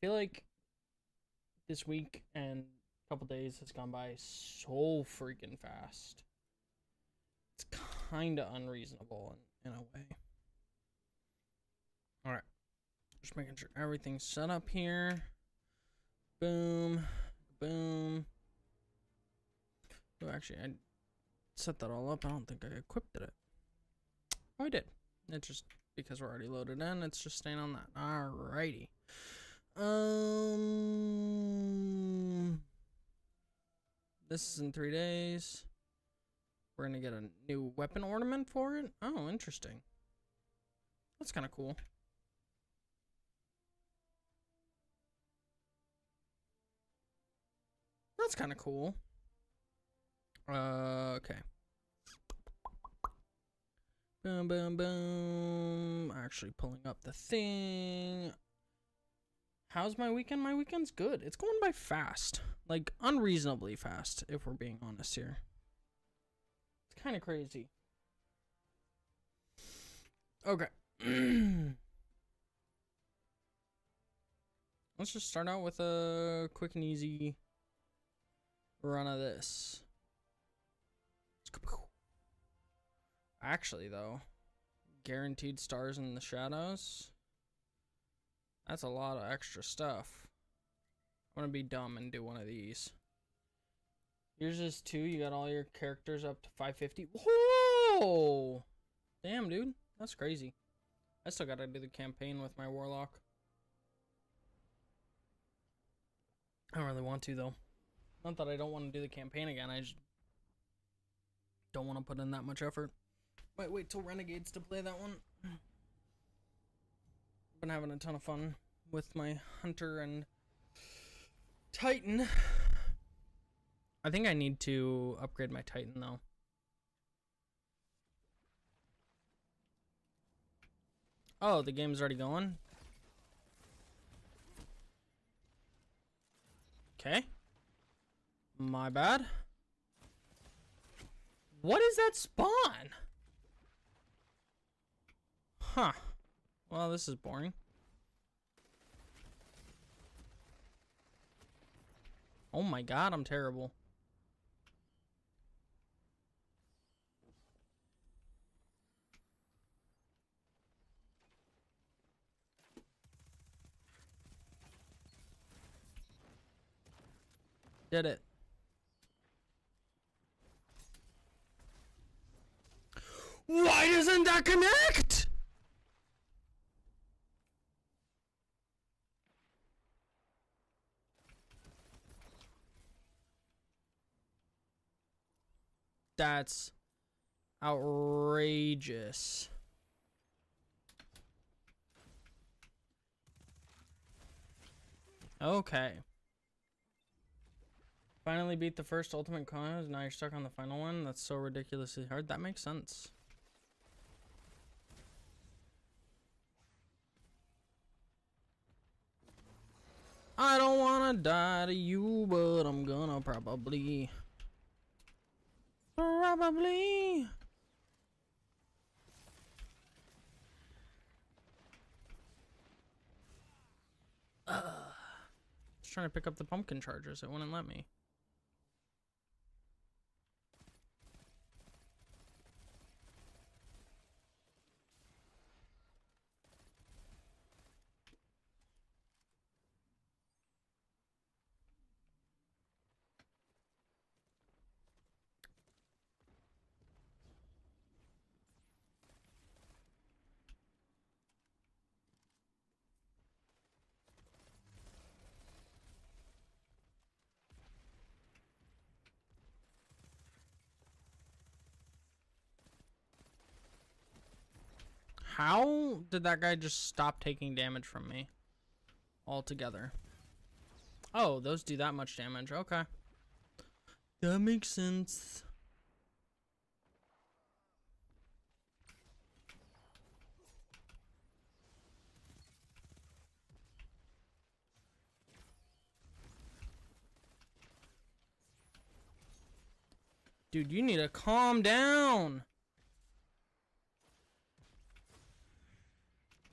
feel like this week and couple days has gone by so freaking fast. It's kind of unreasonable in a way. All right, just making sure everything's set up here. Boom, boom. Oh, actually, I set that all up. I don't think I equipped it. Oh, I did. It's just because we're already loaded in. It's just staying on that. Alrighty. This is in 3 days. We're gonna get a new weapon ornament for it. Oh, interesting. That's kind of cool. That's kind of cool. Okay. Boom, boom, boom. Actually pulling up the thing. How's my weekend? My weekend's good. It's going by fast. Like, unreasonably fast, if we're being honest here. It's kind of crazy. Okay. Let's just start out with a quick and easy run of this. Actually, though, guaranteed stars in the shadows. That's a lot of extra stuff. I'm gonna be dumb and do one of these. Yours is 2. You got all your characters up to 550. Whoa! Damn, dude. That's crazy. I still gotta do the campaign with my warlock. I don't really want to, though. Not that I don't want to do the campaign again. I just don't want to put in that much effort. Might wait till Renegades to play that one. Been having a ton of fun with my Hunter and Titan. I think I need to upgrade my Titan, though. Oh, the game's already going? Okay. My bad. What is that spawn? Huh. Well, this is boring. Oh my god, I'm terrible. Did it. Why doesn't that connect? That's outrageous. Okay. Finally beat the first ultimate con. Now you're stuck on the final one. That's so ridiculously hard. That makes sense. I don't wanna die to you, but I'm gonna probably. Just trying to pick up the pumpkin chargers. It wouldn't let me. How did that guy just stop taking damage from me altogether? Oh, those do that much damage. Okay. That makes sense. Dude, you need to calm down.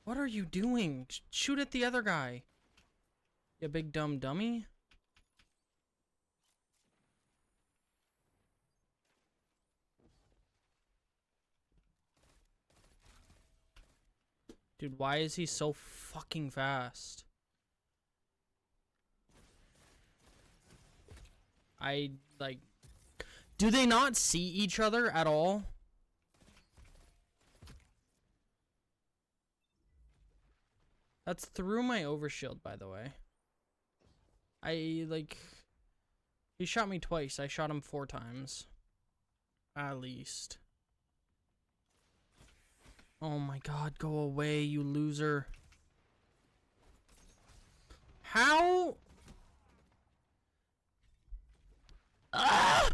What are you doing? Shoot at the other guy. You big dumb dummy. Dude, why is he so fucking fast? Like... Do they not see each other at all? That's through my overshield, by the way. He shot me twice. I shot him 4 times. At least. Oh my god, go away, you loser. How? Ah!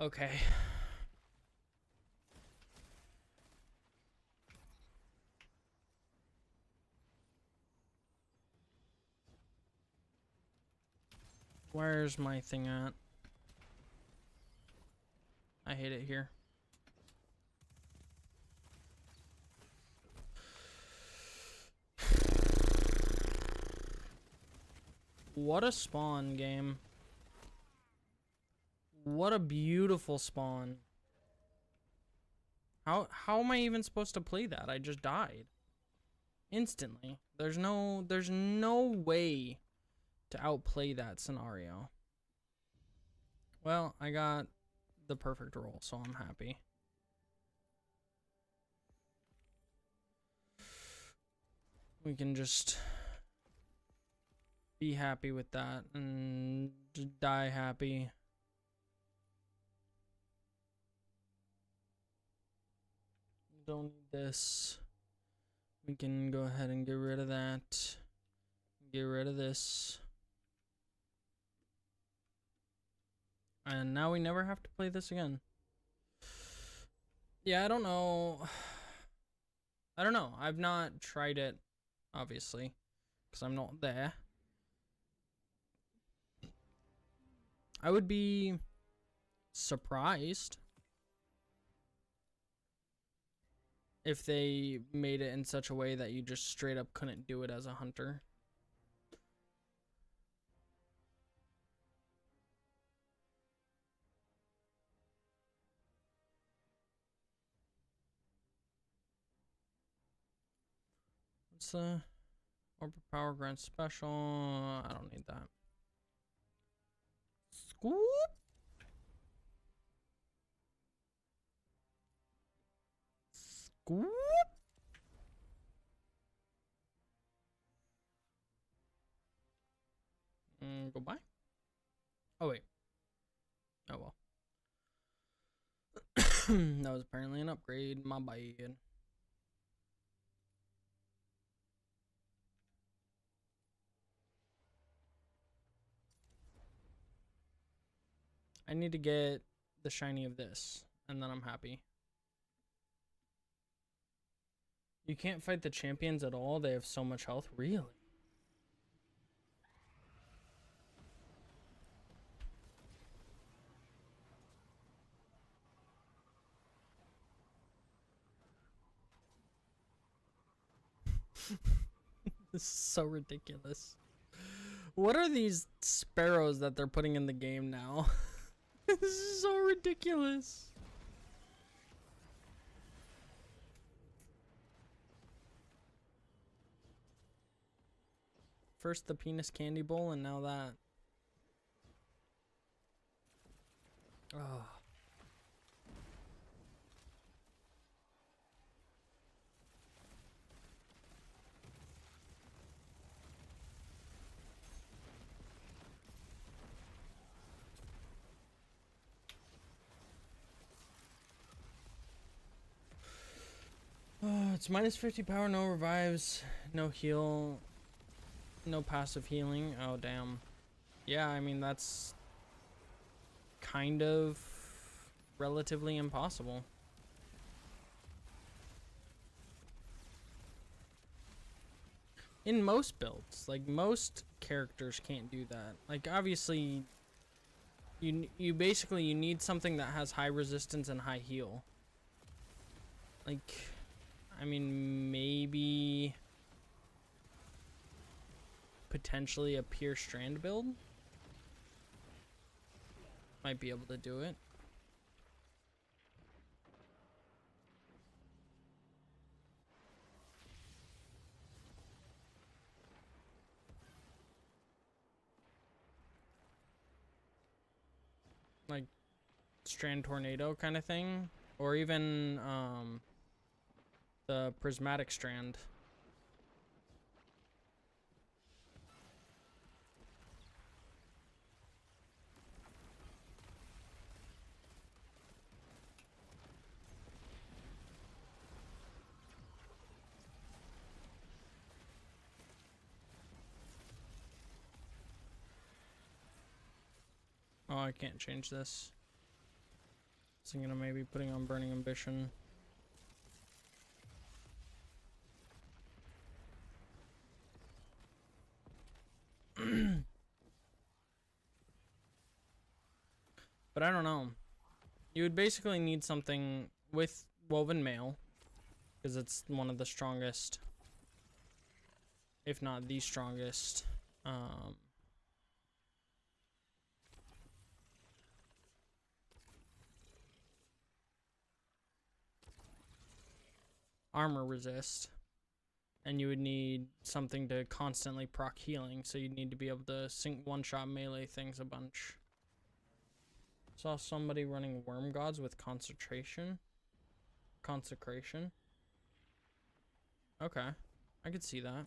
Okay. Where's my thing at? I hate it here. What a spawn game. What a beautiful spawn. How am I even supposed to play that? I just died. Instantly. There's no way to outplay that scenario. Well, I got the perfect roll, so I'm happy. We can just be happy with that and die happy. Don't need this. We can go ahead and get rid of that. Get rid of this. And now we never have to play this again. Yeah, I don't know. I don't know. I've not tried it, obviously, because I'm not there. I would be surprised if they made it in such a way that you just straight up couldn't do it as a hunter. What's the overpower grant special? I don't need that. Scoop. Scoop. Goodbye. Oh wait. Oh well. That was apparently an upgrade. My bad. I need to get the shiny of this, and then I'm happy. You can't fight the champions at all? They have so much health? Really? This is so ridiculous. What are these sparrows that they're putting in the game now? This is so ridiculous. First the penis candy bowl and now that. Oh. It's minus 50 power, no revives, no heal, no passive healing. Oh, damn. Yeah, I mean, that's kind of relatively impossible. In most builds, like, most characters can't do that. Like, obviously, You basically you need something that has high resistance and high heal. Like, I mean, maybe potentially a pure strand build might be able to do it. Like strand tornado kind of thing, or even the prismatic strand. Oh, I can't change this. So I'm gonna maybe putting on Burning Ambition. But I don't know. You would basically need something with Woven Mail, because it's one of the strongest, if not the strongest, armor resist. And you would need something to constantly proc healing, so you'd need to be able to one-shot melee things a bunch. Saw somebody running Worm Gods with Consecration. Okay, I could see that.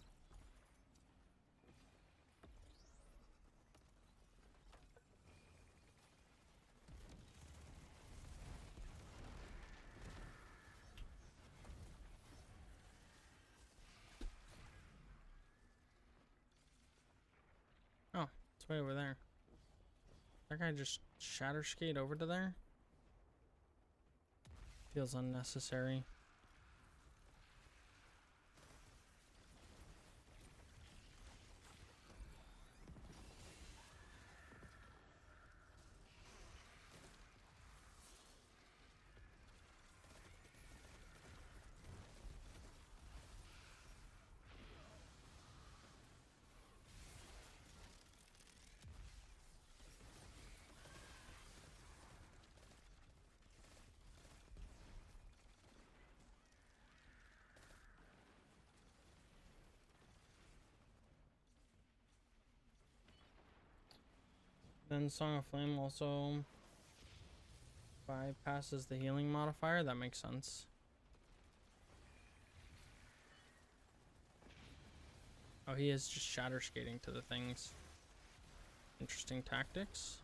Oh, it's way over there. That guy just shatter skate over to there? Feels unnecessary. Then Song of Flame also bypasses the healing modifier. That makes sense. Oh, he is just shatter skating to the things. Interesting tactics.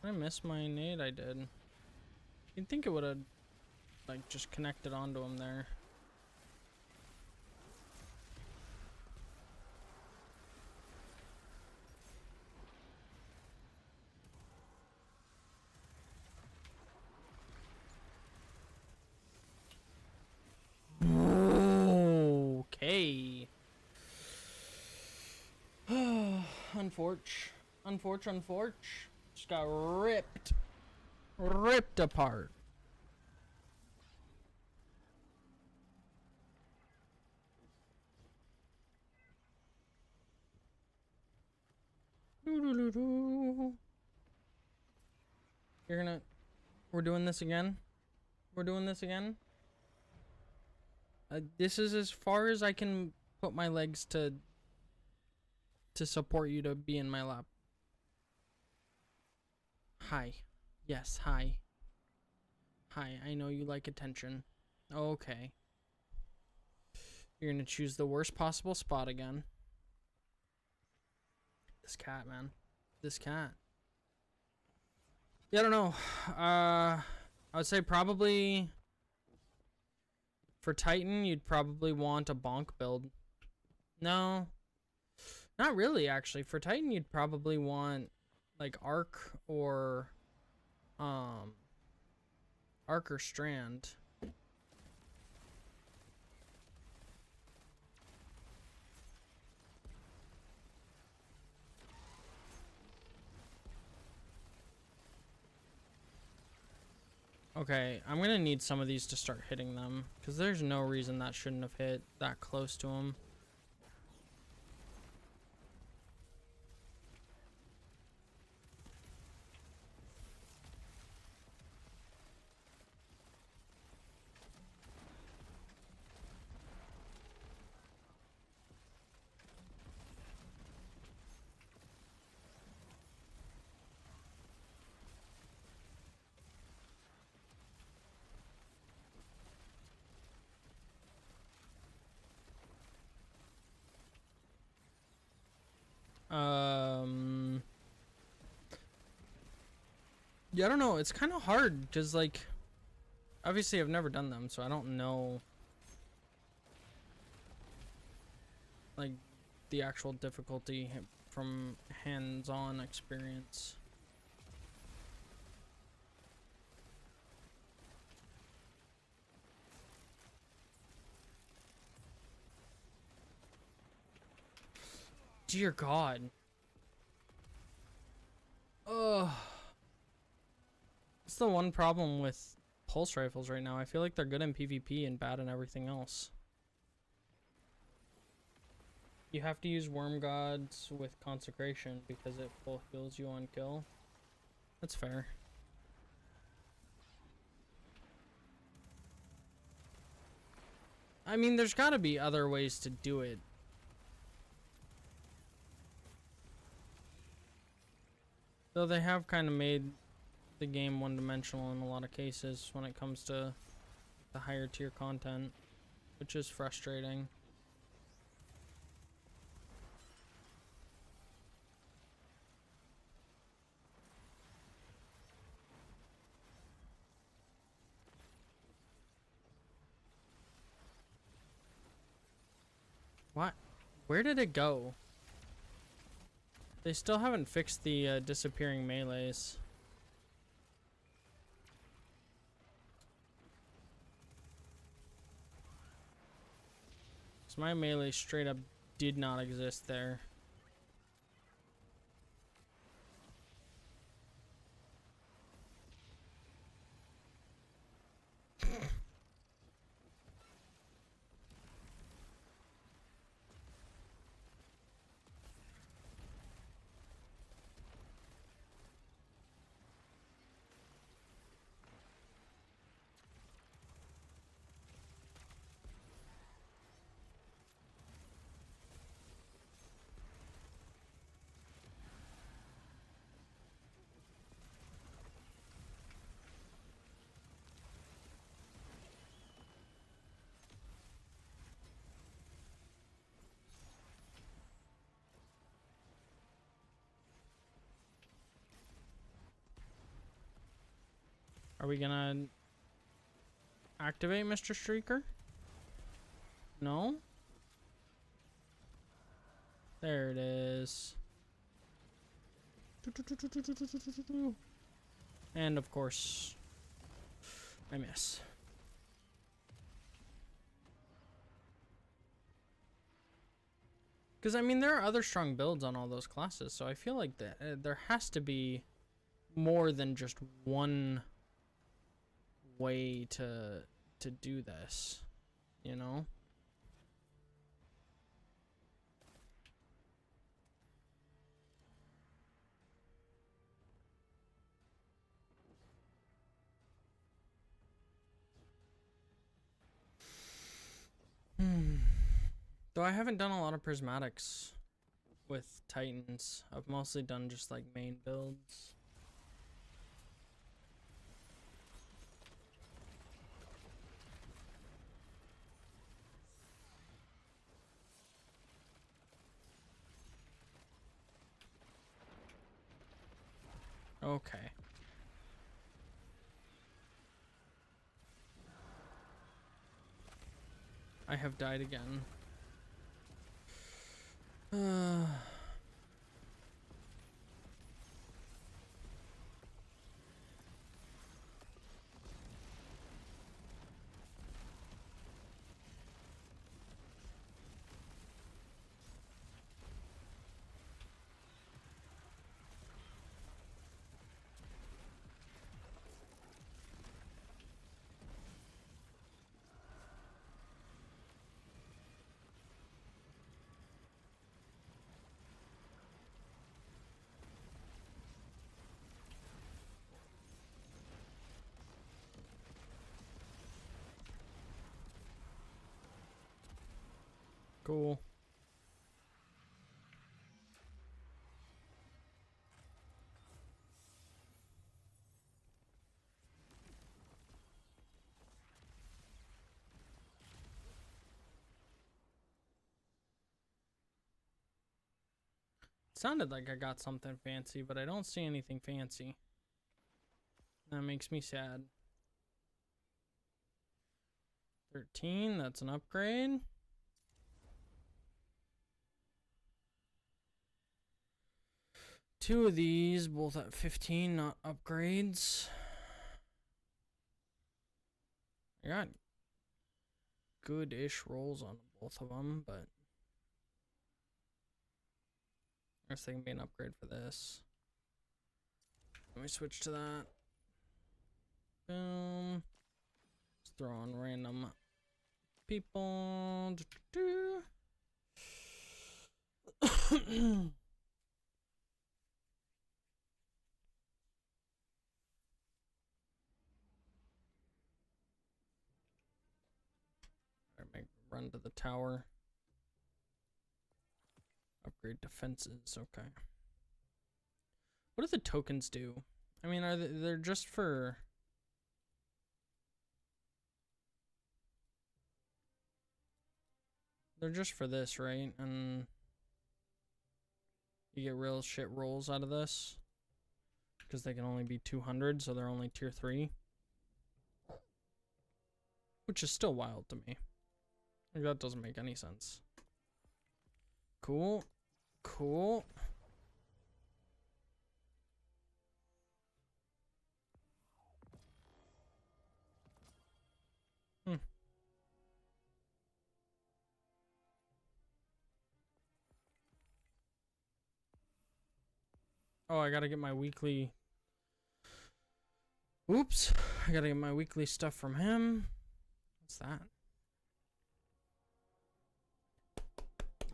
Did I miss my nade? I did. You'd think it would have, like, just connected onto him there. Okay. Unfortunate. Just got ripped apart. We're doing this again. This is as far as I can put my legs to support you to be in my lap. Hi. Yes, hi. Hi, I know you like attention. Okay. You're gonna choose the worst possible spot again. This cat, man. This cat. Yeah, I don't know. I would say probably for Titan, you'd probably want a bonk build. No. Not really, actually. For Titan, you'd probably want like Arc or Strand. Okay, I'm gonna need some of these to start hitting them, because there's no reason that shouldn't have hit that close to them. Yeah, I don't know. It's kind of hard because, like, obviously I've never done them, so I don't know, like, the actual difficulty from hands-on experience. Dear God. Ugh. It's the one problem with pulse rifles right now. I feel like they're good in PvP and bad in everything else. You have to use Worm Gods with Consecration because it full heals you on kill. That's fair. I mean, there's gotta be other ways to do it. Though they have kind of made the game one-dimensional in a lot of cases when it comes to the higher tier content, which is frustrating. What? Where did it go? They still haven't fixed the disappearing melees. So my melee straight up did not exist there. Are we gonna activate Mr. Streaker? No? There it is. And of course, I miss. Because, I mean, there are other strong builds on all those classes, so I feel like there has to be more than just one way to do this, you know? Though I haven't done a lot of prismatics with Titans. I've mostly done just like main builds. Okay. I have died again. Cool. Sounded like I got something fancy, but I don't see anything fancy. That makes me sad. 13, that's an upgrade. Two of these, both at 15, not upgrades. I got good-ish rolls on both of them, but I guess they can be an upgrade for this. Let me switch to that. Boom. Let's throw on random people. Run to the tower. Upgrade defenses. Okay. What do the tokens do? I mean, are they're just for... They're just for this, right? And you get real shit rolls out of this. Because they can only be 200, so they're only tier 3. Which is still wild to me. Like, that doesn't make any sense. Cool. Cool. Oh, I gotta get my weekly... Oops. I gotta get my weekly stuff from him. What's that?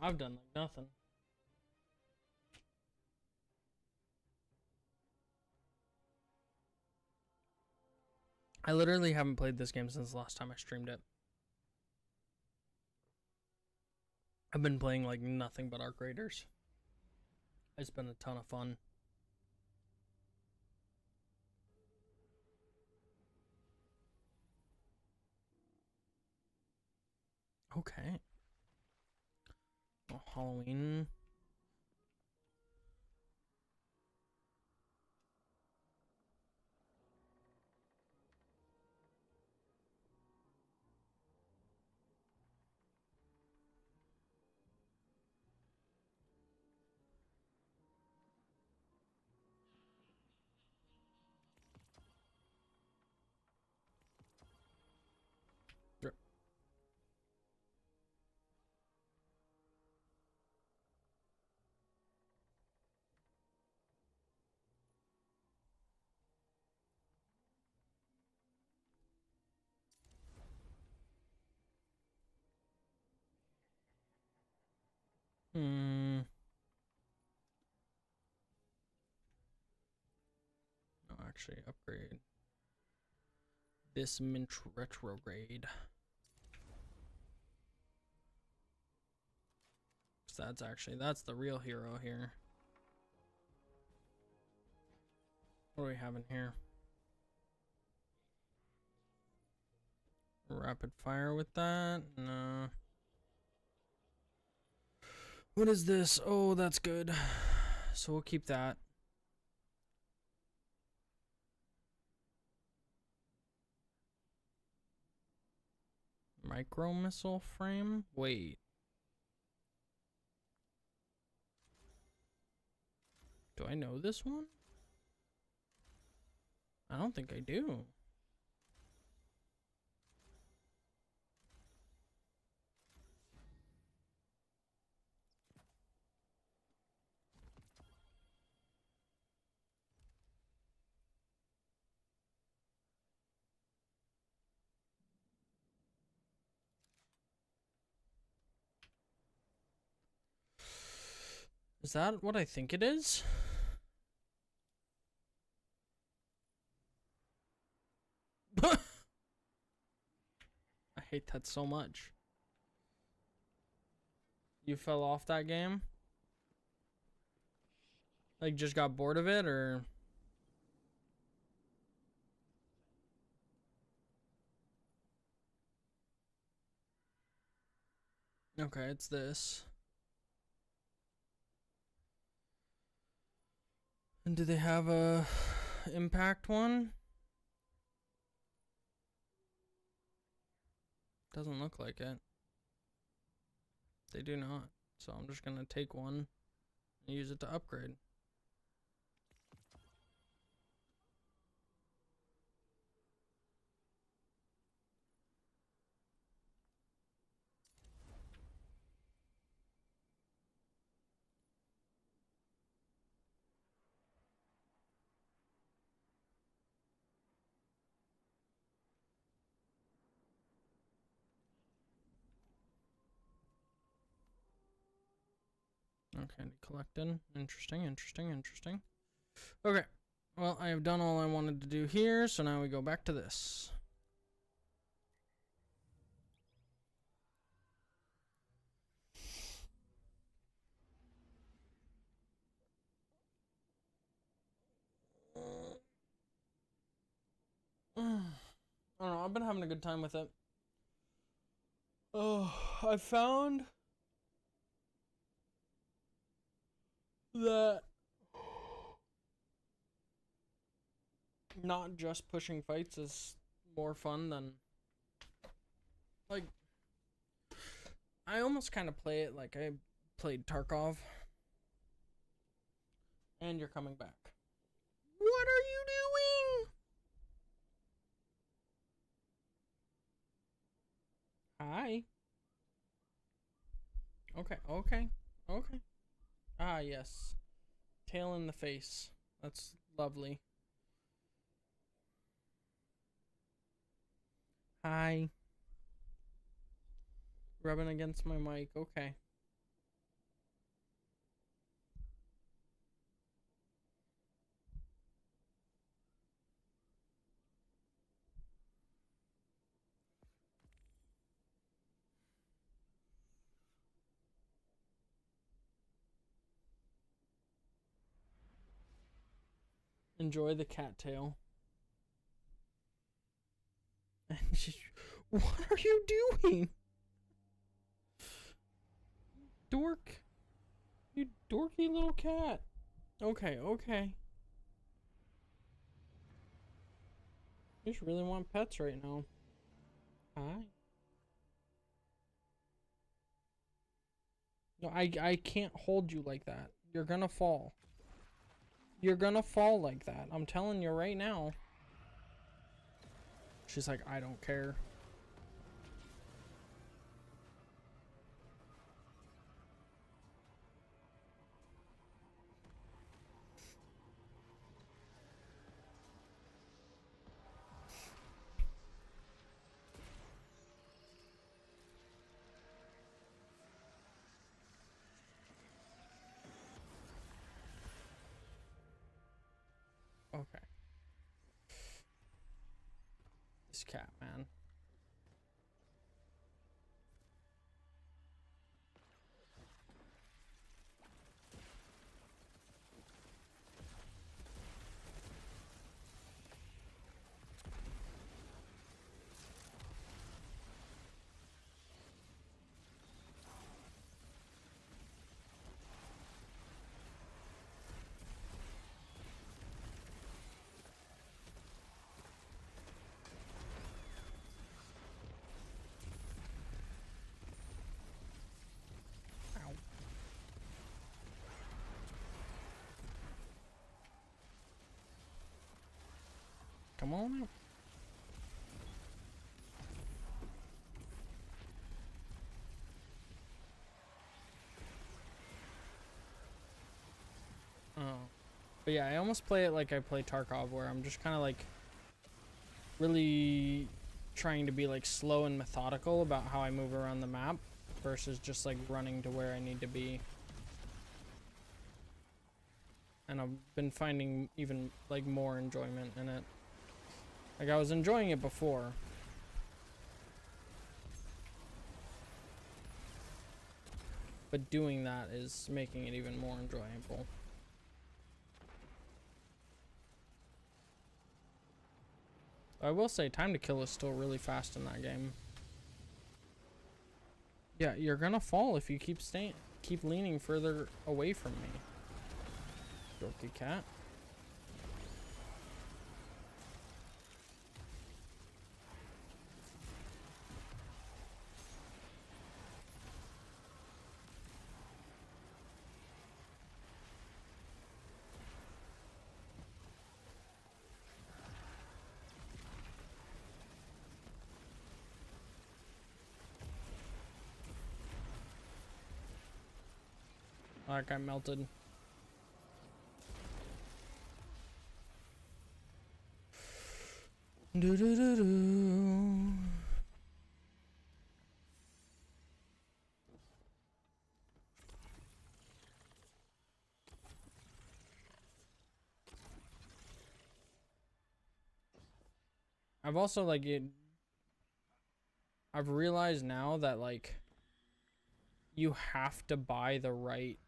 I've done like nothing. I literally haven't played this game since the last time I streamed it. I've been playing like nothing but Arc Raiders. It's been a ton of fun. Okay. Oh, Halloween. No, actually, upgrade this mint retrograde. So that's the real hero here. What do we have in here? Rapid fire with that? No. What is this? Oh, that's good. So we'll keep that. Micro missile frame? Wait. Do I know this one? I don't think I do. Is that what I think it is? I hate that so much. You fell off that game? Like, just got bored of it, or? Okay, it's this. And do they have a impact one? Doesn't look like it. They do not. So I'm just gonna take one and use it to upgrade. Okay, collected. Interesting, interesting, interesting. Okay. Well, I have done all I wanted to do here, so now we go back to this. I don't know, I've been having a good time with it. Oh, I found that not just pushing fights is more fun than, like, I almost kind of play it like I played Tarkov. And you're coming back. What are you doing? Hi. Okay, okay, okay. Ah, yes. Tail in the face. That's lovely. Hi. Rubbing against my mic. Okay. Enjoy the cattail. What are you doing? Dork. You dorky little cat. Okay, okay. You just really want pets right now. Hi. No, I can't hold you like that. You're gonna fall. You're gonna fall like that. I'm telling you right now. She's like, I don't care. Okay. This cat, man. Ow. Come on out. Oh. But yeah, I almost play it like I play Tarkov, where I'm just kind of like really trying to be like slow and methodical about how I move around the map versus just like running to where I need to be. And I've been finding even like more enjoyment in it. Like I was enjoying it before. but doing that is making it even more enjoyable. I will say time to kill is still really fast in that game. Yeah, you're gonna fall if you keep leaning further away from me. Dorky cat. That guy melted. Do do do do. I've also I've realized now that like you have to buy the right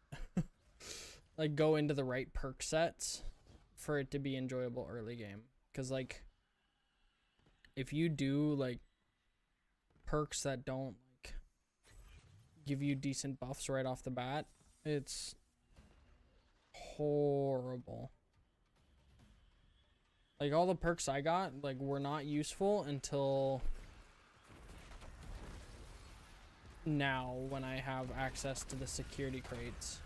like go into the right perk sets for it to be enjoyable early game. Cause like if you do like perks that don't like give you decent buffs right off the bat, it's horrible. Like all the perks I got like were not useful until now when I have access to the security crates.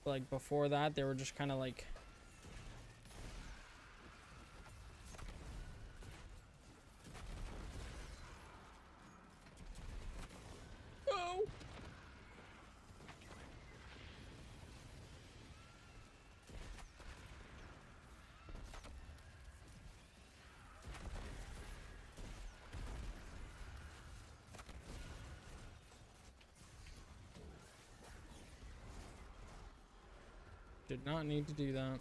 But like before that they were just kind of like oh. Did not need to do that.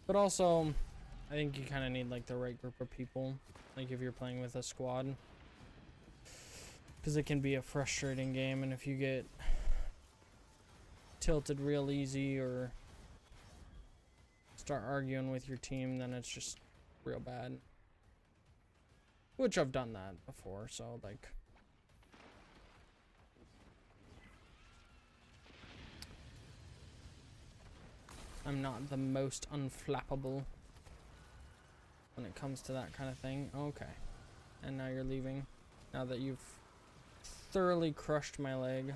But also, I think you kind of need like the right group of people, like if you're playing with a squad, because it can be a frustrating game, and if you get tilted real easy or start arguing with your team, then it's just real bad. Which I've done that before, so like I'm not the most unflappable when it comes to that kind of thing. Okay. And now you're leaving. Now that you've thoroughly crushed my leg.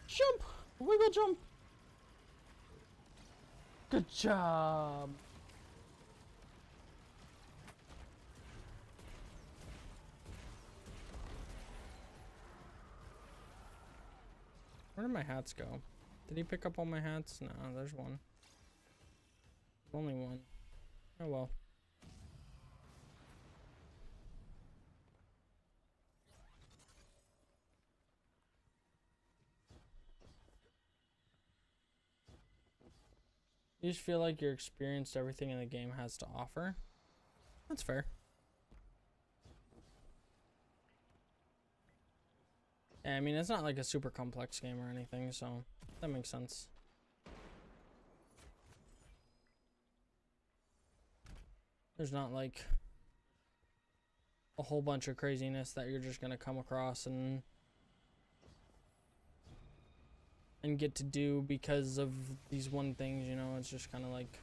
Jump! Wiggle jump! Good job! Where did my hats go? Did he pick up all my hats? No, there's one. Only one. Oh well. You just feel like you're experienced everything in the game has to offer. That's fair. Yeah, I mean, it's not like a super complex game or anything, so that makes sense. There's not like a whole bunch of craziness that you're just gonna come across and get to do because of these one things, you know. It's just kind of like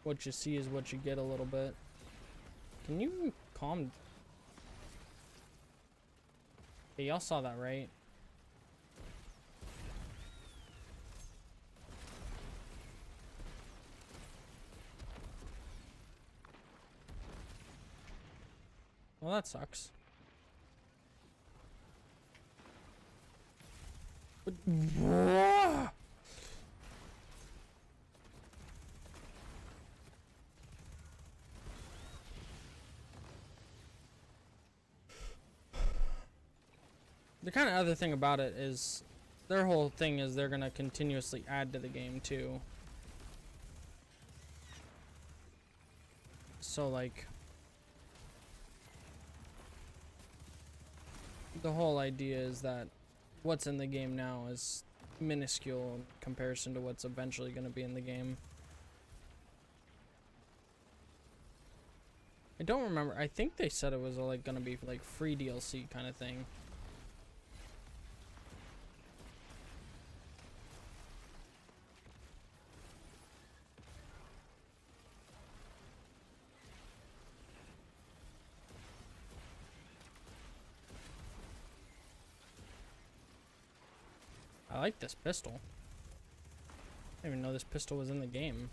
what you see is what you get a little bit. Can you calm? Hey, y'all saw that, right? Well, that sucks. But, the kind of other thing about it is their whole thing is they're gonna continuously add to the game too. So like the whole idea is that what's in the game now is minuscule in comparison to what's eventually going to be in the game. I don't remember. I think they said it was like going to be like free DLC kind of thing. I like this pistol. I didn't even know this pistol was in the game.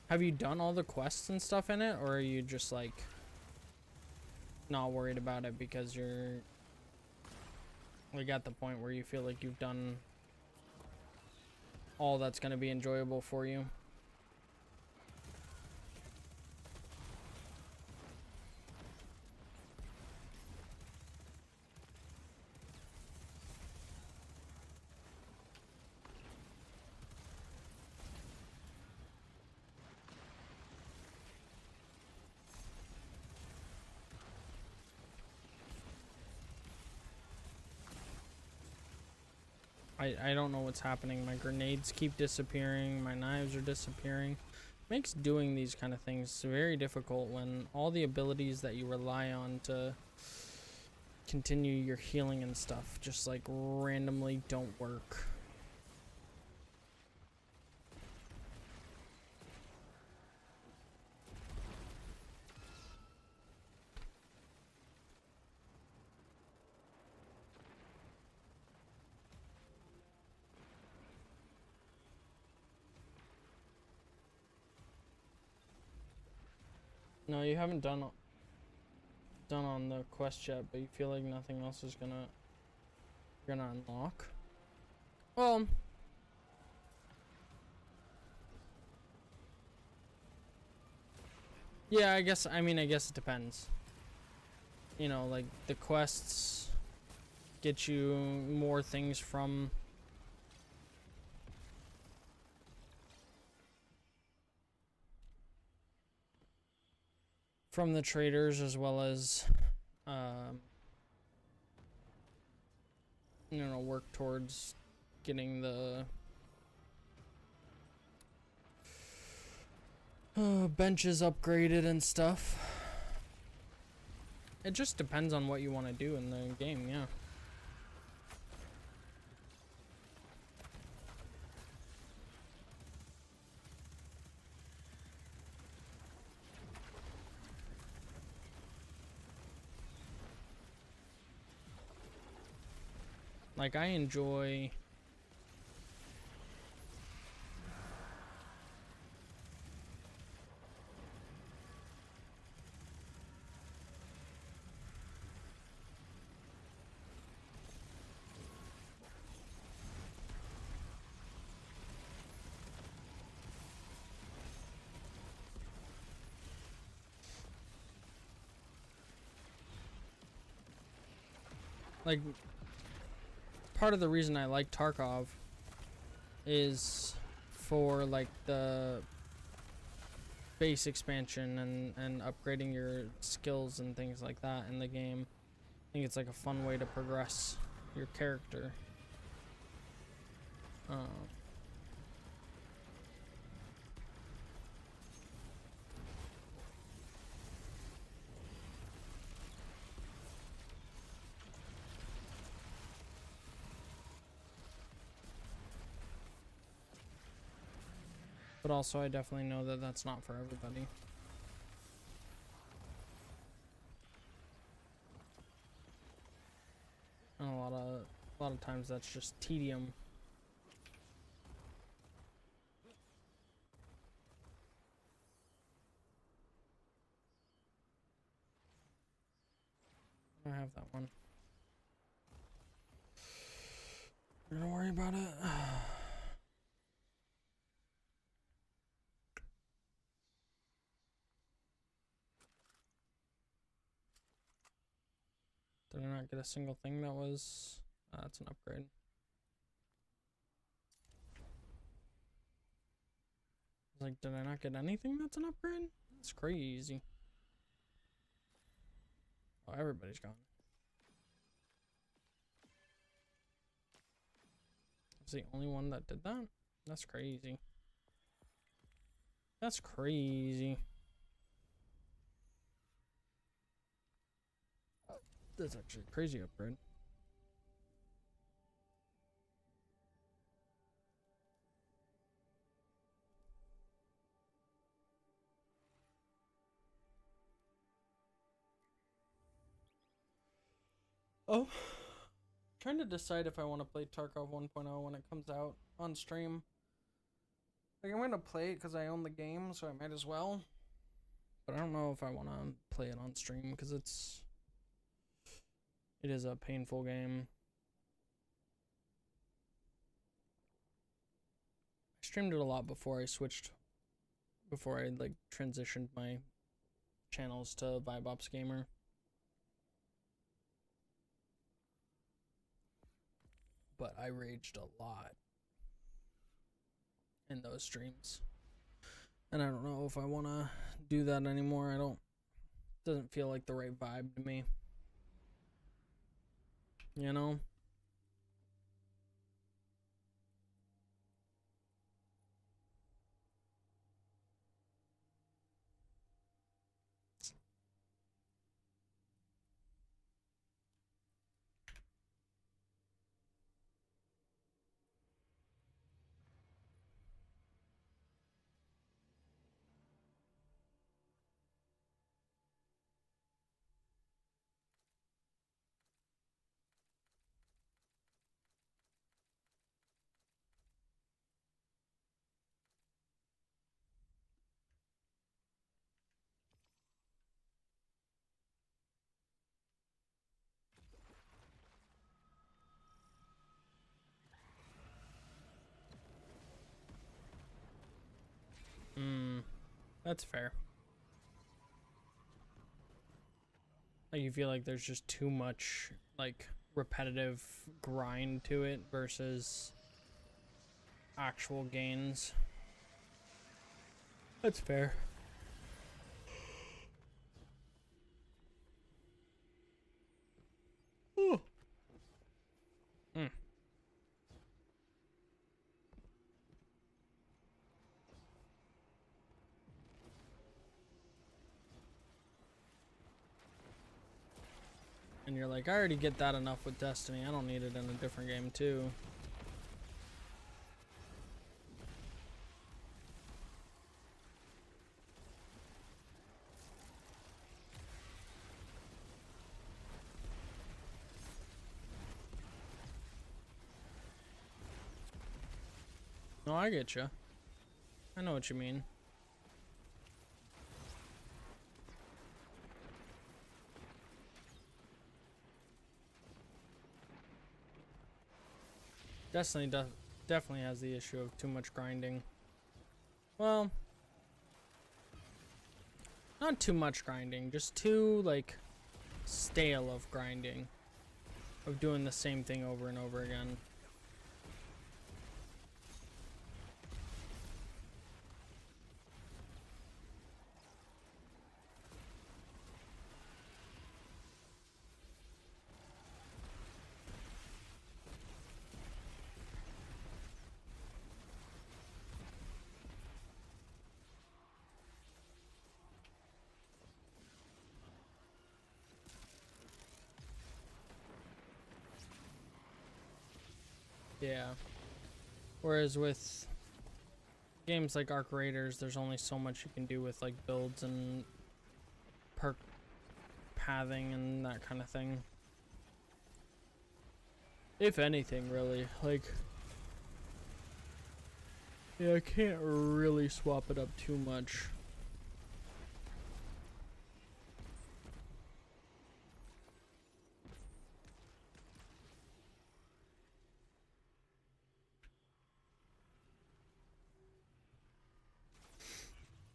Have you done all the quests and stuff in it, or are you just like not worried about it because you're like at the point where you feel like you've done all that's going to be enjoyable for you? I don't know what's happening. My grenades keep disappearing. My knives are disappearing. Makes doing these kind of things very difficult when all the abilities that you rely on to continue your healing and stuff just like randomly don't work. No, you haven't done on the quest yet, but you feel like nothing else is gonna unlock. Well, yeah, I guess it depends. You know, like the quests get you more things from the traders, as well as you know, work towards getting the benches upgraded and stuff. It just depends on what you want to do in the game, yeah. Like, I enjoy like part of the reason I like Tarkov is for like the base expansion and upgrading your skills and things like that in the game. I think it's like a fun way to progress your character. But also, I definitely know that that's not for everybody. And a lot of times that's just tedium. I have that one. Don't worry about it. Did I not get a single thing that was... that's an upgrade. I was like, did I not get anything that's an upgrade? That's crazy. Oh, everybody's gone. I was the only one that did that? That's crazy. That's crazy. That's actually a crazy upgrade. Oh, trying to decide if I want to play Tarkov 1.0 when it comes out on stream. Like, I'm gonna play it because I own the game, so I might as well. But I don't know if I want to play it on stream because it is a painful game. I streamed it a lot before I like transitioned my channels to VibeOps Gamer. But I raged a lot in those streams. And I don't know if I want to do that anymore. Doesn't feel like the right vibe to me. You know? That's fair. Like, you feel like there's just too much, like, repetitive grind to it versus actual gains. That's fair. Ooh. And you're like, I already get that enough with Destiny. I don't need it in a different game too. No, I get you. I know what you mean. Destiny definitely has the issue of too much grinding. Well, not too much grinding, just too, like, stale of grinding. Of doing the same thing over and over again. Yeah. Whereas with games like Arc Raiders, there's only so much you can do with like builds and perk pathing and that kind of thing. If anything, really. Like, yeah, I can't really swap it up too much.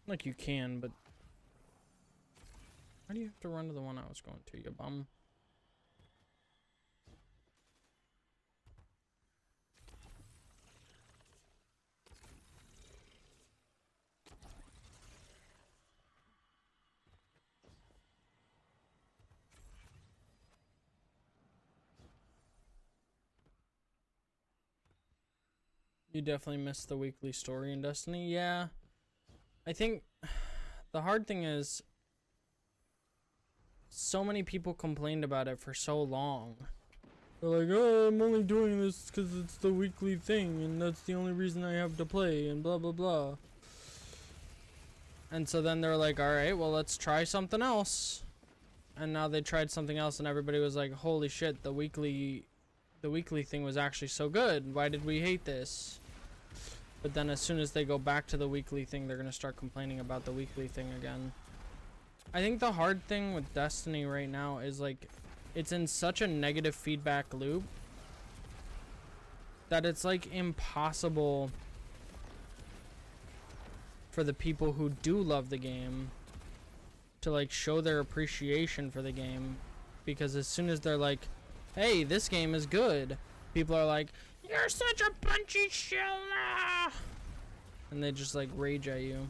Like you can, but why do you have to run to the one I was going to, you bum? You definitely missed the weekly story in Destiny. Yeah. I think the hard thing is so many people complained about it for so long. They're like, oh, I'm only doing this because it's the weekly thing and that's the only reason I have to play and blah blah blah. And so then they're like, alright, well let's try something else. And now they tried something else and everybody was like, holy shit, the weekly thing was actually so good. Why did we hate this? But then as soon as they go back to the weekly thing, they're going to start complaining about the weekly thing again. I think the hard thing with Destiny right now is like, it's in such a negative feedback loop that it's like impossible for the people who do love the game to like show their appreciation for the game, because as soon as they're like, hey, this game is good, people are like, you're such a punchy shiller, and they just like rage at you,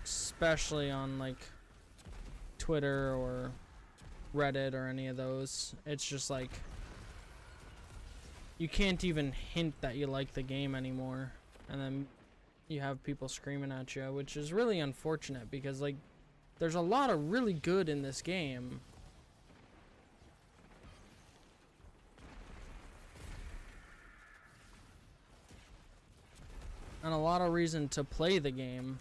especially on like Twitter or Reddit or any of those. It's just like you can't even hint that you like the game anymore, and then you have people screaming at you, which is really unfortunate because like there's a lot of really good in this game. And a lot of reason to play the game.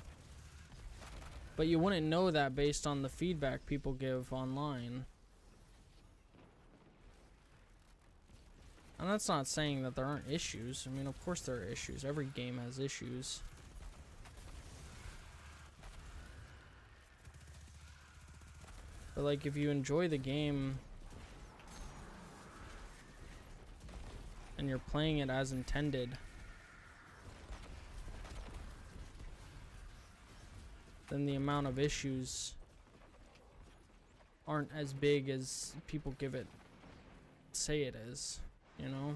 But you wouldn't know that based on the feedback people give online. And that's not saying that there aren't issues. I mean, of course there are issues. Every game has issues. But like, if you enjoy the game and you're playing it as intended, then the amount of issues aren't as big as people say it is, you know?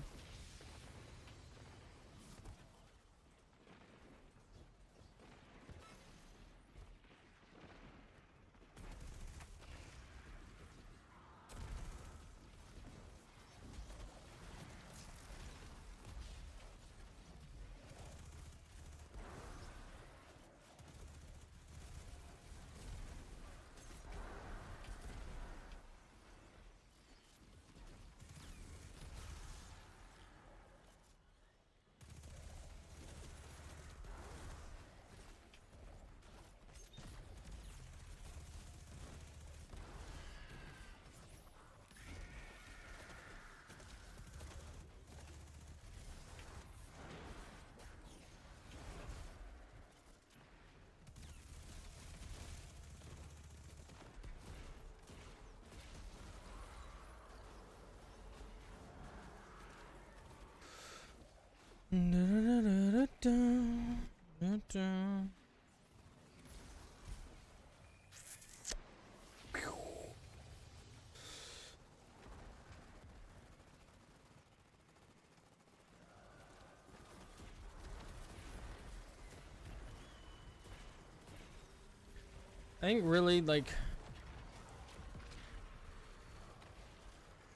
I think really like,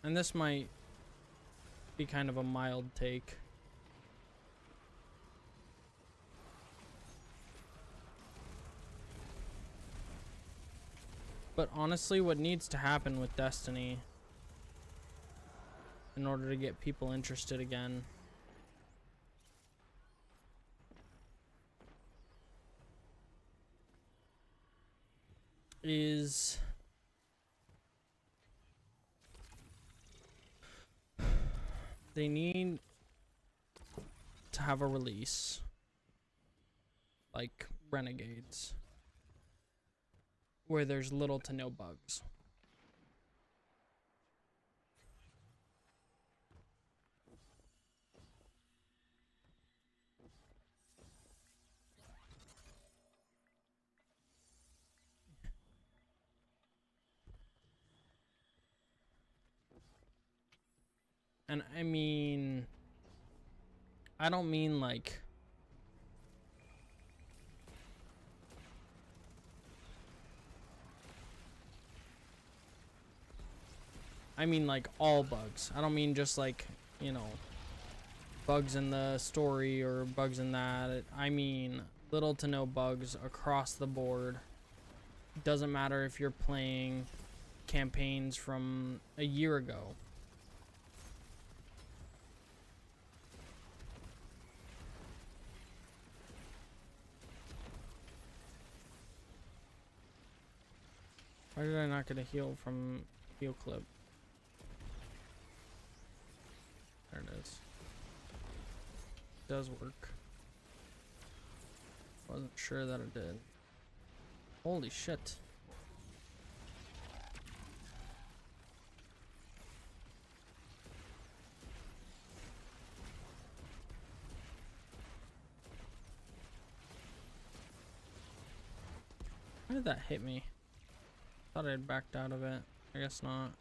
and this might be kind of a mild take, but honestly what needs to happen with Destiny in order to get people interested again is they need to have a release like Renegades where there's little to no bugs. And I mean, I don't mean like all bugs. I don't mean just like, you know, bugs in the story or bugs in that. I mean little to no bugs across the board. Doesn't matter if you're playing campaigns from a year ago. Why did I not get a heal from heal clip? There it is. It does work. Wasn't sure that it did. Holy shit. Why did that hit me? Thought I had backed out of it. I guess not.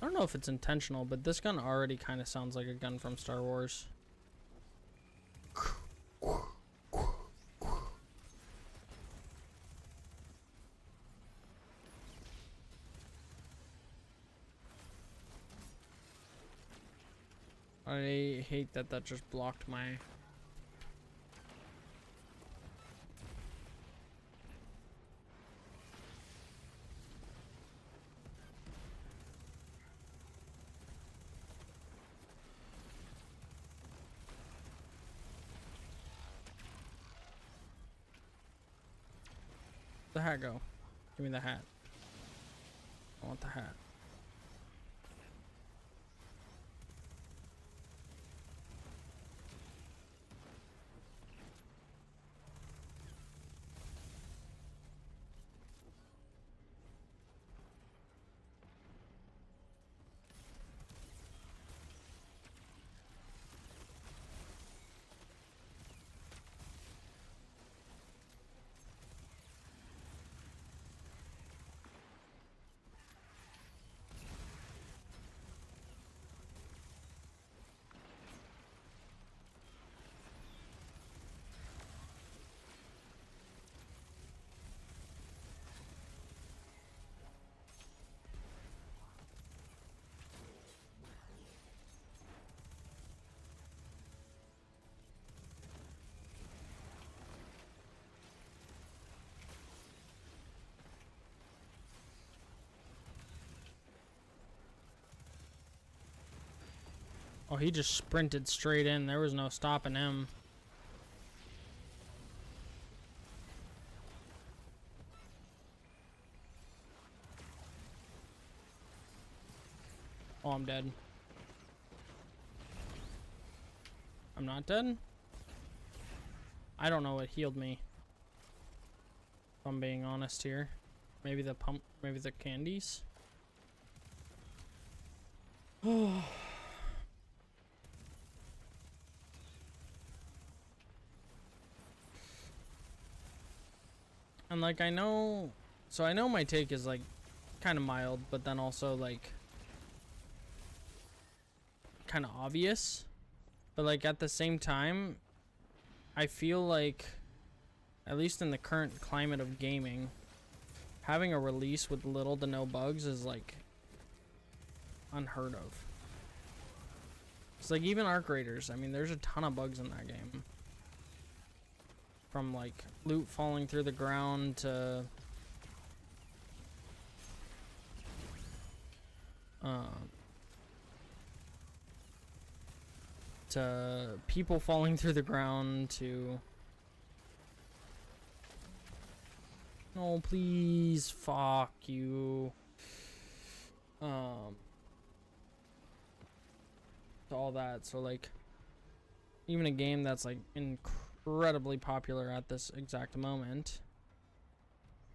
I don't know if it's intentional, but this gun already kind of sounds like a gun from Star Wars. I hate that that just blocked my... The hat go. Give me the hat. I want the hat. Oh, he just sprinted straight in. There was no stopping him. Oh, I'm dead. I'm not dead? I don't know what healed me. If I'm being honest here. Maybe the pump, maybe the candies? Oh. And like I know my take is like kind of mild, but then also like kind of obvious. But like at the same time, I feel like at least in the current climate of gaming, having a release with little to no bugs is like unheard of. like even Arc Raiders, I mean, there's a ton of bugs in that game. From like loot falling through the ground to people falling through the ground to... No, please, fuck you. To all that, so like, even a game that's like incredibly popular at this exact moment,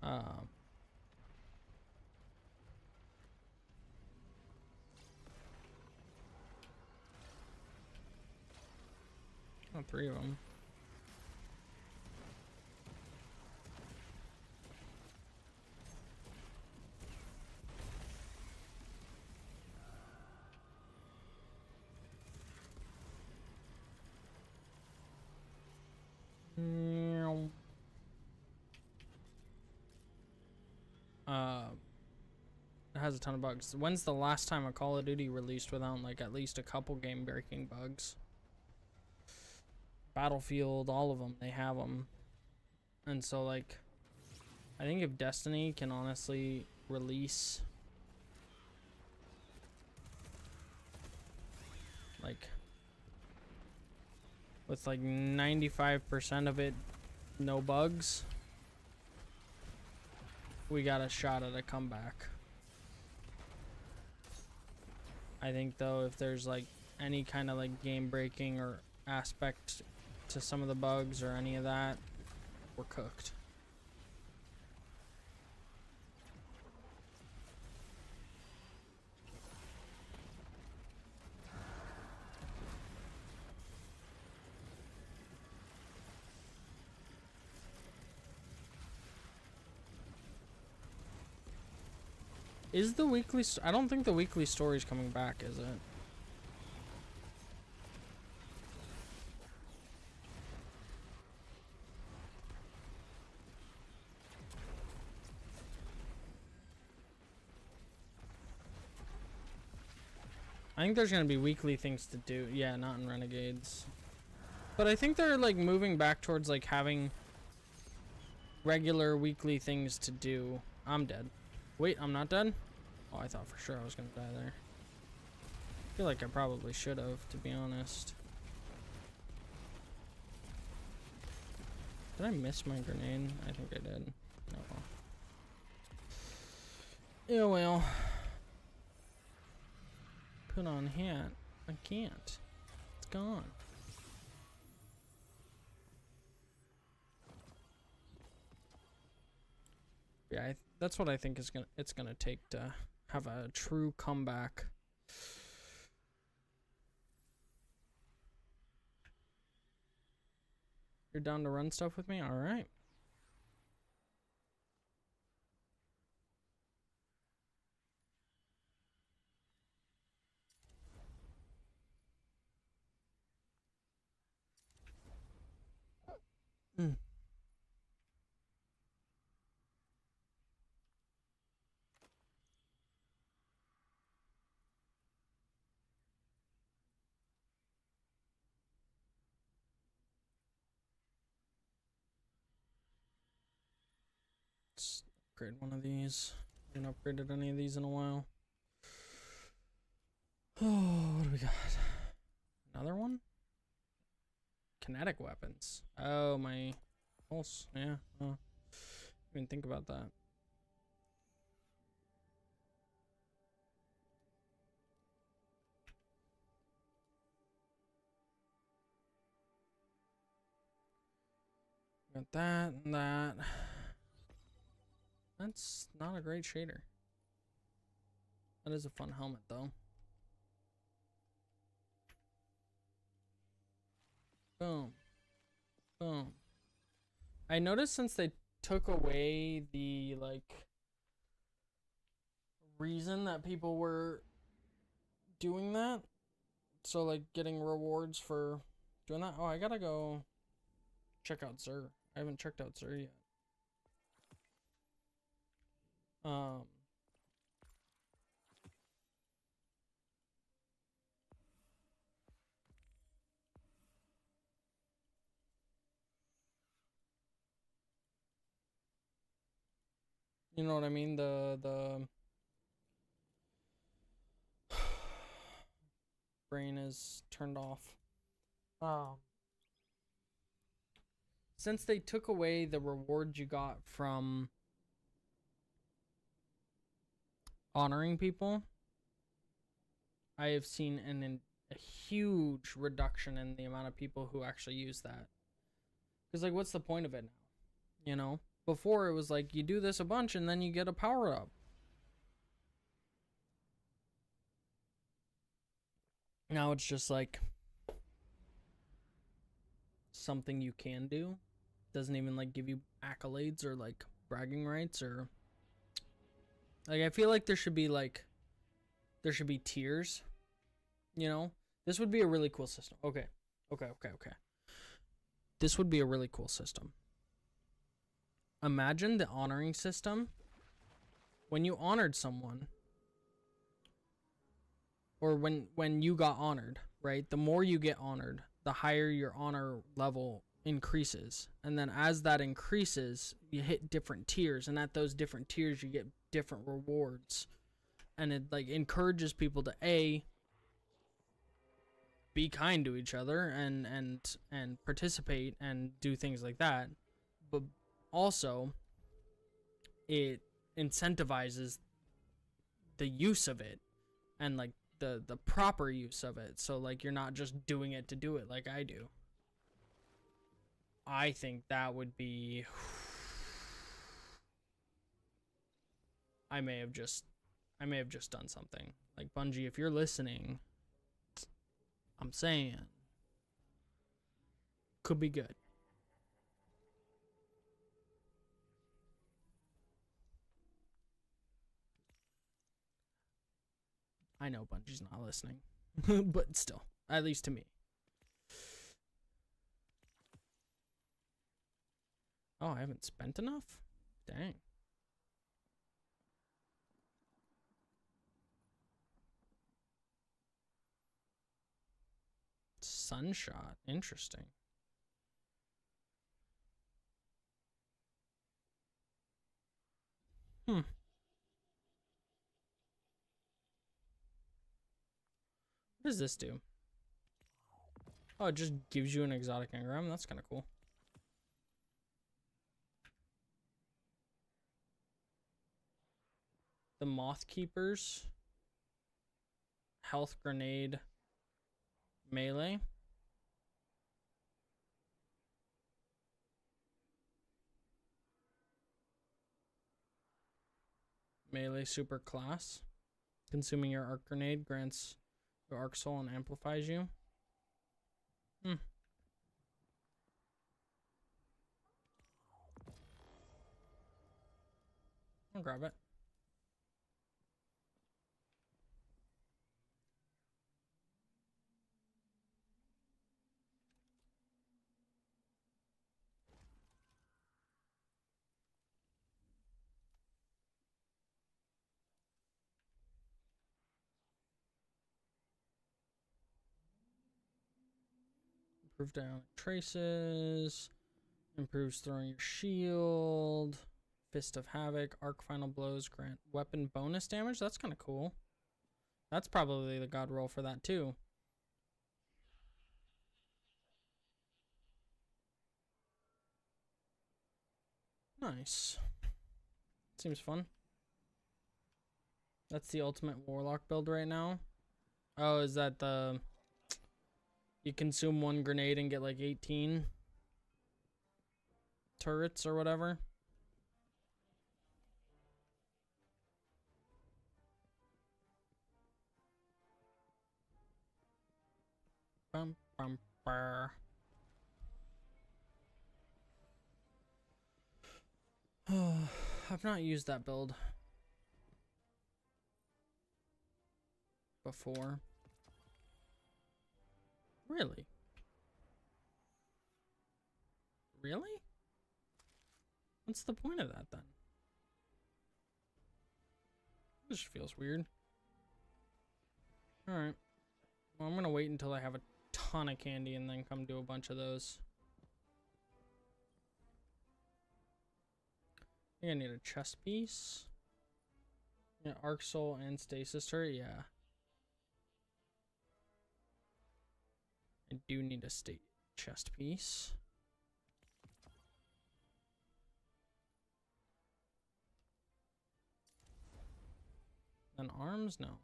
all three of them. It has a ton of bugs. When's the last time a Call of Duty released without like at least a couple game-breaking bugs? Battlefield, all of them, they have them. And so like, I think if Destiny can honestly release like with like 95% of it no bugs, we got a shot at a comeback. I think though, if there's like any kind of like game breaking or aspect to some of the bugs or any of that, we're cooked. Is the weekly... I don't think the weekly story's coming back, is it? I think there's gonna be weekly things to do. Yeah, not in Renegades. But I think they're like moving back towards like having regular weekly things to do. I'm dead. Wait, I'm not dead? Oh, I thought for sure I was gonna die there. I feel like I probably should have, to be honest. Did I miss my grenade? I think I did. Oh well. Yeah, well. Put on hat. I can't. It's gone. Yeah, that's what I think is it's gonna take to have a true comeback. You're down to run stuff with me? All right. Let's upgrade one of these. I haven't upgraded any of these in a while. Oh, what do we got? Another one? Kinetic weapons. Oh, my pulse. Yeah. Oh. Didn't think about that. Got that and that. That's not a great shader. That is a fun helmet, though. Boom. Boom. I noticed since they took away the, like, reason that people were doing that, so, like, getting rewards for doing that. Oh, I gotta go check out Xur. I haven't checked out Xur yet. You know what I mean? The brain is turned off. Since they took away the rewards you got from honoring people, I have seen a huge reduction in the amount of people who actually use that. Because, like, what's the point of it now? You know? Before, it was like, you do this a bunch and then you get a power-up. Now it's just like something you can do. Doesn't even, like, give you accolades or, like, bragging rights or... Like, I feel like there should be tiers, you know? This would be a really cool system. Okay. This would be a really cool system. Imagine the honoring system. When you honored someone, or when you got honored, right? The more you get honored, the higher your honor level increases. And then as that increases, you hit different tiers, and at those different tiers you get different rewards. And it like encourages people to be kind to each other and participate and do things like that. But also it incentivizes the use of it and like the proper use of it. So like you're not just doing it to do it like I do. I think that would be... I may have just done something. Like, Bungie, if you're listening, I'm saying could be good. I know Bungie's not listening, but still, at least to me. Oh, I haven't spent enough? Dang. Sunshot. Interesting. What does this do? Oh, it just gives you an exotic engram. That's kind of cool. The Moth Keepers. Health Grenade. Melee. Melee super class. Consuming your arc grenade grants your arc soul and amplifies you. I'll grab it. Improve dynamic traces. Improves throwing your shield. Fist of Havoc. Arc final blows grant weapon bonus damage. That's kind of cool. That's probably the god roll for that too. Nice. Seems fun. That's the ultimate warlock build right now. Oh, is that the... You consume one grenade and get like 18 turrets or whatever? Bum, bum, brr. I've not used that build before. Really? Really? What's the point of that then? This feels weird. Alright. Well, I'm gonna wait until I have a ton of candy and then come do a bunch of those. think I need a chest piece. Yeah, Arc Soul and Stasis Turret, yeah. I do need a chest piece. Then arms? No.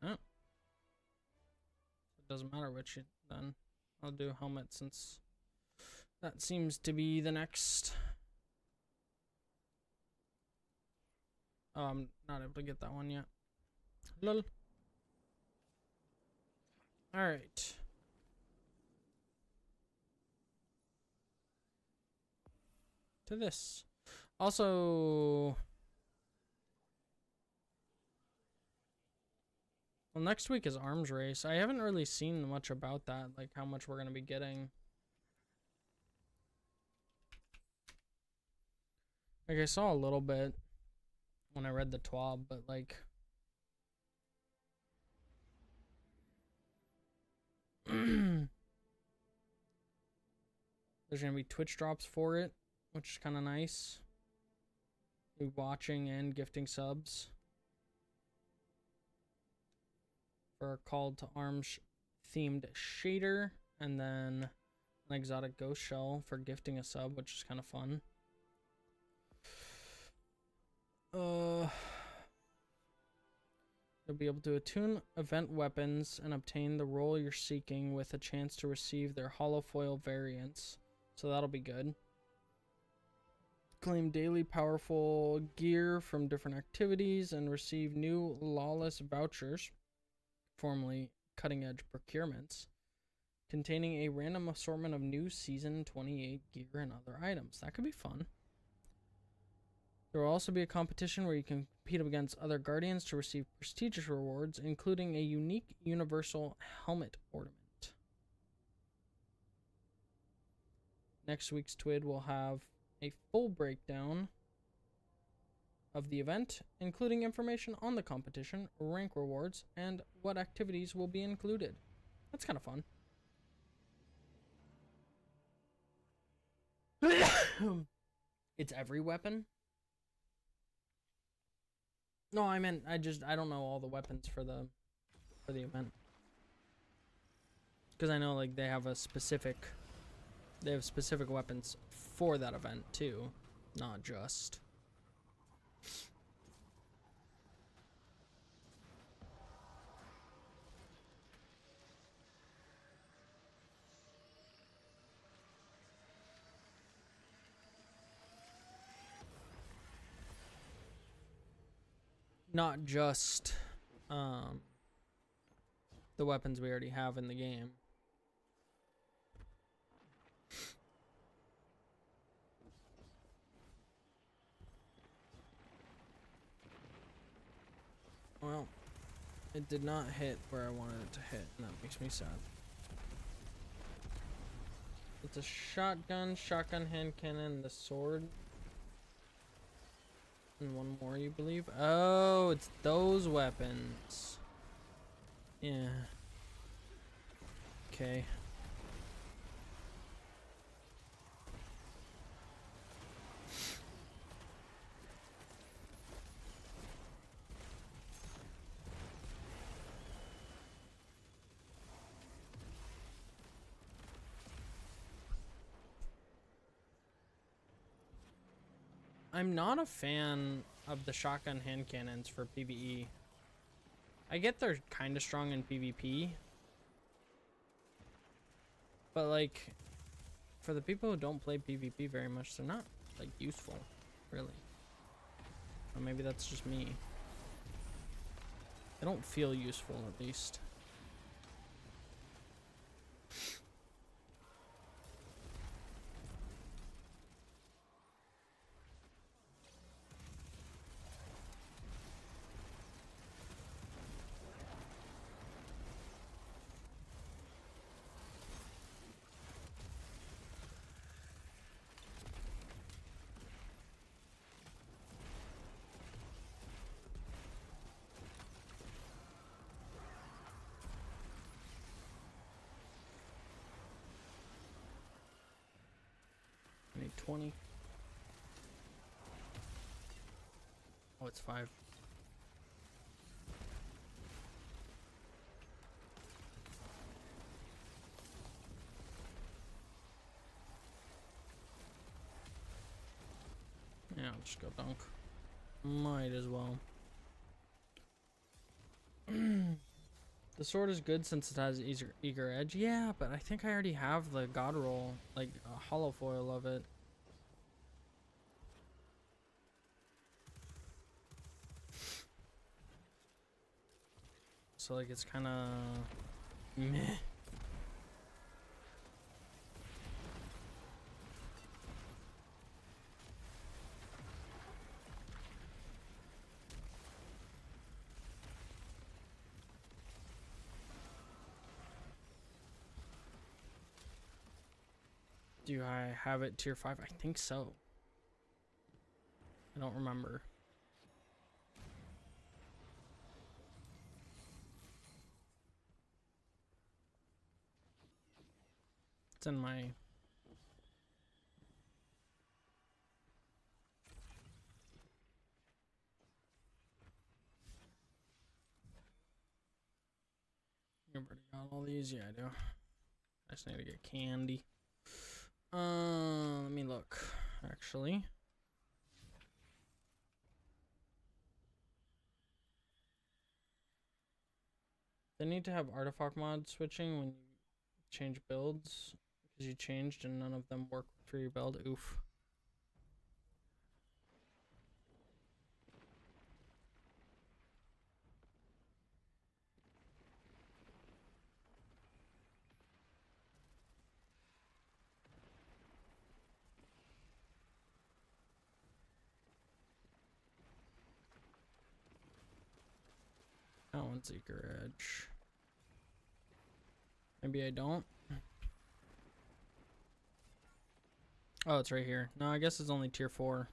Oh. It doesn't matter which then. I'll do helmet since that seems to be the next. Oh, I'm not able to get that one yet. Lol. Alright. To this. Also, well, next week is arms race. I haven't really seen much about that, like how much we're going to be getting. Like, I saw a little bit when I read the TWAB, but like, there's going to be Twitch drops for it, which is kind of nice. Be watching and gifting subs for a call to arms themed shader, and then an exotic ghost shell for gifting a sub, which is kind of fun. You'll be able to attune event weapons and obtain the role you're seeking with a chance to receive their holofoil variants, so that'll be good. Claim daily powerful gear from different activities and receive new lawless vouchers, formerly cutting-edge procurements, containing a random assortment of new Season 28 gear and other items. That could be fun. There will also be a competition where you can compete against other Guardians to receive prestigious rewards, including a unique universal helmet ornament. Next week's TWID will have a full breakdown of the event, including information on the competition, rank rewards, and what activities will be included. That's kind of fun. It's every weapon? No, I meant I don't know all the weapons for the event. Because I know like they have specific weapons for that event too, not just. Not just the weapons we already have in the game. Well, it did not hit where I wanted it to hit, and that makes me sad. It's a shotgun hand cannon, the sword. And one more, you believe? Oh, it's those weapons. Yeah. Okay. I'm not a fan of the shotgun hand cannons for PvE. I get they're kind of strong in PvP. But like, for the people who don't play PvP very much, they're not like useful, really. Or maybe that's just me. They don't feel useful, at least. 20. Oh, it's 5. Yeah, I'll just go dunk. Might as well. The sword is good since it has eager edge. Yeah, but I think I already have the god roll, like a hollow foil of it. So like it's kind of meh. Do I have it tier 5? I think so. I don't remember. It's in my... You already got all these? Yeah, I do. I just need to get candy. Let me look, actually. They need to have artifact mod switching when you change builds, because you changed and none of them work for your build. Oof. That one's eager edge. Maybe I don't. Oh, it's right here. No, I guess it's only tier 4.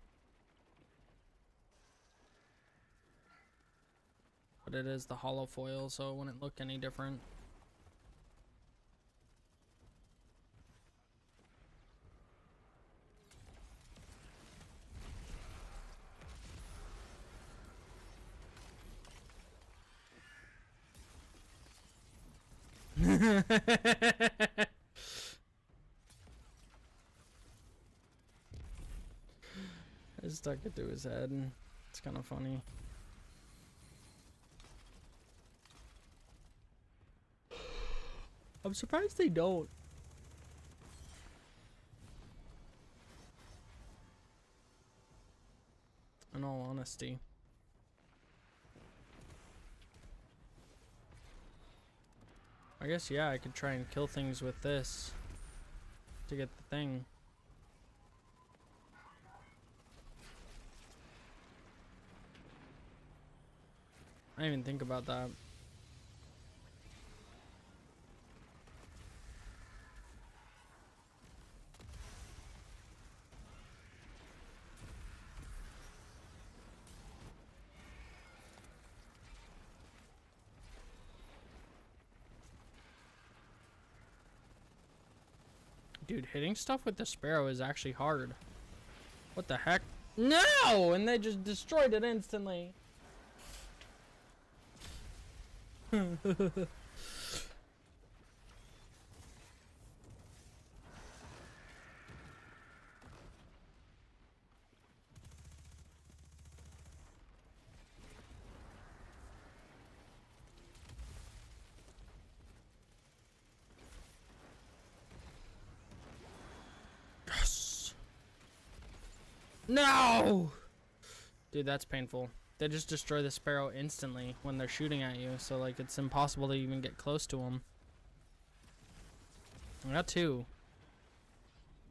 But it is the hollow foil, so it wouldn't look any different. I stuck it to his head. It's kind of funny. I'm surprised they don't. In all honesty. I guess, yeah, I could try and kill things with this to get the thing. I didn't even think about that. Dude, hitting stuff with the sparrow is actually hard. What the heck? No! And they just destroyed it instantly. Yes! No! Dude, that's painful. They just destroy the sparrow instantly when they're shooting at you, so like it's impossible to even get close to them. I got 2.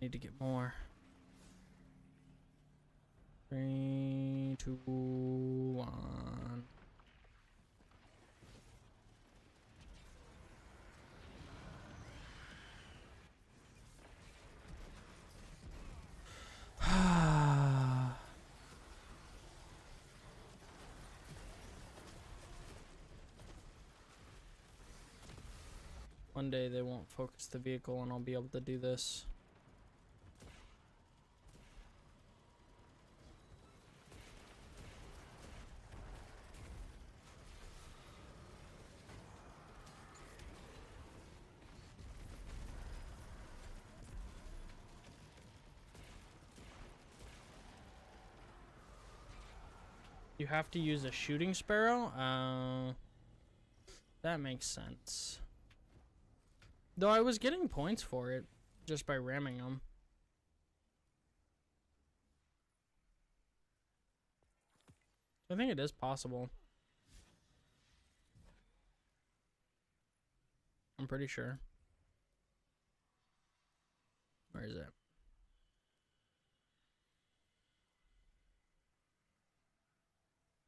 Need to get more. 3, 2, 1. One day they won't focus the vehicle and I'll be able to do this. You have to use a shooting sparrow? That makes sense. Though I was getting points for it just by ramming them. I think it is possible. I'm pretty sure. Where is it?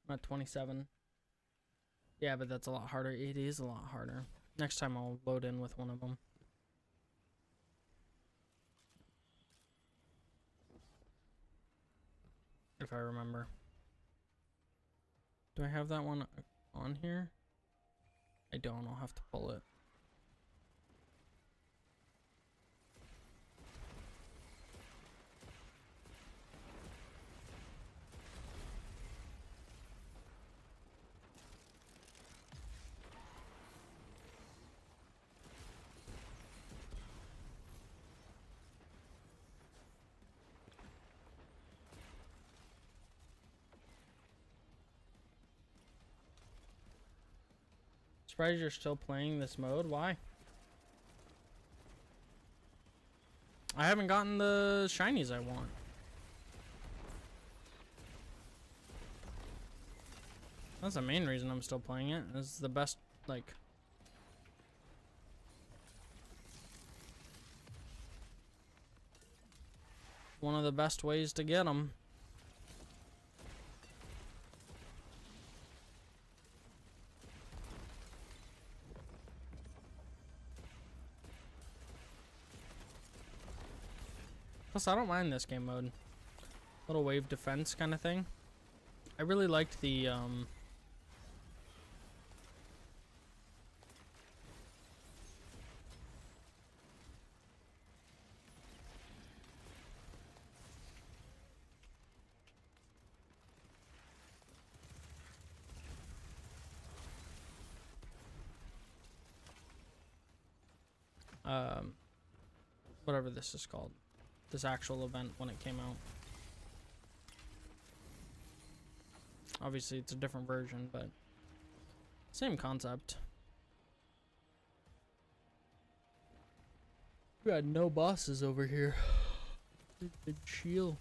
I'm at 27. Yeah, but that's a lot harder. It is a lot harder. Next time I'll load in with one of them. If I remember. Do I have that one on here? I don't. I'll have to pull it. Surprised you're still playing this mode. Why? I haven't gotten the shinies I want. That's the main reason I'm still playing it. It's the best, like... one of the best ways to get them. Plus, I don't mind this game mode. Little wave defense kind of thing. I really liked the, whatever this is called. This actual event when it came out. Obviously, it's a different version, but same concept. We had no bosses over here. Good chill.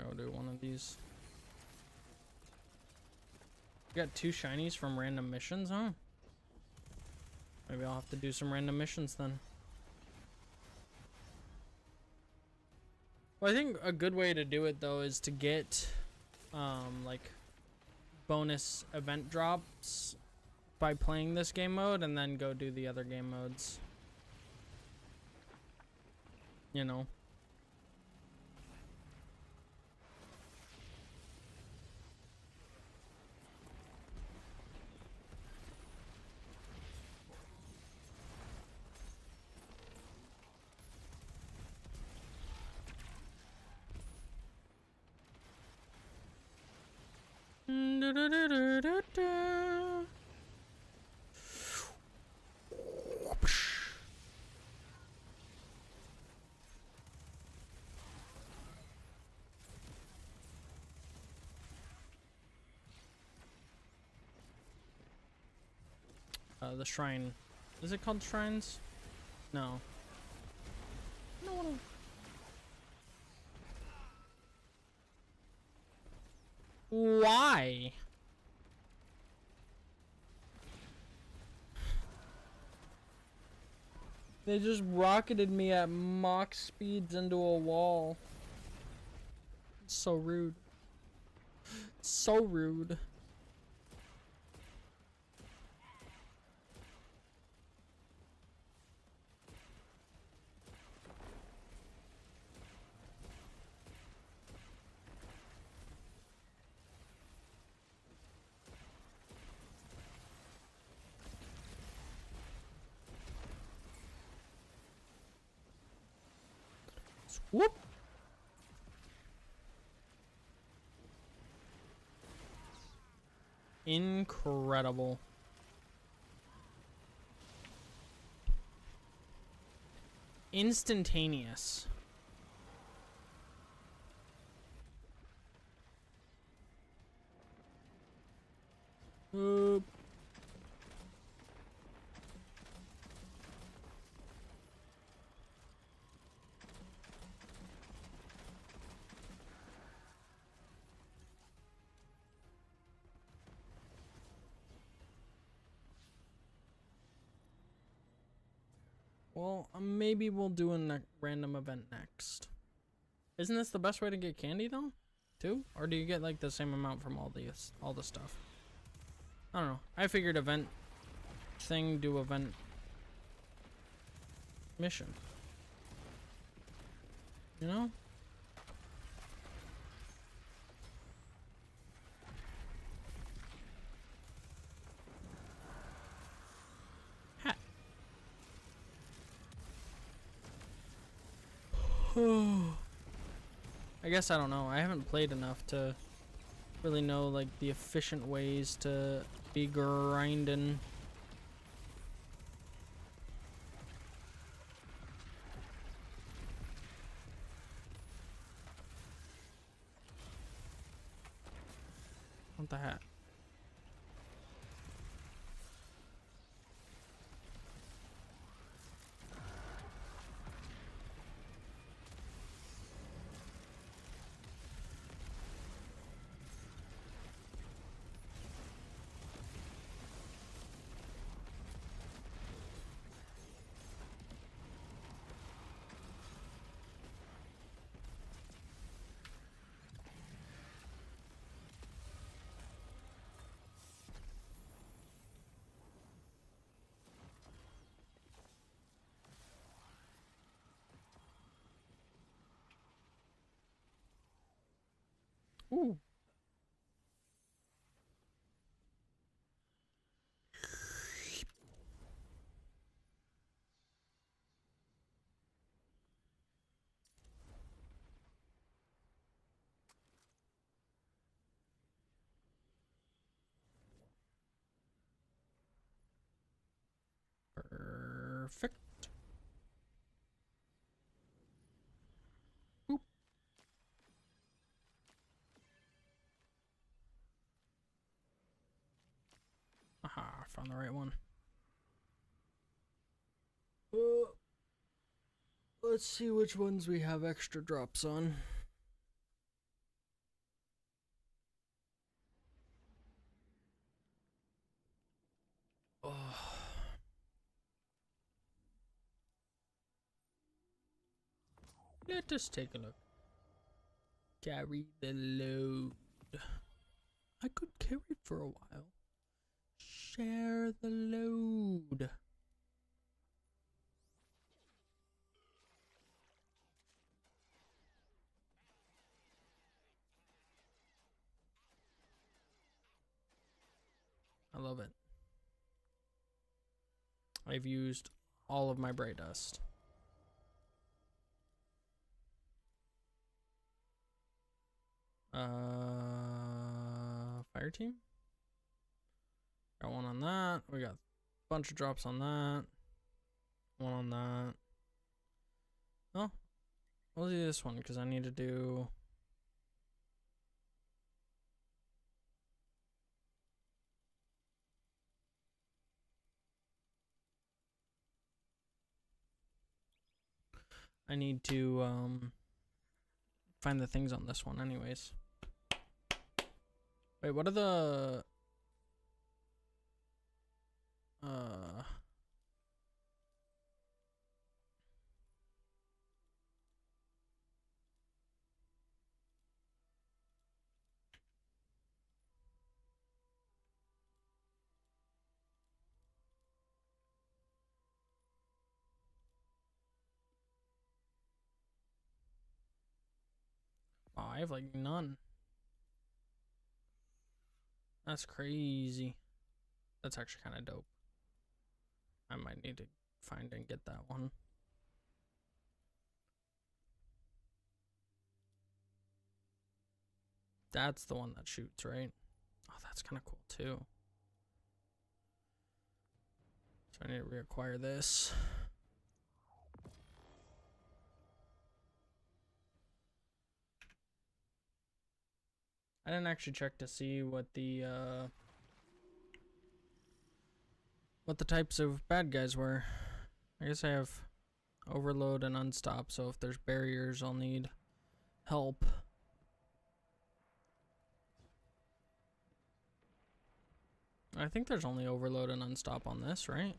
I'll do one of these. You got 2 shinies from random missions, huh? Maybe I'll have to do some random missions then. Well, I think a good way to do it though is to get like bonus event drops by playing this game mode and then go do the other game modes. You know. The shrine. Is it called shrines? No. No. Why? They just rocketed me at Mach speeds into a wall. It's so rude. So rude. Whoop. Incredible. instantaneous. Well, maybe we'll do a random event next. Isn't this the best way to get candy though? Too? Or do you get like the same amount from all the stuff? I don't know. I figured event thing, do event mission. You know? Ha. I guess I don't know. I haven't played enough to really know like the efficient ways to be grinding. What the heck? Ooh. Perfect. Boop. Aha, found the right one. Let's see which ones we have extra drops on. Oh. Let us take a look. Carry the load. I could carry for a while. Share the load. I love it. I've used all of my bright dust. Fire team? Got one on that. We got a bunch of drops on that. One on that. Oh, we'll do this one because I need to do... I need to find the things on this one anyways. Wait, what are the... Oh, I have like none. That's crazy. That's actually kind of dope. I might need to find and get that one. That's the one that shoots, right? Oh, that's kind of cool too. So I need to reacquire this. I didn't actually check to see what the types of bad guys were. I guess I have overload and unstop, so if there's barriers, I'll need help. I think there's only overload and unstop on this, right?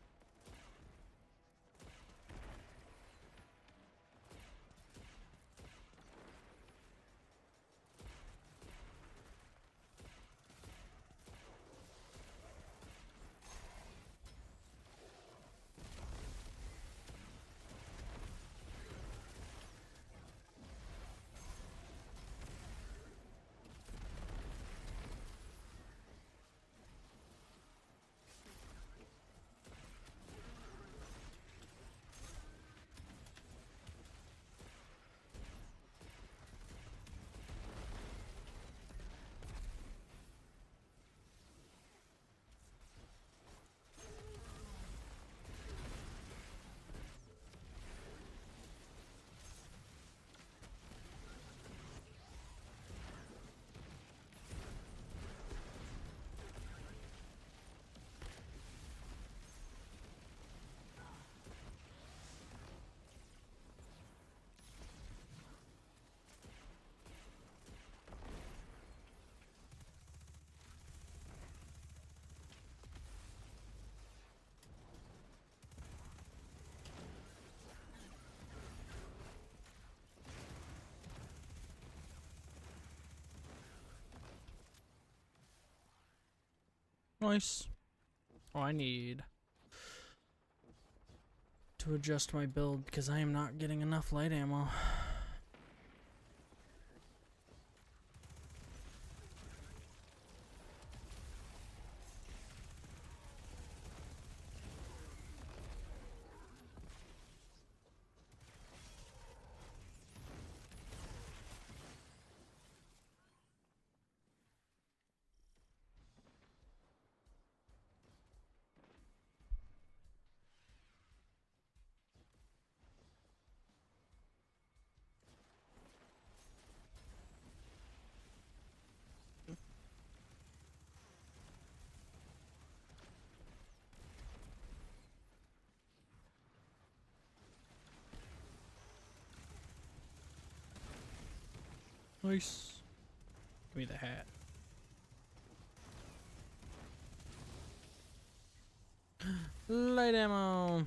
Nice. Oh, I need to adjust my build because I am not getting enough light ammo. Nice. Give me the hat. Light ammo.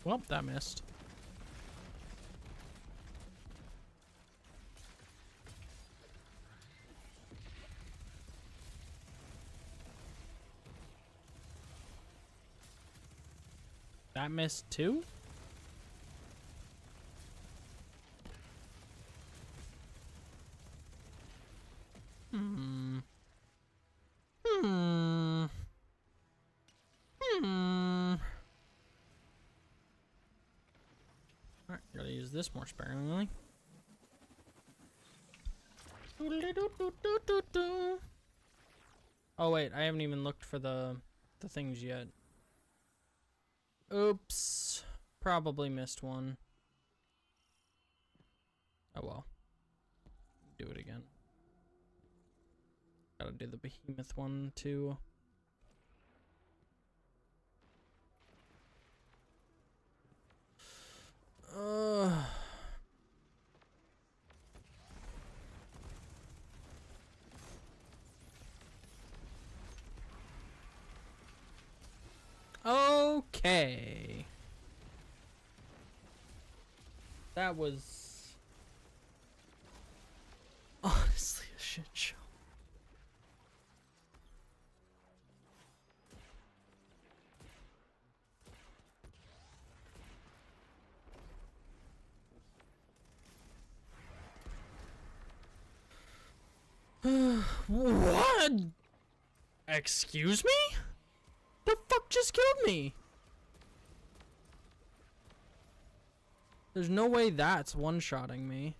Well, that missed. That missed too? Hmm. Hmm. Hmm. Alright, gotta use this more sparingly. Oh wait, I haven't even looked for the things yet. Oops. Probably missed one. Oh well. Do it again. Gotta do the behemoth one too. Okay. That was honestly a shit show. What? Excuse me? The fuck just killed me? There's no way that's one-shotting me.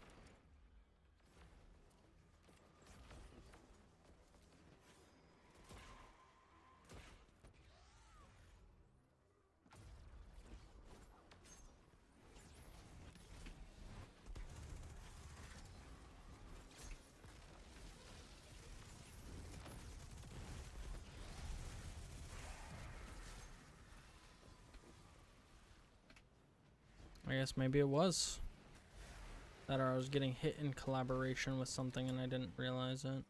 I guess maybe it was. That or I was getting hit in collaboration with something and I didn't realize it.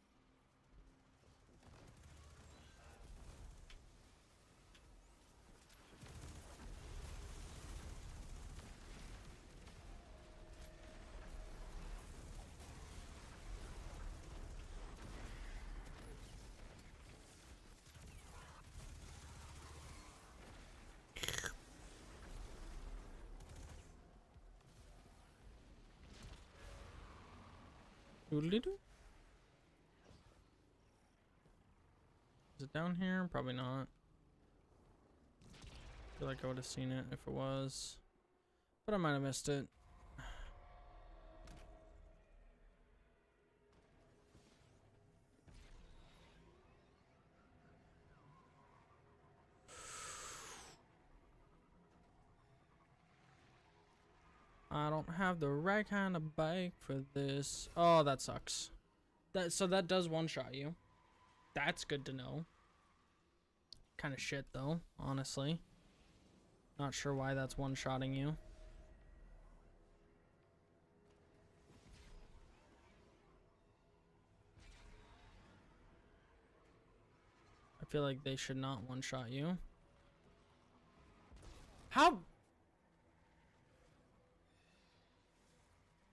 Doodly-doo. Is it down here? Probably not. I feel like I would have seen it if it was. But I might have missed it. I don't have the right kind of bike for this. Oh, that sucks. So that does one-shot you. That's good to know. Kind of shit though, honestly. Not sure why that's one-shotting you. I feel like they should not one-shot you. How?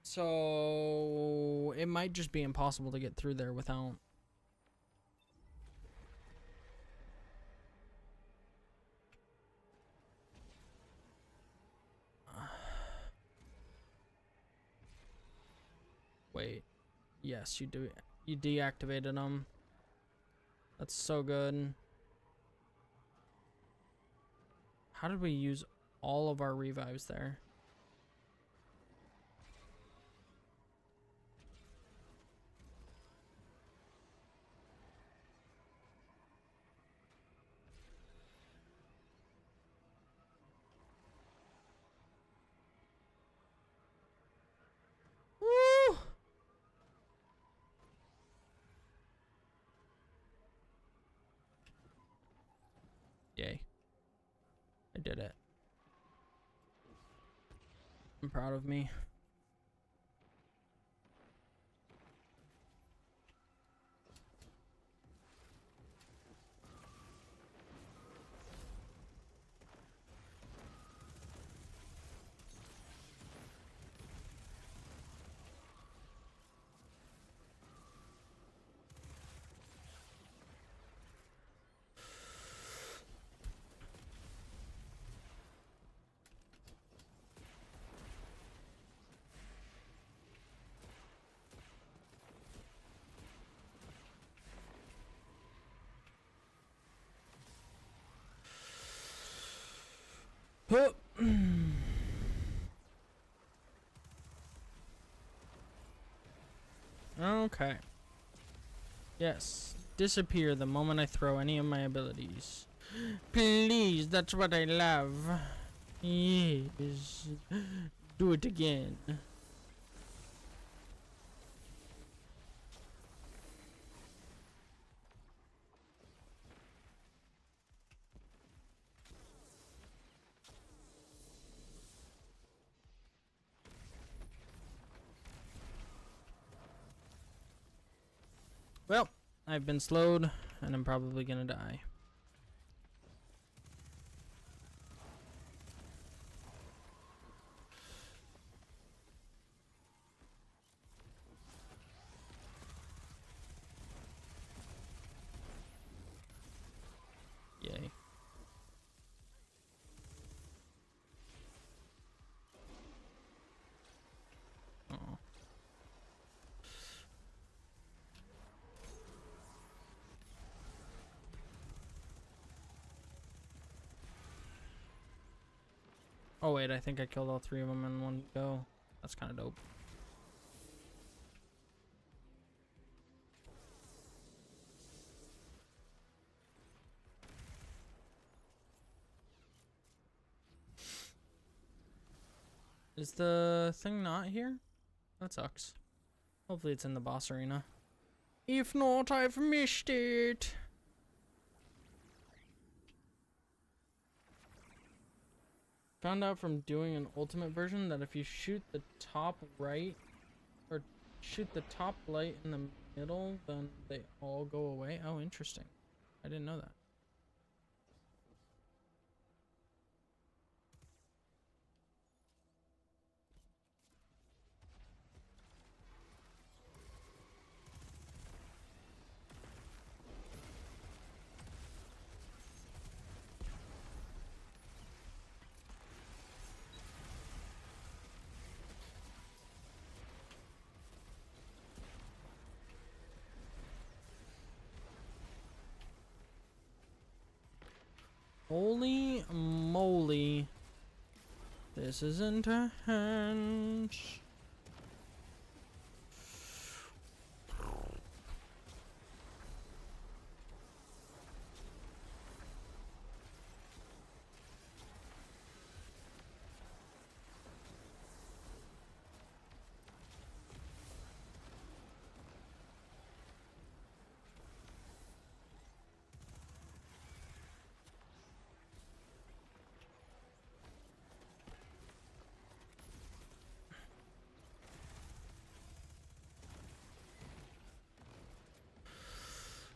So it might just be impossible to get through there without. Wait. Yes, you do. You deactivated them. That's so good. How did we use all of our revives there? Woo! Yay. I did it. I'm proud of me. Okay. Yes. Disappear the moment I throw any of my abilities. Please, that's what I love. Yes. Do it again. Well, I've been slowed, and I'm probably gonna die. Yay. Uh-oh. Oh wait, I think I killed all 3 of them in one go. That's kind of dope. Is the thing not here? That sucks. Hopefully it's in the boss arena. If not, I've missed it. Found out from doing an ultimate version that if you shoot the top right, or shoot the top light in the middle, then they all go away. Oh, interesting. I didn't know that. Holy moly. This is intense.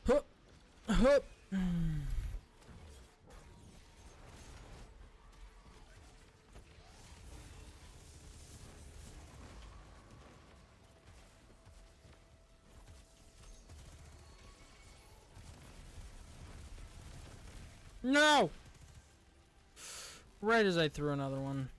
Hup, hup. No! Right as I threw another one.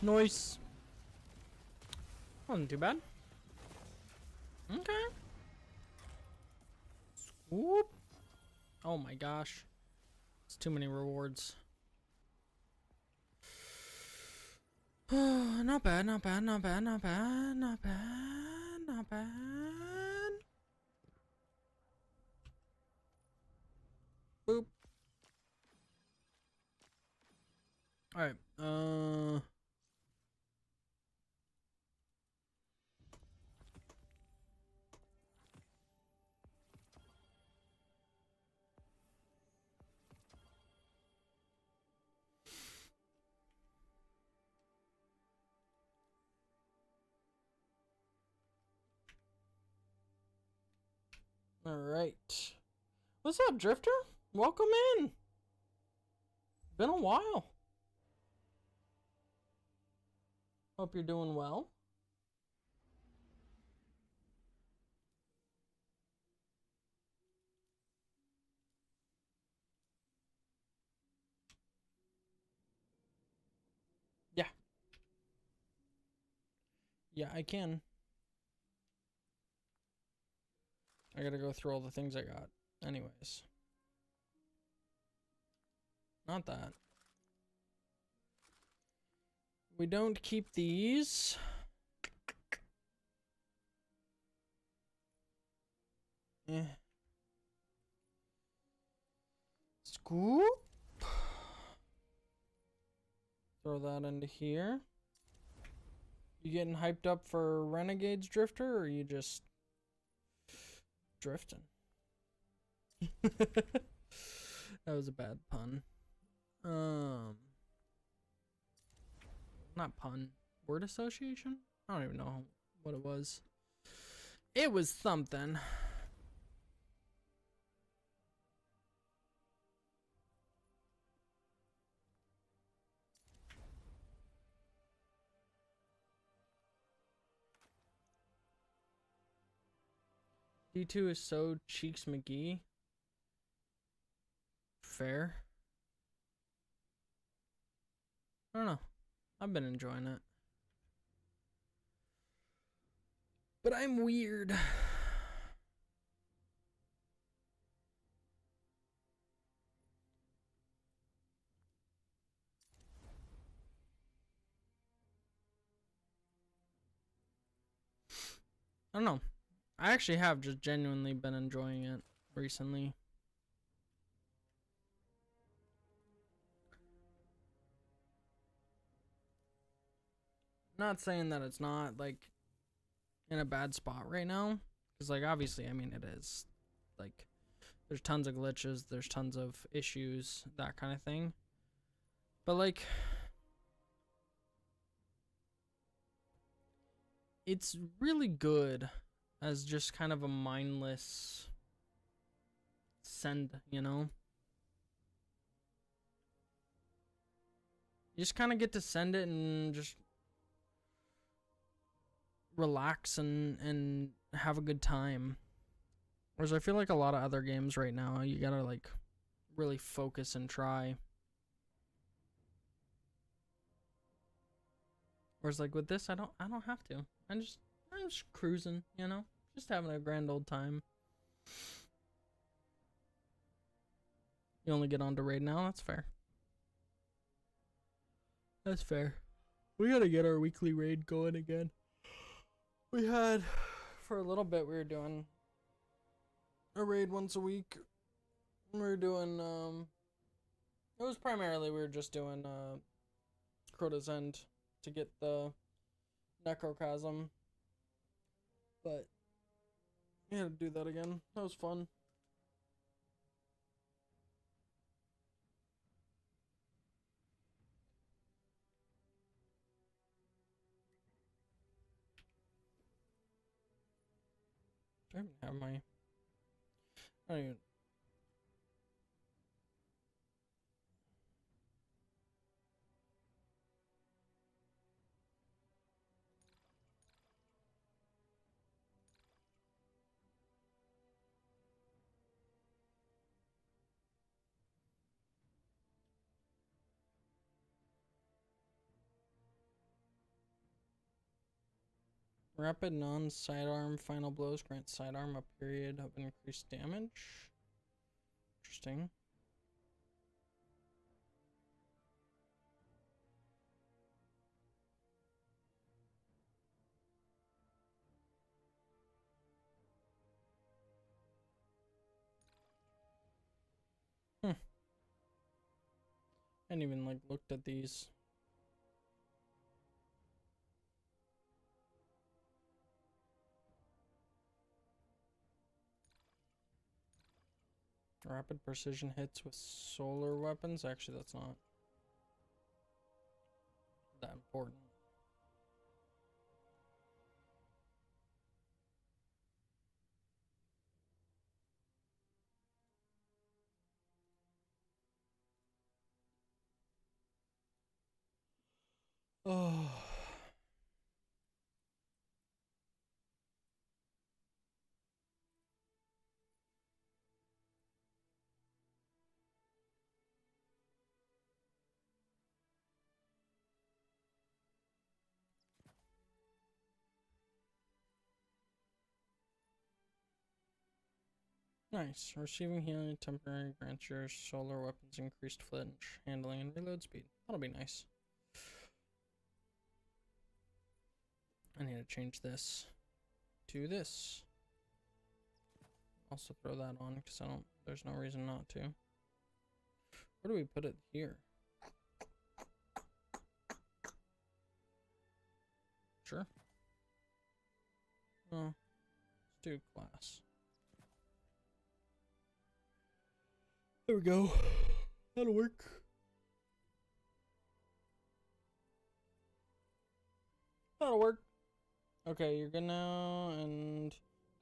Nice. Wasn't too bad. Okay. Whoop. Oh my gosh. It's too many rewards. Not bad, not bad, not bad, not bad, not bad, not bad. Boop. Alright, Alright. What's up, Drifter? Welcome in. Been a while. Hope you're doing well. Yeah. Yeah, I can. I gotta go through all the things I got. Anyways. Not that. We don't keep these. Eh. Scoop. Throw that into here. You getting hyped up for Renegades Drifter, or are you just drifting? That was a bad pun. Not pun. Word association? I don't even know what it was. It was something. D2 is so Cheeks McGee. Fair. I don't know. I've been enjoying it. But I'm weird. I don't know. I actually have just genuinely been enjoying it recently. Not saying that it's not like in a bad spot right now, because like obviously, I mean, it is. Like there's tons of glitches, there's tons of issues, that kind of thing. But like it's really good as just kind of a mindless send, you know? You just kind of get to send it and just relax and have a good time. Whereas I feel like a lot of other games right now, you gotta like really focus and try. Whereas like with this, I don't have to. I'm just cruising, you know, just having a grand old time. You only get on to raid now. That's fair. That's fair. We gotta get our weekly raid going again. We had for a little bit. We were doing a raid once a week. We were doing it was primarily we were just doing Crota's End to get the Necrochasm. But we had to do that again. That was fun. I don't even have my. I don't even. Rapid non-sidearm final blows grant sidearm a period of increased damage. Interesting. I hadn't even like looked at these. Rapid precision hits with solar weapons. Actually, that's not that important. Oh. Nice. Receiving healing temporary grants your solar weapons increased flinch, handling, and reload speed. That'll be nice. I need to change this to this. Also throw that on because there's no reason not to. Where do we put it here? Sure. Oh, let's do class. There we go. That'll work. That'll work. Okay, you're good now, and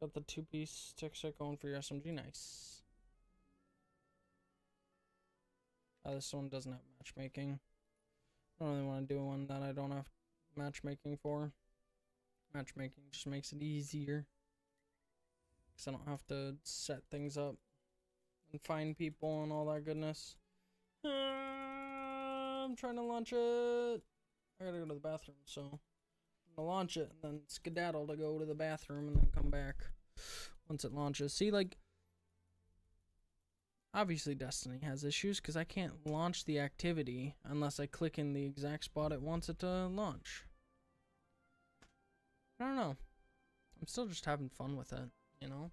got the two-piece texture going for your SMG. Nice. This one doesn't have matchmaking. I don't really want to do one that I don't have matchmaking for. Matchmaking just makes it easier, because I don't have to set things up and find people and all that goodness. I'm trying to launch it. I gotta go to the bathroom, so I'm gonna launch it and then skedaddle to go to the bathroom and then come back once it launches. See, like, obviously Destiny has issues because I can't launch the activity unless I click in the exact spot it wants it to launch. I don't know. I'm still just having fun with it, you know?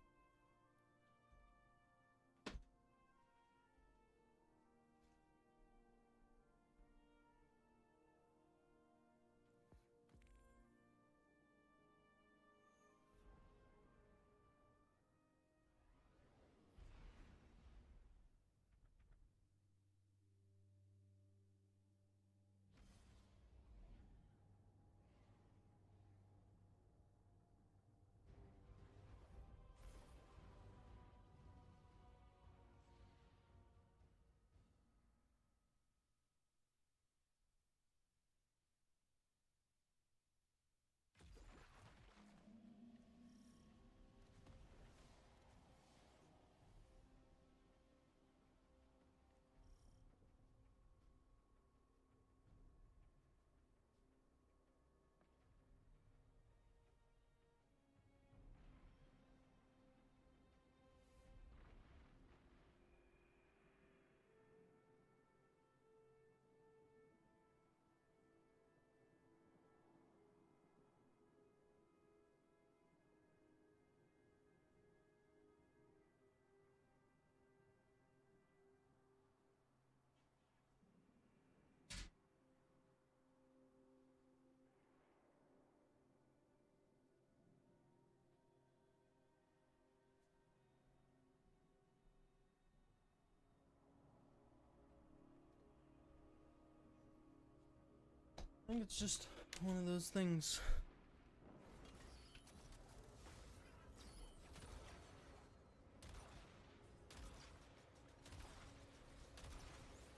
I think it's just one of those things.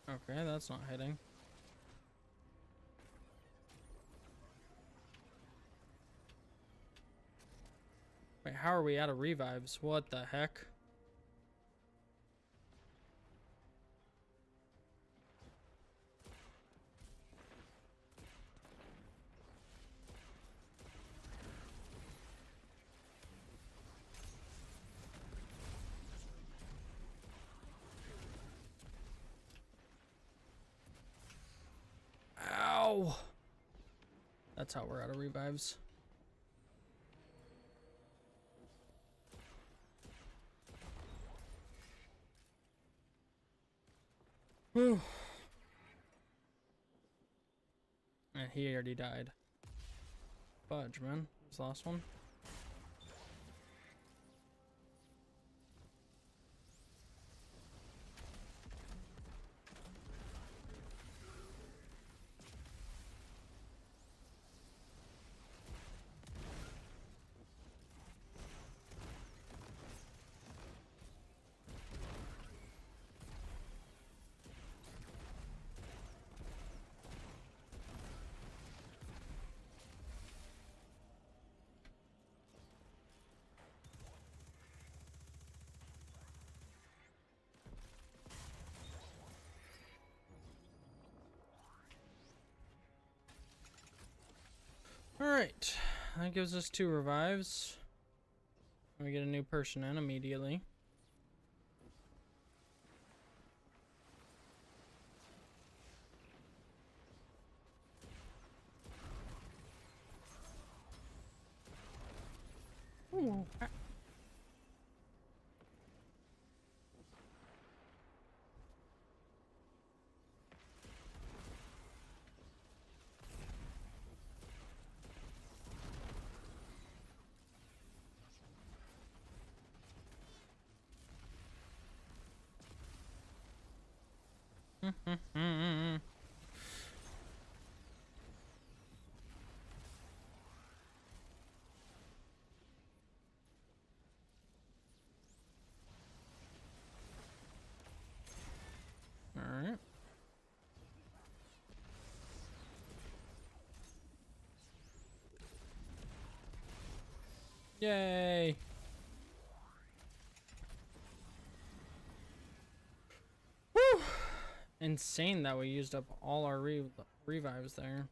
Okay, that's not hitting. Wait, how are we out of revives? What the heck? Ow! That's how we're out of revives. Whew. And he already died. Fudge, man. This last one. Alright, that gives us 2 revives. We get a new person in immediately. Ooh. Alright. Yay! Woo! Insane that we used up all our revives there.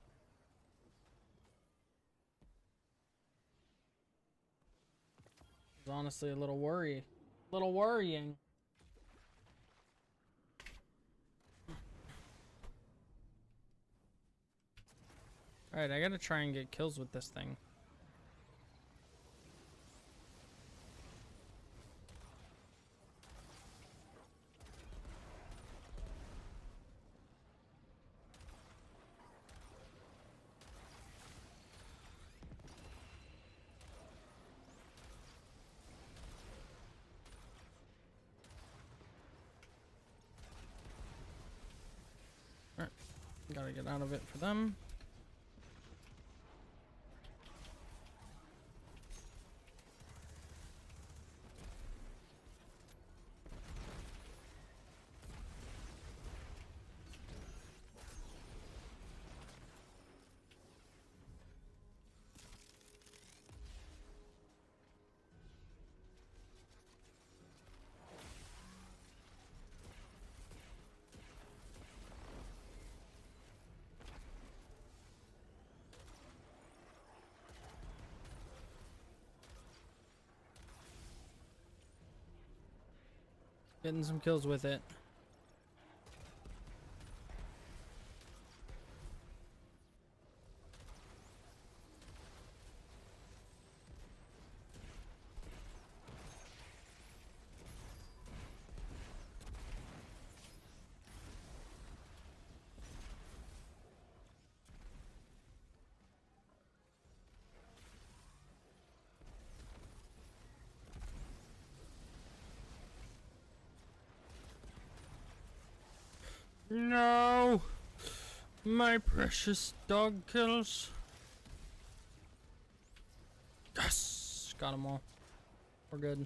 It's honestly a little worrying. Alright, I gotta try and get kills with this thing. Alright, gotta get out of it for them. Getting some kills with it. No! My precious dog kills. Yes! Got them all. We're good.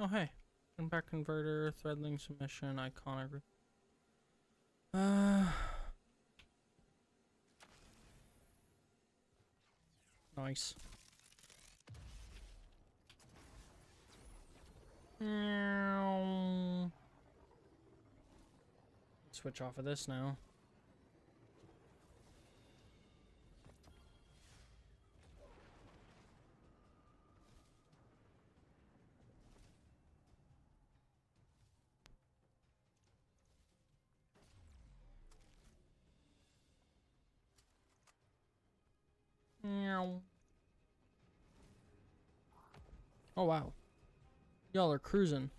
Oh, hey. Impact converter, threadling submission, iconic. Nice. Switch off of this now. Oh wow. Y'all are cruising.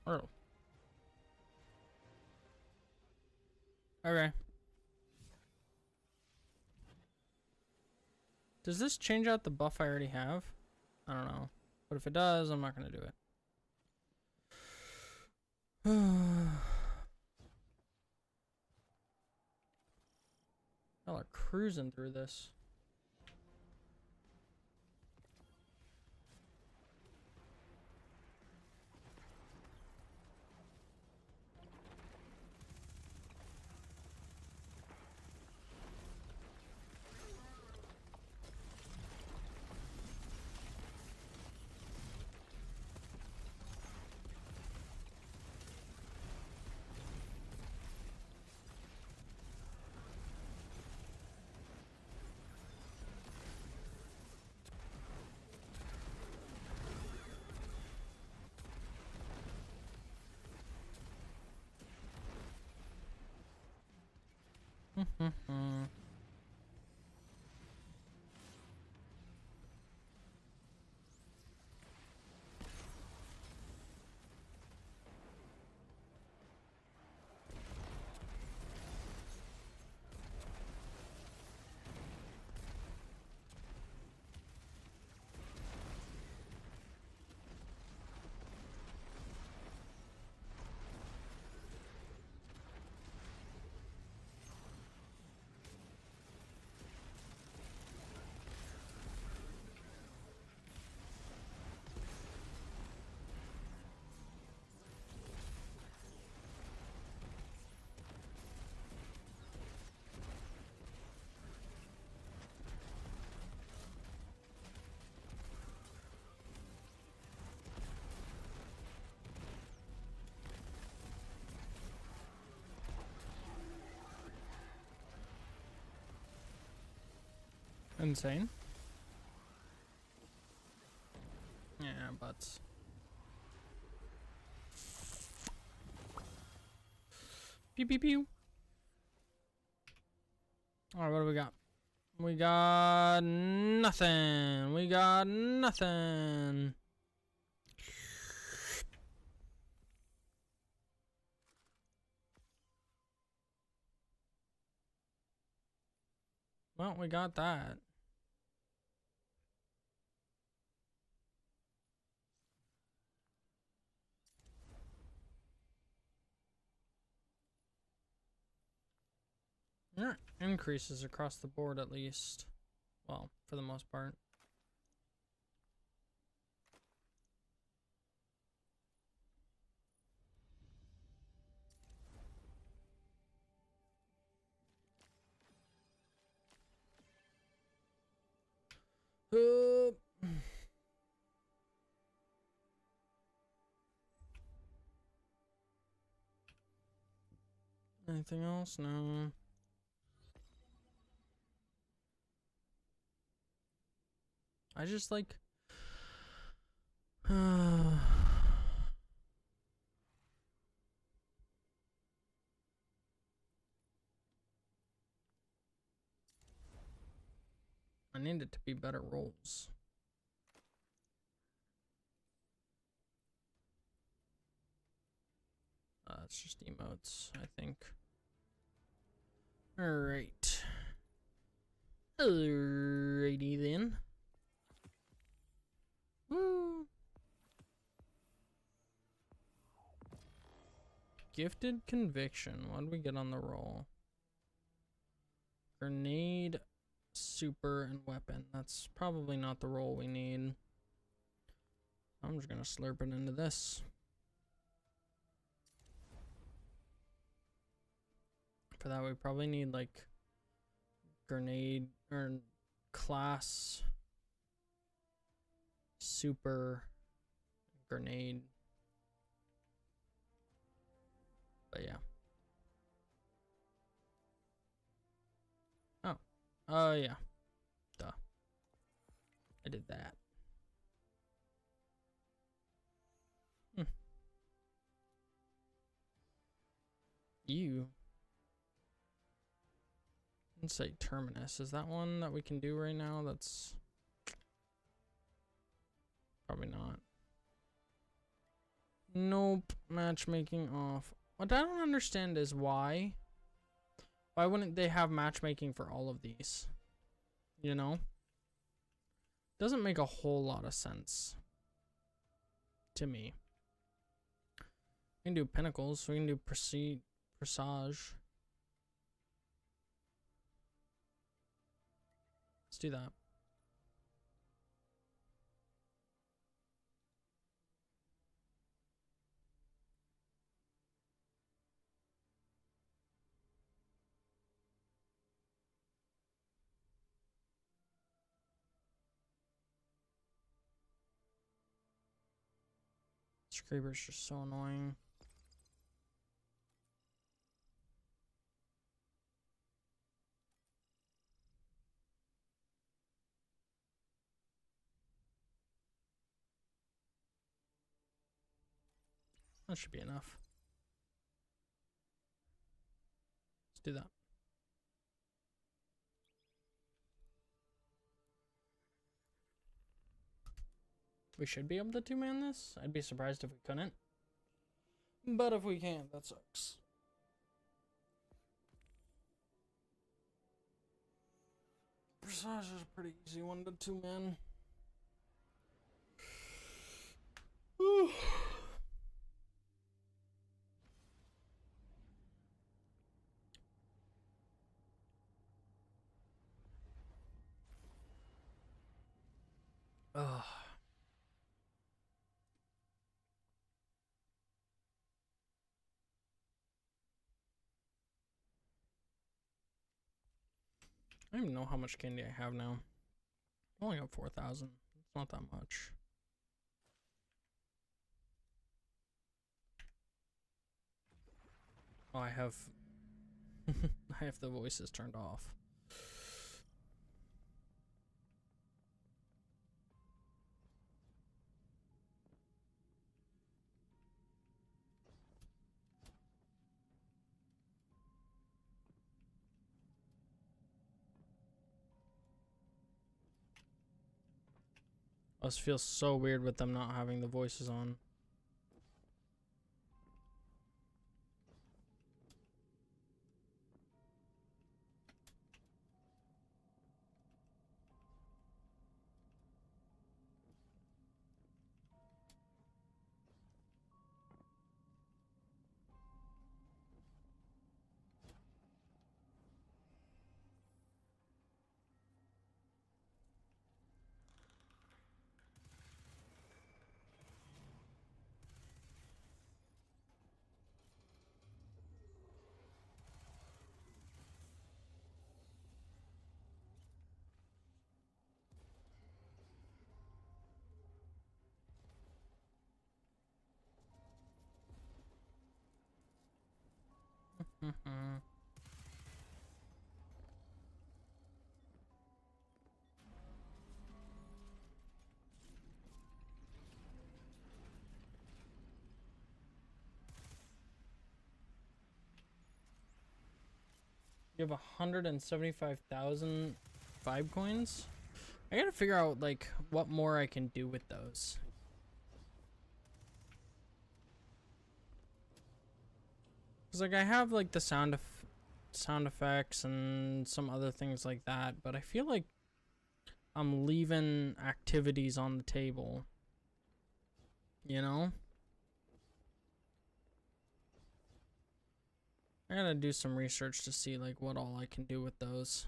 Oh. Okay. Does this change out the buff I already have? I don't know. But if it does, I'm not going to do it. Y'all are cruising through this. Insane. Yeah, butts. Pew pew pew. Alright, what do we got? We got nothing. We got nothing. Well, we got that. Yeah, increases across the board at least. Well, for the most part. Anything else? No. I just like I need it to be better rolls. It's just emotes, I think. Alright. Alrighty then. Woo! Gifted conviction. What did we get on the roll? Grenade, super, and weapon. That's probably not the roll we need. I'm just gonna slurp it into this. For that, we probably need like grenade or class, super, grenade. But yeah. Oh, yeah. Duh. I did that. You. Let's say Terminus. Is that one that we can do right now? That's probably not. Nope. Matchmaking off. What I don't understand is why. Why wouldn't they have matchmaking for all of these? You know? Doesn't make a whole lot of sense to me. We can do pinnacles. We can do presage. Let's do that. This creeper's just so annoying. That should be enough. Let's do that. We should be able to two-man this. I'd be surprised if we couldn't. But if we can't, that sucks. Presage is a pretty easy one to two-man. Ugh. I don't even know how much candy I have now. I only got 4,000. It's not that much. Oh, I have I have the voices turned off. This feels so weird with them not having the voices on. You have 175,000 vibe coins. I gotta figure out like what more I can do with those. Cause like I have like the sound effects and some other things like that, but I feel like I'm leaving activities on the table. You know? I gotta do some research to see like what all I can do with those.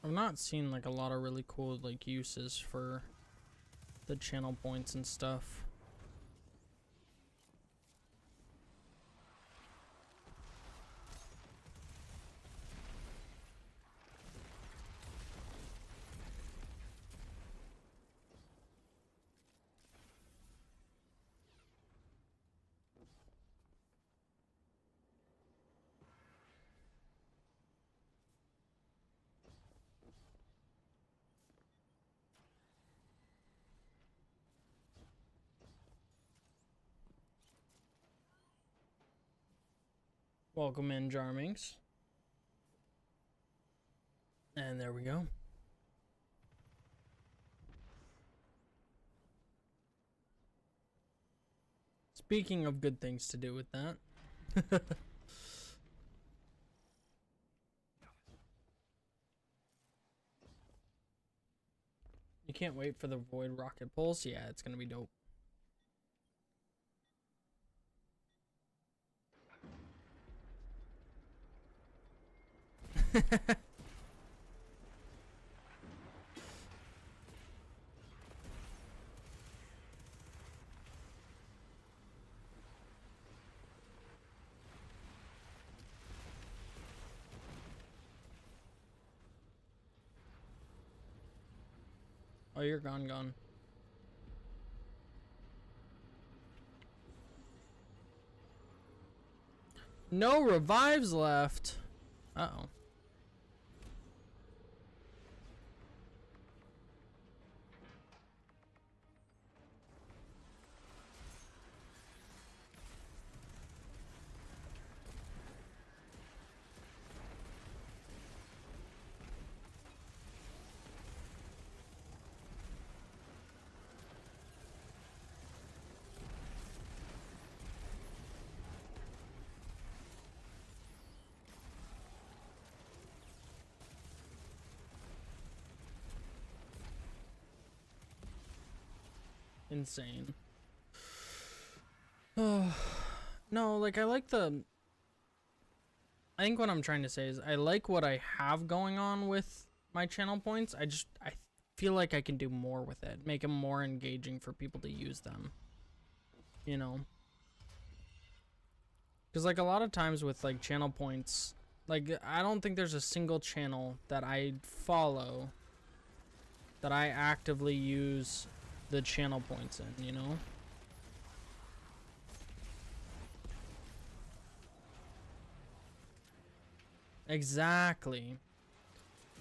I've not seen like a lot of really cool like uses for the channel points and stuff. Welcome in, Jarmings. And there we go. Speaking of good things to do with that. You can't wait for the Void Rocket Pulse? Yeah, it's gonna be dope. Oh, you're gone. No revives left. Uh-oh. Insane. Oh, no, like I think what I'm trying to say is I like what I have going on with my channel points. I feel like I can do more with it. Make them more engaging for people to use them. You know? Because like a lot of times with like channel points, like I don't think there's a single channel that I follow that I actively use the channel points in, you know? Exactly.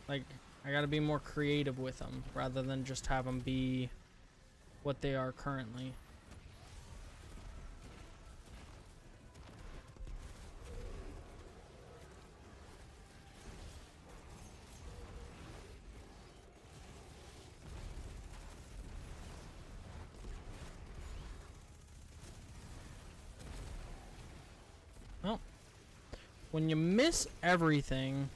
Like, I gotta be more creative with them rather than just have them be what they are currently. Well, when you miss everything,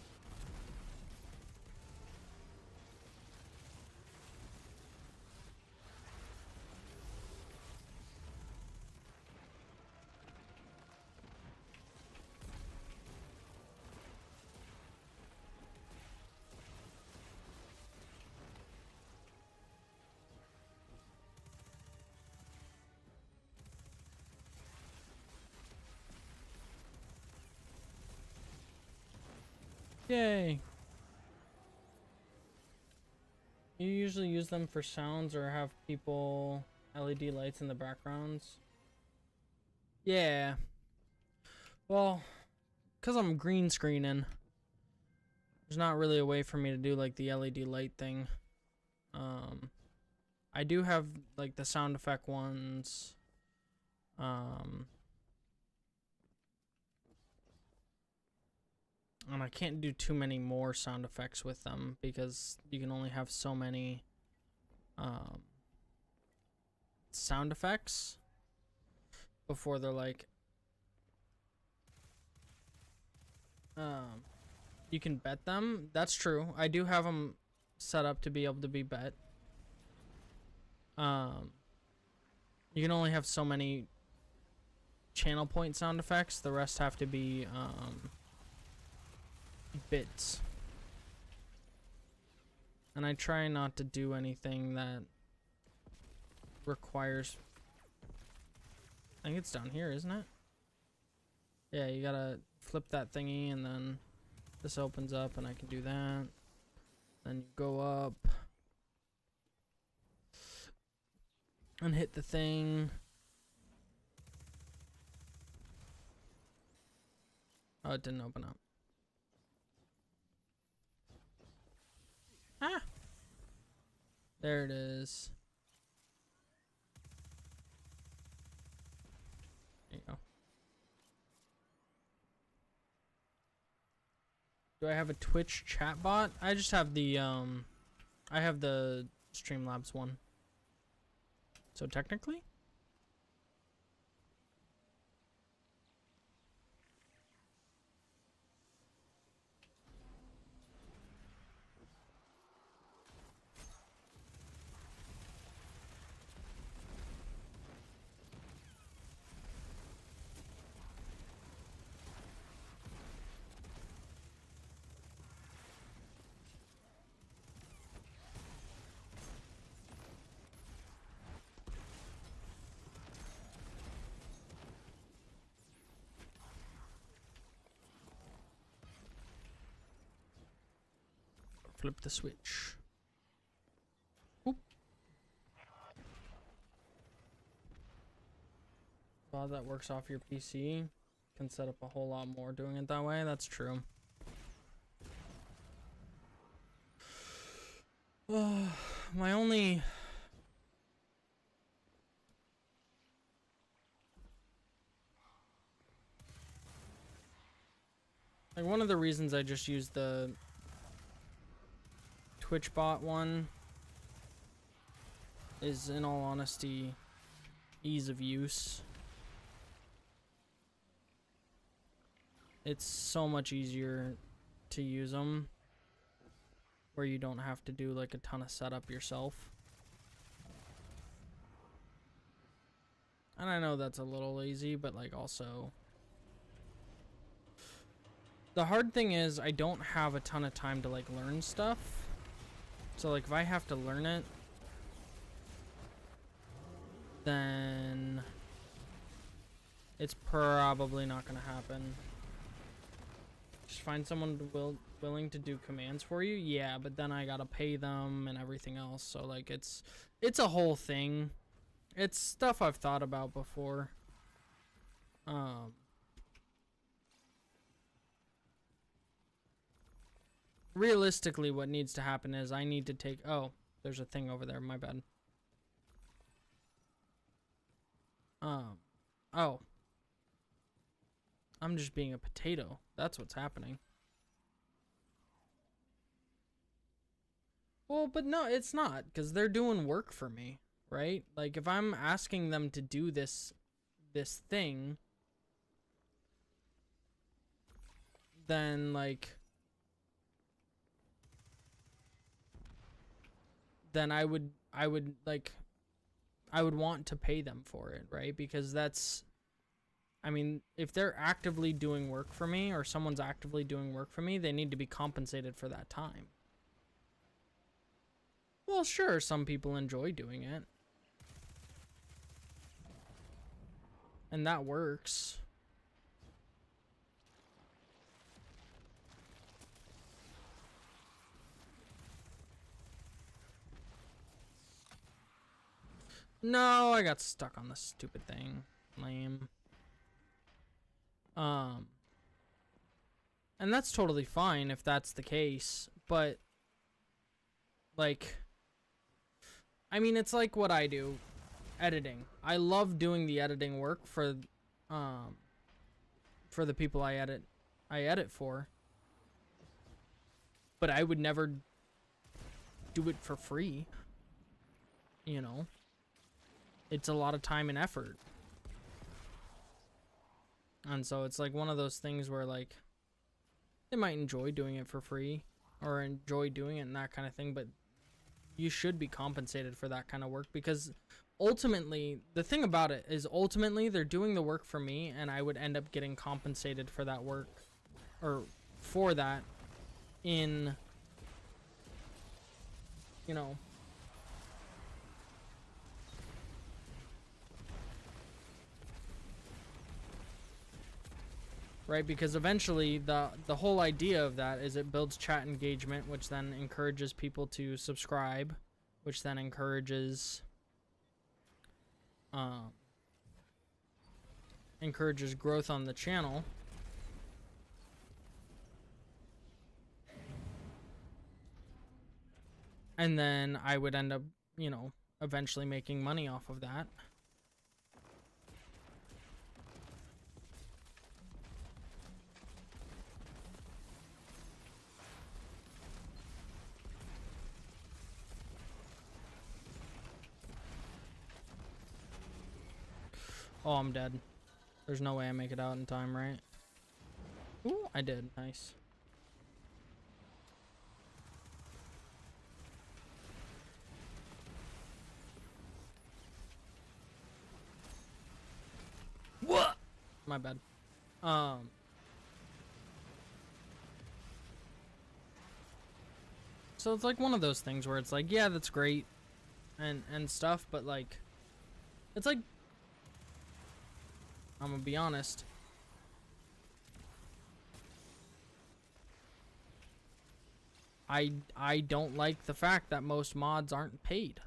yay. You usually use them for sounds or have people LED lights in the backgrounds? Yeah. Well, because I'm green screening, there's not really a way for me to do like the LED light thing. I do have like the sound effect ones. And I can't do too many more sound effects with them because you can only have so many sound effects before they're like you can bet them. That's true. I do have them set up to be able to be bet. You can only have so many channel point sound effects. The rest have to be bits. And I try not to do anything that requires... I think it's down here, isn't it? Yeah, you gotta flip that thingy and then this opens up and I can do that. Then you go up and hit the thing. Oh, it didn't open up. Ah! There it is. There you go. Do I have a Twitch chat bot? I just have the I have the Streamlabs one. So technically? Flip the switch. Oop. Well, that works off your PC. Can set up a whole lot more doing it that way. That's true. My only... Like, one of the reasons I just used the Twitch bot one is, in all honesty, ease of use. It's so much easier to use them where you don't have to do like a ton of setup yourself. And I know that's a little lazy, but like also the hard thing is I don't have a ton of time to like learn stuff. So like if I have to learn it, then it's probably not gonna happen. Just find someone willing to do commands for you. Yeah, but then I gotta pay them and everything else. So like it's a whole thing. It's stuff I've thought about before. Realistically, what needs to happen is I need to take... Oh, there's a thing over there. My bad. Oh. I'm just being a potato. That's what's happening. Well, but no, it's not, because they're doing work for me, right? Like, if I'm asking them to do this thing, then, like... then I would want to pay them for it, right? Because that's... I mean, if they're actively doing work for me, or someone's actively doing work for me, they need to be compensated for that time. Well, sure, some people enjoy doing it. And that works. No, I got stuck on this stupid thing. Lame. And that's totally fine if that's the case, but like, I mean, it's like what I do, editing. I love doing the editing work for the people I edit for, but I would never do it for free, you know? It's a lot of time and effort. And so it's like one of those things where like they might enjoy doing it for free or enjoy doing it and that kind of thing, but you should be compensated for that kind of work, because ultimately the thing about it is ultimately they're doing the work for me and I would end up getting compensated for that work, or for that in, you know, right? Because eventually the whole idea of that is it builds chat engagement, which then encourages people to subscribe, which then encourages growth on the channel. And then I would end up, you know, eventually making money off of that. Oh, I'm dead. There's no way I make it out in time, right? Ooh, I did. Nice. What? My bad. So it's like one of those things where it's like, yeah, that's great and stuff, but like it's like, I'm gonna be honest. I don't like the fact that most mods aren't paid.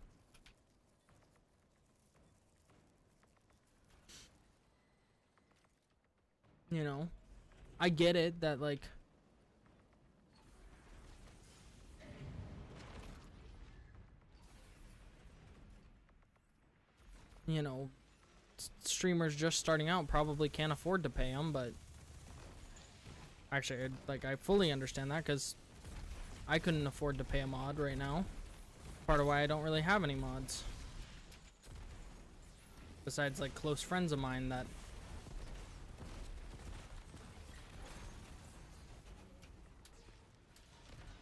You know, I get it that like you know, streamers just starting out probably can't afford to pay them, but actually, like, I fully understand that because I couldn't afford to pay a mod right now. Part of why I don't really have any mods. Besides, like, close friends of mine that...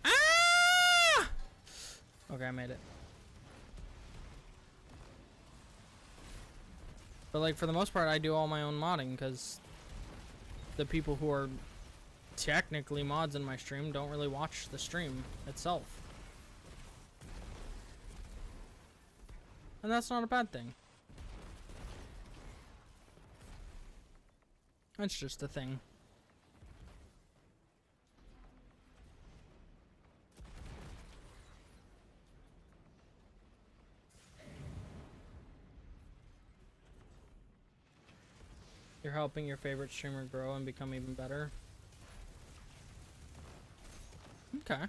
Ah! Okay, I made it. But, like, for the most part, I do all my own modding because the people who are technically mods in my stream don't really watch the stream itself. And that's not a bad thing. That's just a thing. You're helping your favorite streamer grow and become even better. Okay.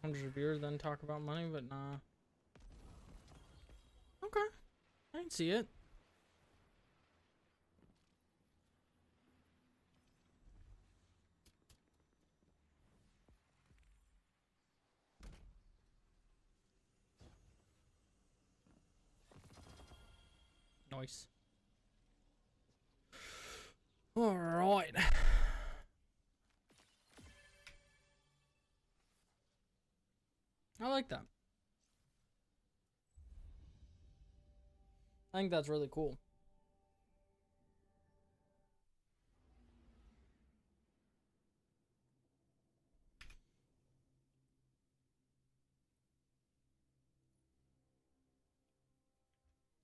Hundreds of viewers then talk about money, but nah. Okay. I can see it. Nice. Alright. I like that. I think that's really cool.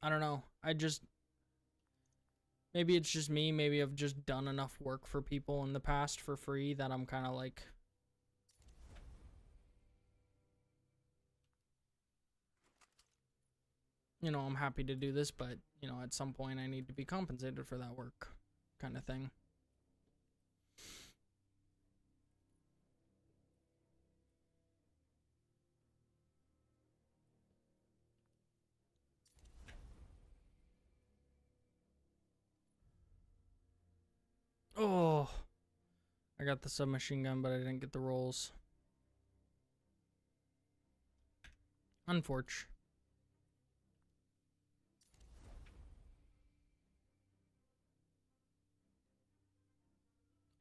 I don't know. Maybe it's just me. Maybe I've just done enough work for people in the past for free that I'm kind of like... You know, I'm happy to do this, but, you know, at some point I need to be compensated for that work, kind of thing. Oh, I got the submachine gun, but I didn't get the rolls. Unfortunate.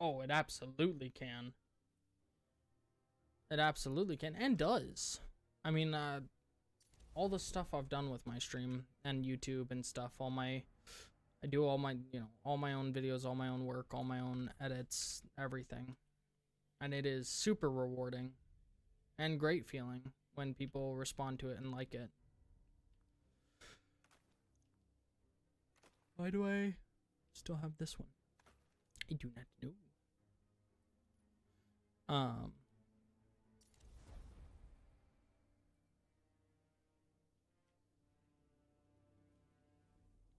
Oh, it absolutely can. It absolutely can, and does. I mean, all the stuff I've done with my stream and YouTube and stuff, I do all my, you know, all my own videos, all my own work, all my own edits, everything. And it is super rewarding and great feeling when people respond to it and like it. Why do I still have this one? I do not know.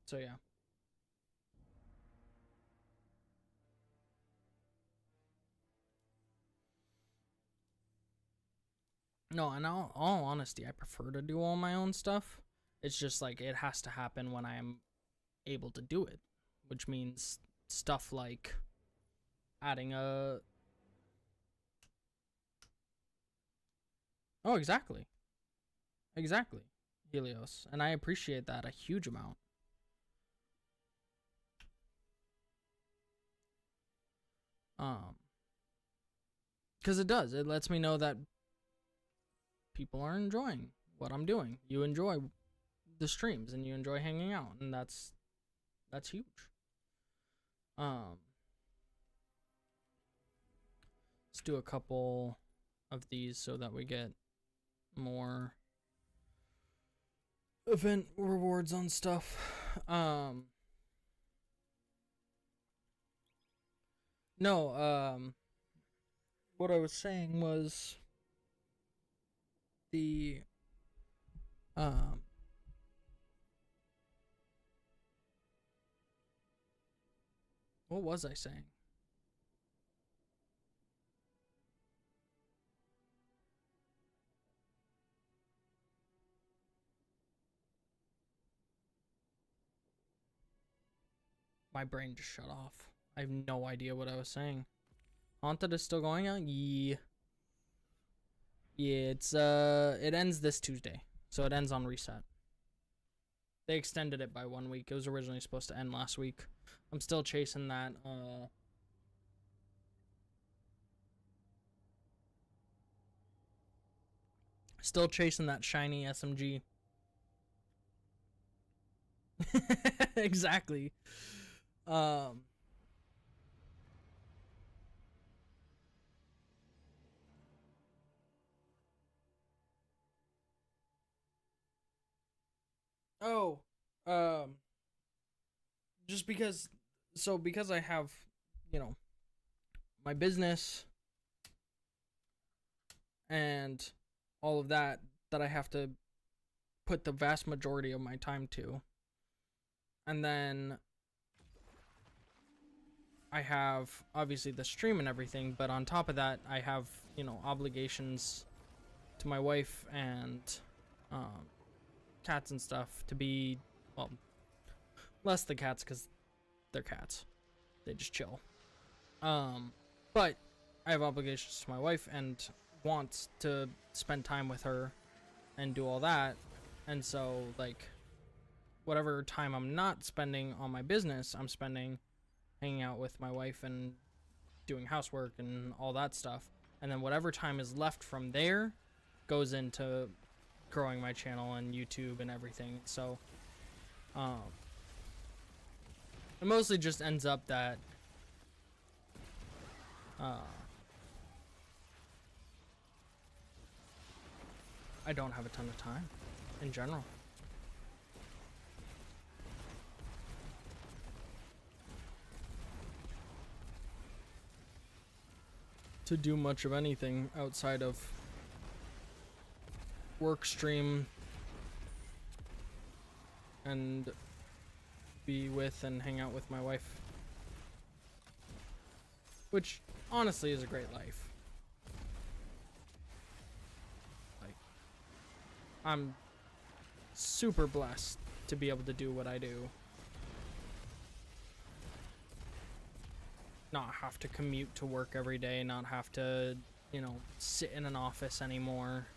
So yeah. No, in all honesty, I prefer to do all my own stuff. It's just like it has to happen when I am able to do it, which means stuff like adding a... Oh, exactly. Exactly, Helios. And I appreciate that a huge amount. Because it does. It lets me know that people are enjoying what I'm doing. You enjoy the streams and you enjoy hanging out, and that's huge. Let's do a couple of these so that we get more event rewards on stuff. No, what I was saying was the what was I saying? My brain just shut off. I have no idea what I was saying. Haunted is still going on? Yeah. Yeah, it ends this Tuesday. So it ends on reset. They extended it by 1 week. It was originally supposed to end last week. I'm still chasing that still chasing that shiny SMG. Exactly. Oh, um just because because I have, you know, my business and all of that I have to put the vast majority of my time to. And then I have obviously the stream and everything, but on top of that, I have, you know, obligations to my wife and cats and stuff to be, well, less the cats because they're cats. They just chill. But I have obligations to my wife and wants to spend time with her and do all that. And so, like, whatever time I'm not spending on my business, I'm spending hanging out with my wife and doing housework and all that stuff. And then whatever time is left from there goes into growing my channel and YouTube and everything. So, it mostly just ends up that I don't have a ton of time in general. To do much of anything outside of work, stream, and be with and hang out with my wife. Which honestly is a great life. Like, I'm super blessed to be able to do what I do. Not have to commute to work every day, not have to, you know, sit in an office anymore.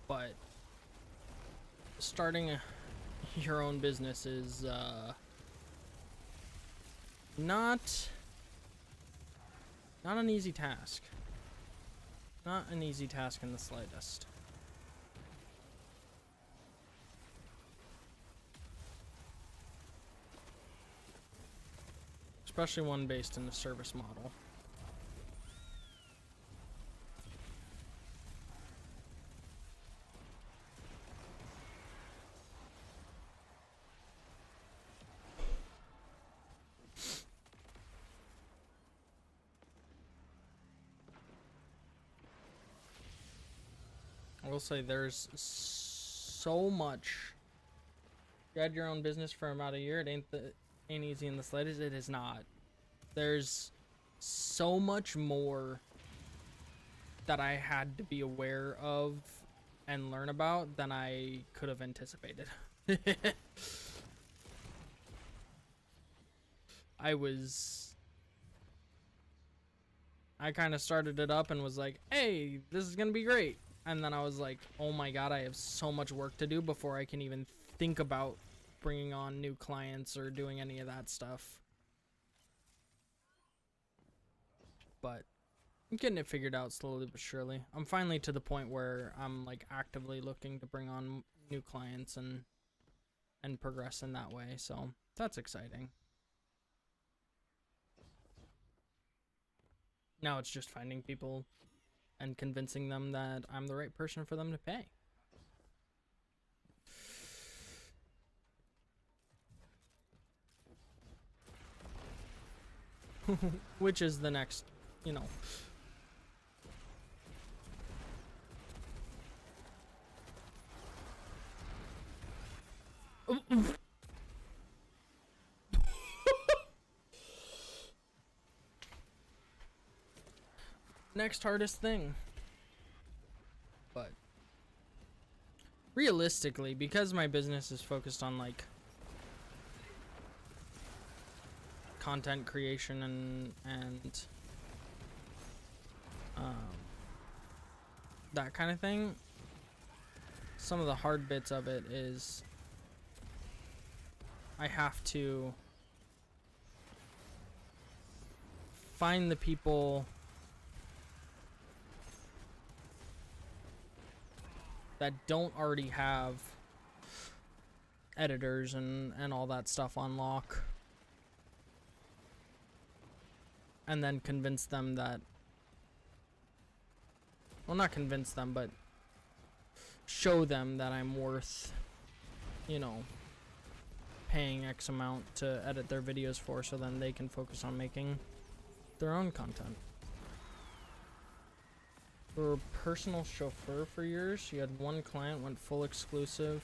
But starting your own business is not an easy task. Not an easy task in the slightest. Especially one based in a service model. I will say there's so much. You had your own business for about a year. It ain't easy in the slightest. It is not. There's so much more that I had to be aware of and learn about than I could have anticipated. I kind of started it up and was like, hey, this is gonna be great. And then I was like, oh my god, I have so much work to do before I can even think about bringing on new clients or doing any of that stuff. But I'm getting it figured out slowly but surely. I'm finally to the point where I'm like actively looking to bring on new clients and progress in that way. So that's exciting. Now it's just finding people and convincing them that I'm the right person for them to pay. Which is the next, you know. Next hardest thing. But realistically, because my business is focused on like content creation and that kind of thing, some of the hard bits of it is I have to find the people that don't already have editors and all that stuff on lock, and then convince them that, well, not convince them, but show them that I'm worth, you know, paying X amount to edit their videos for, so then they can focus on making their own content. For a personal chauffeur for years, you had one client, went full exclusive.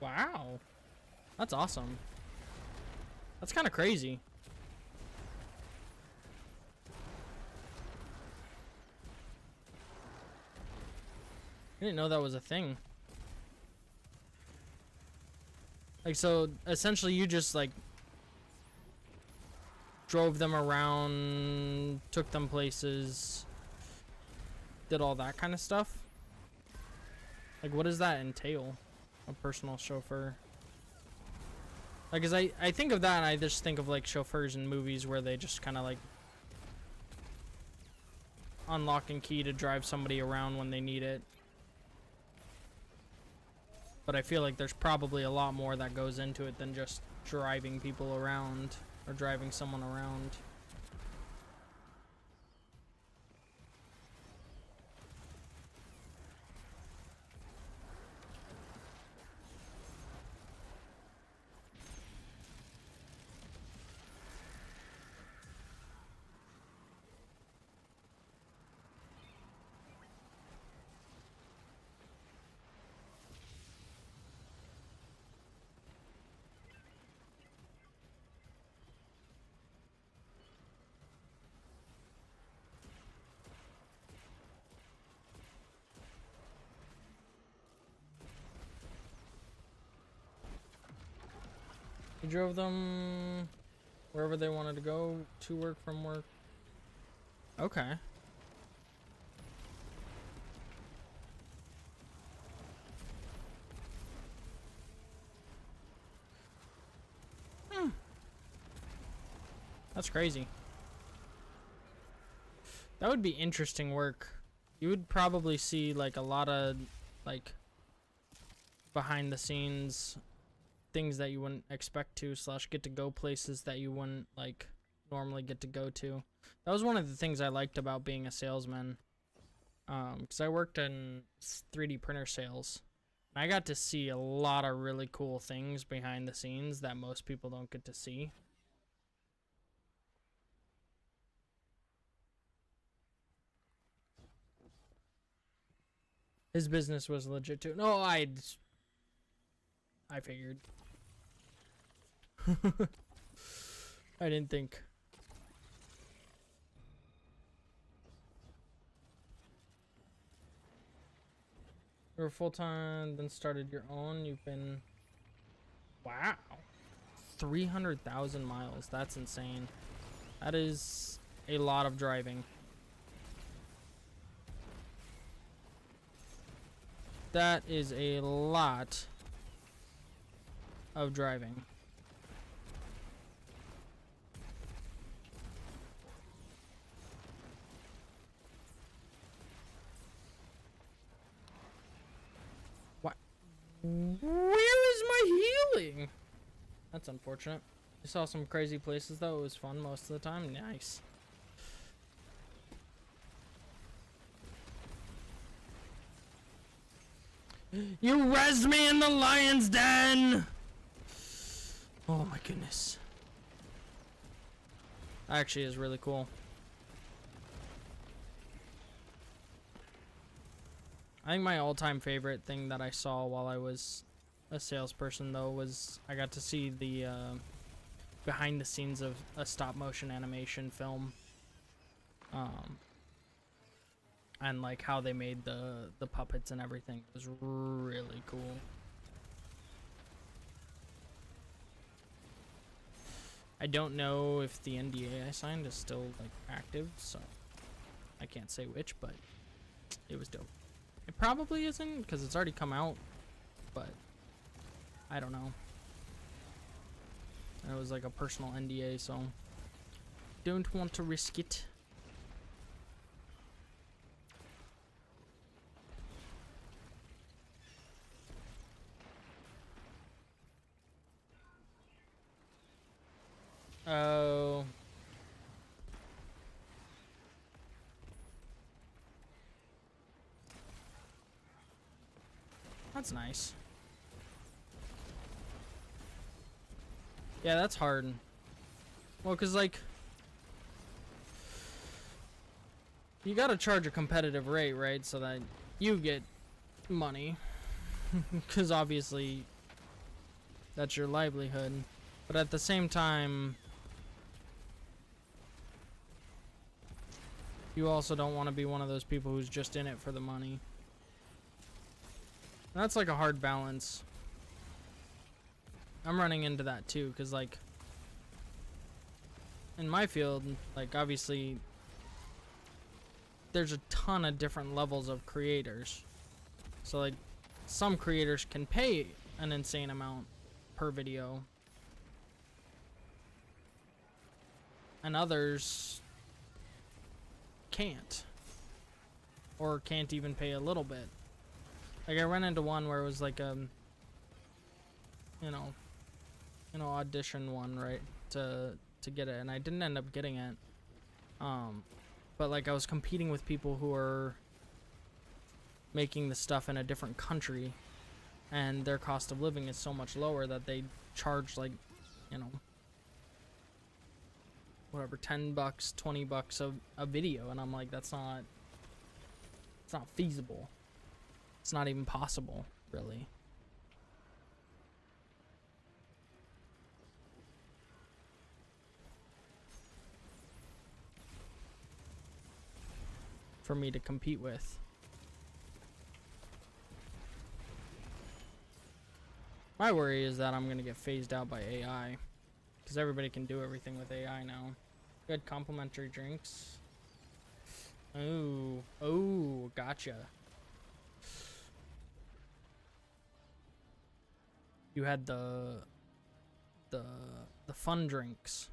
Wow, that's awesome. That's kind of crazy. I didn't know that was a thing. Like, so essentially you just like drove them around, took them places, did all that kind of stuff? Like, what does that entail? A personal chauffeur? Like, 'cause I think of that and I just think of like chauffeurs in movies where they just kind of like unlock and key to drive somebody around when they need it. But I feel like there's probably a lot more that goes into it than just driving people around or driving someone around. You drove them wherever they wanted to go, to work, from work. Okay. That's crazy. That would be interesting work. You would probably see like a lot of like behind the scenes things that you wouldn't expect to, / get to go places that you wouldn't like normally get to go to. That was one of the things I liked about being a salesman, because I worked in 3D printer sales. I got to see a lot of really cool things behind the scenes that most people don't get to see. His business was legit too. No, I figured. I didn't think. You were full-time, then started your own. You've been... Wow. 300,000 miles. That's insane. That is a lot of driving. That is a lot of driving. Where is my healing? That's unfortunate. I saw some crazy places though. It was fun most of the time. Nice. You res me in the lion's den! Oh my goodness. Actually is really cool. I think my all-time favorite thing that I saw while I was a salesperson, though, was I got to see the behind the scenes of a stop-motion animation film, and like how they made the puppets and everything. It was really cool. I don't know if the NDA I signed is still like active, so I can't say which, but it was dope. It probably isn't, because it's already come out, but I don't know. And it was like a personal NDA, so don't want to risk it. Oh. That's nice. Yeah, that's hard. Well, because, like, you gotta charge a competitive rate, right? So that you get money. Because obviously, that's your livelihood. But at the same time, you also don't want to be one of those people who's just in it for the money. That's like a hard balance. I'm running into that too, because like in my field, like obviously there's a ton of different levels of creators. So like some creators can pay an insane amount per video, and others can't, or can't even pay a little bit. Like I ran into one where it was like you know, audition one, right, to get it, and I didn't end up getting it. But like I was competing with people who are making the stuff in a different country, and their cost of living is so much lower that they charge like, you know, whatever, $10, $20 a video, and I'm like, it's not feasible. It's not even possible, really. For me to compete with. My worry is that I'm gonna get phased out by AI, because everybody can do everything with AI now. Good complimentary drinks. Oh, gotcha. You had the fun drinks.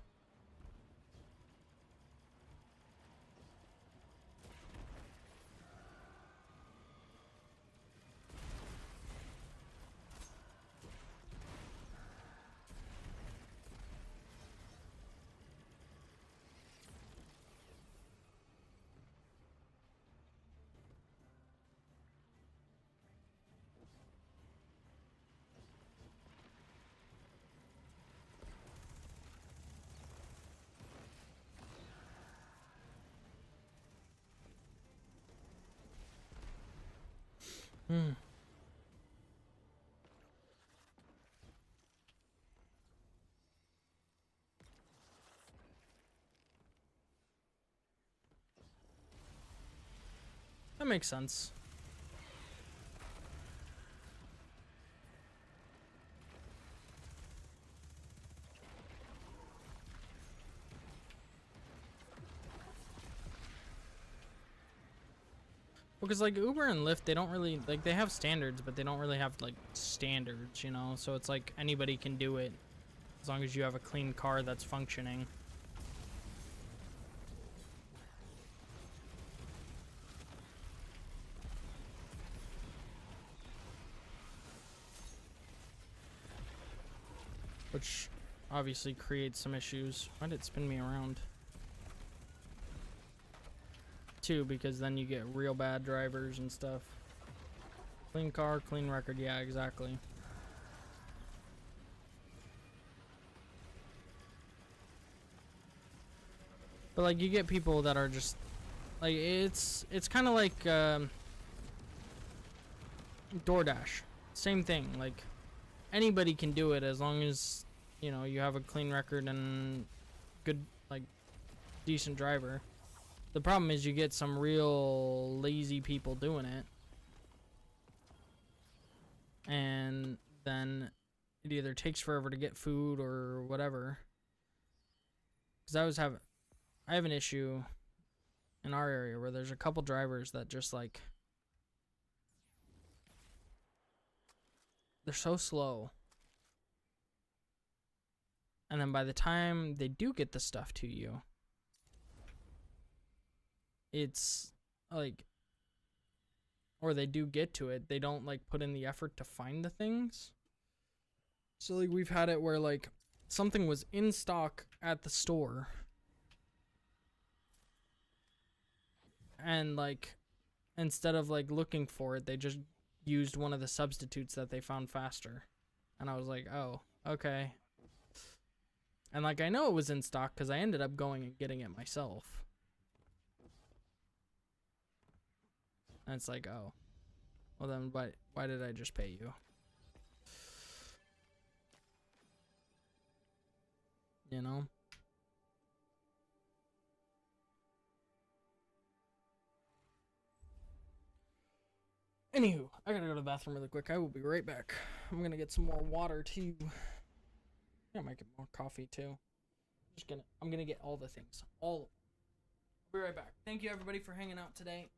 Hmm. That makes sense. Because like Uber and Lyft, they don't really like, they have standards, but they don't really have like standards, you know. So it's like anybody can do it as long as you have a clean car that's functioning. Which obviously creates some issues. Why did it spin me around? Too, because then you get real bad drivers and stuff. Clean car, clean record. Yeah, exactly. But like, you get people that are just like, it's kind of like DoorDash. Same thing. Like, anybody can do it as long as, you know, you have a clean record and good, like, decent driver. The problem is you get some real lazy people doing it, and then it either takes forever to get food or whatever. Because I have an issue in our area where there's a couple drivers that just like, they're so slow, and then by the time they do get the stuff to you, it's like, or they do get to it, they don't like put in the effort to find the things. So like, we've had it where like something was in stock at the store, and like, instead of like looking for it, they just used one of the substitutes that they found faster. And I was like, oh, okay. And like, I know it was in stock because I ended up going and getting it myself. And it's like, oh, well then why did I just pay you? You know? Anywho, I gotta go to the bathroom really quick. I will be right back. I'm gonna get some more water too. I might get more coffee too. I'm gonna get all the things. All. I'll be right back. Thank you everybody for hanging out today.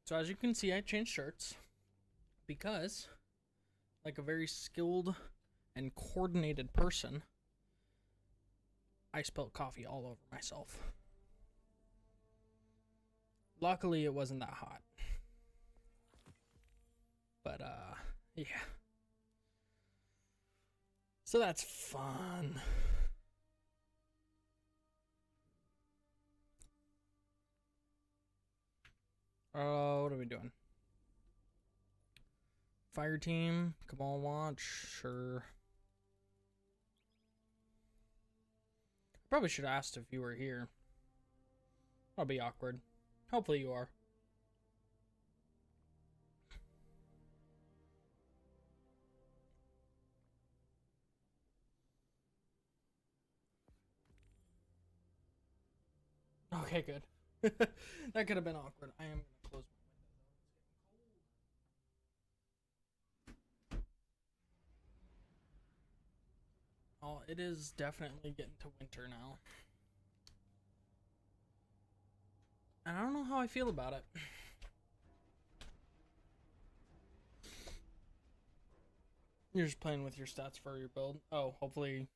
So as you can see, I changed shirts because, like a very skilled and coordinated person, I spilled coffee all over myself. Luckily, it wasn't that hot. But, yeah. So that's fun. What are we doing? Fire team, come on, watch. Sure. Probably should have asked if you were here. That'll be awkward. Hopefully you are. Okay, good. That could have been awkward. I am going to close my windows. Oh, it is definitely getting to winter now. And I don't know how I feel about it. You're just playing with your stats for your build. Oh, hopefully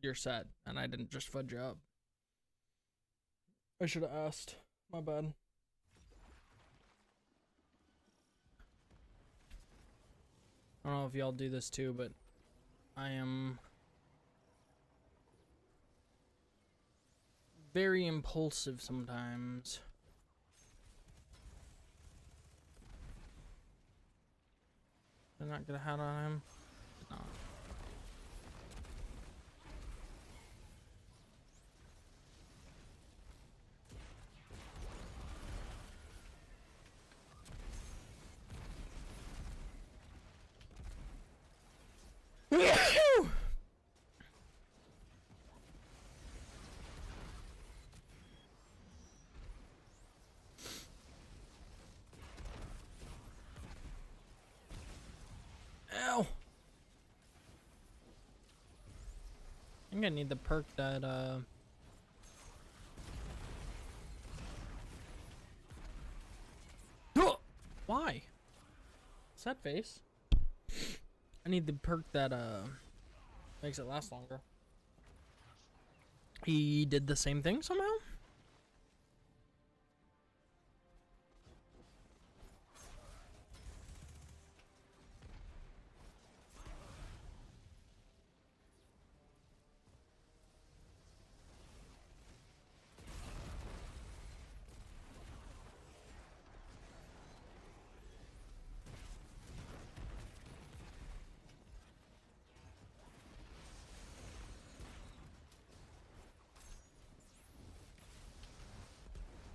you're set and I didn't just fudge you up. I should have asked. My bad. I don't know if y'all do this too, but I am very impulsive sometimes. Did I not get a hat on him? Did not. Ow! I think I need the perk that, Why? Sad face. I need the perk that, makes it last longer. He did the same thing somehow?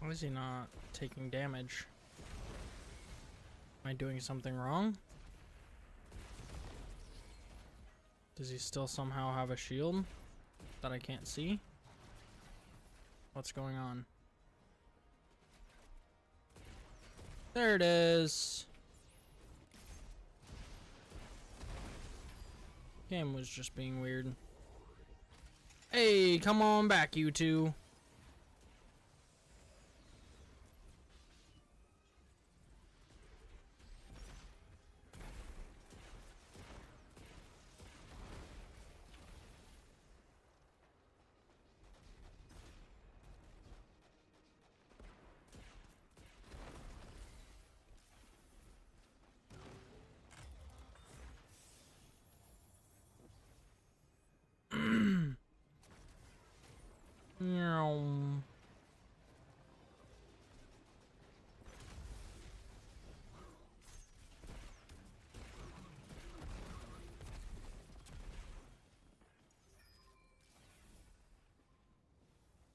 Why is he not taking damage? Am I doing something wrong? Does he still somehow have a shield that I can't see? What's going on? There it is. Game was just being weird. Hey, come on back, you two.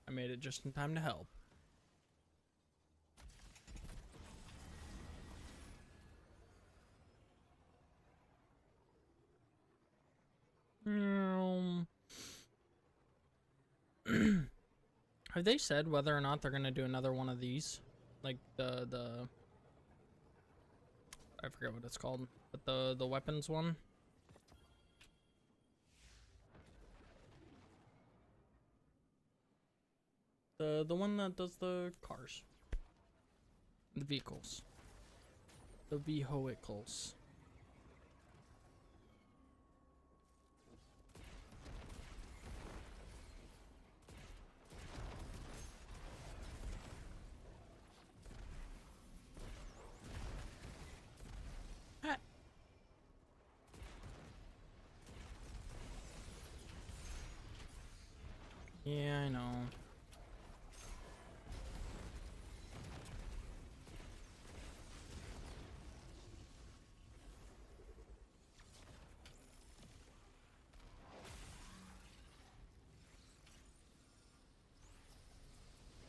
I made it just in time to help. Have they said whether or not they're gonna do another one of these? Like the I forget what it's called, but the weapons one? The one that does the cars. The vehicles. The vehicles. Yeah, I know.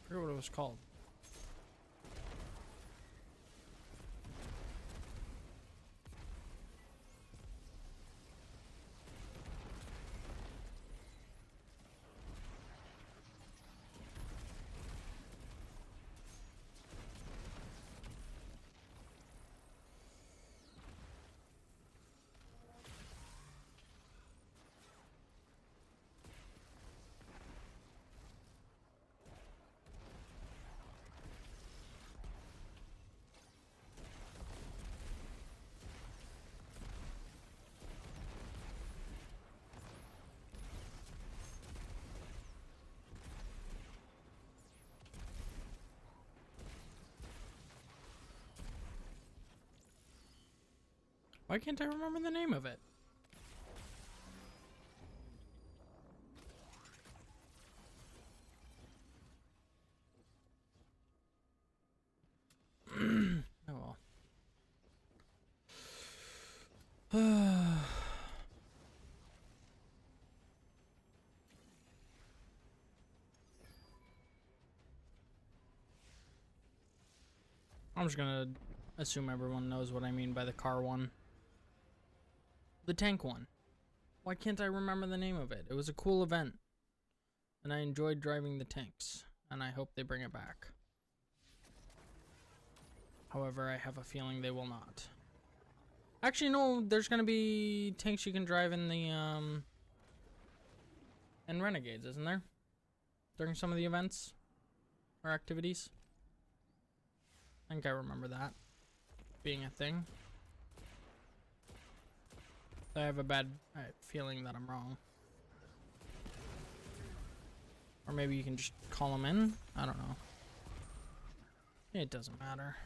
I forget what it was called. Why can't I remember the name of it? Oh well. I'm just gonna assume everyone knows what I mean by the car one. The tank one. Why can't I remember the name of it? It was a cool event. And I enjoyed driving the tanks. And I hope they bring it back. However, I have a feeling they will not. Actually, no, there's gonna be tanks you can drive in the, in Renegades, isn't there? During some of the events or activities. I think I remember that being a thing. I have a bad feeling that I'm wrong. Or maybe you can just call them in? I don't know. It doesn't matter.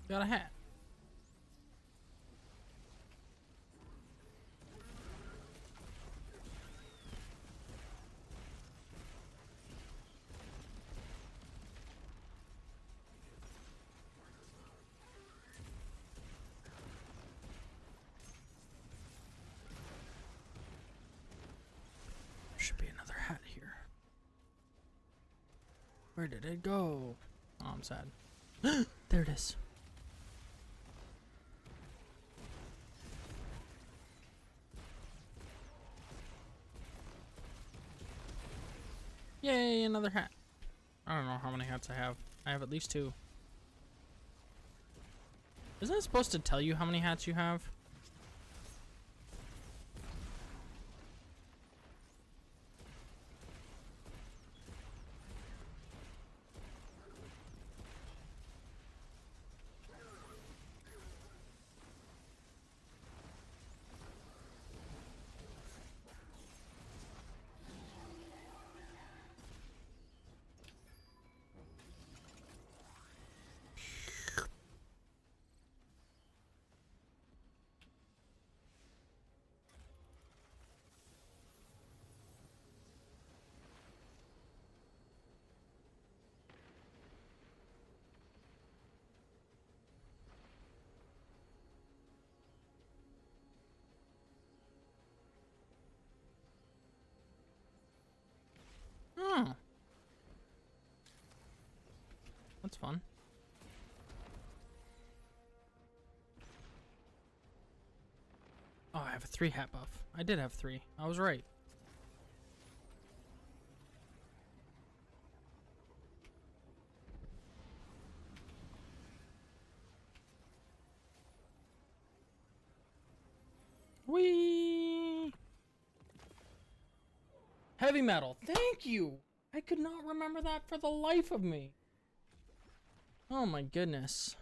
Got a hat. Should be another hat here. Where did it go? Oh, I'm sad. There it is. Yay, another hat. I don't know how many hats I have. I have at least 2. Isn't it supposed to tell you how many hats you have? fun. Oh, I have a 3 hat buff. I did have 3. I was right. Whee! Heavy metal. Thank you. I could not remember that for the life of me. Oh my goodness.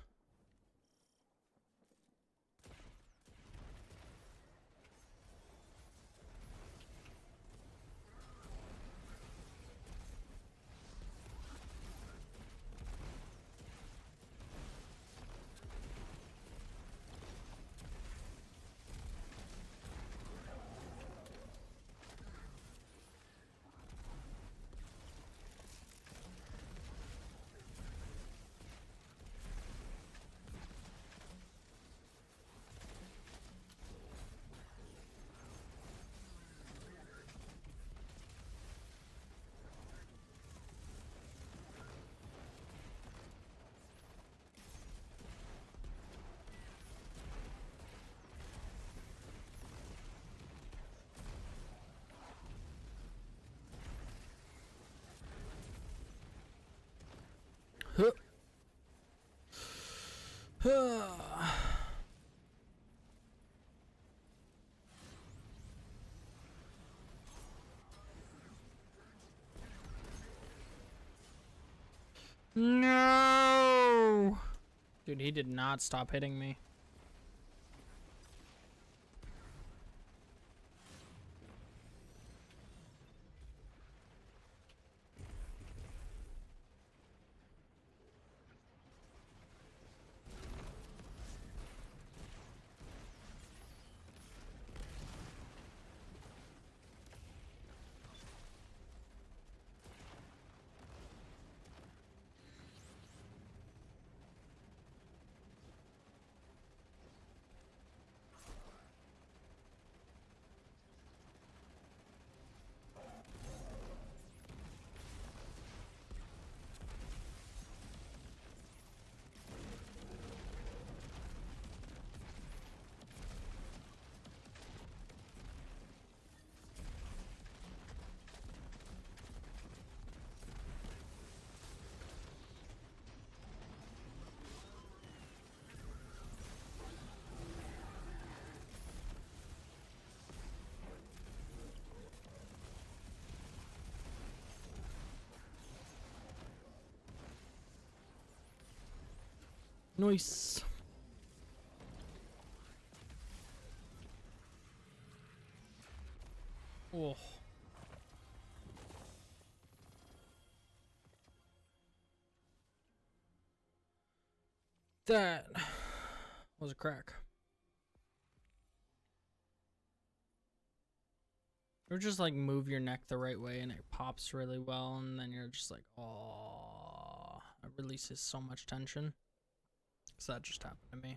No! Dude, he did not stop hitting me. Nice. Oh. That was a crack. Or just like move your neck the right way and it pops really well, and then you're just like, oh, it releases so much tension. So that just happened to me.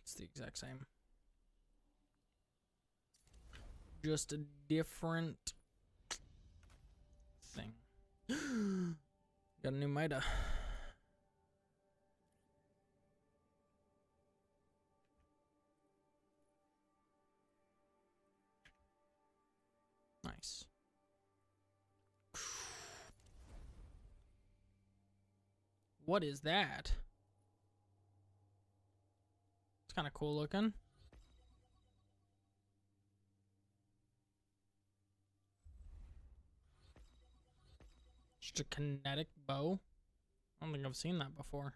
It's the exact same. Just a different thing. Got a new Mida. Nice. What is that? It's kind of cool looking. Just a kinetic bow. I don't think I've seen that before.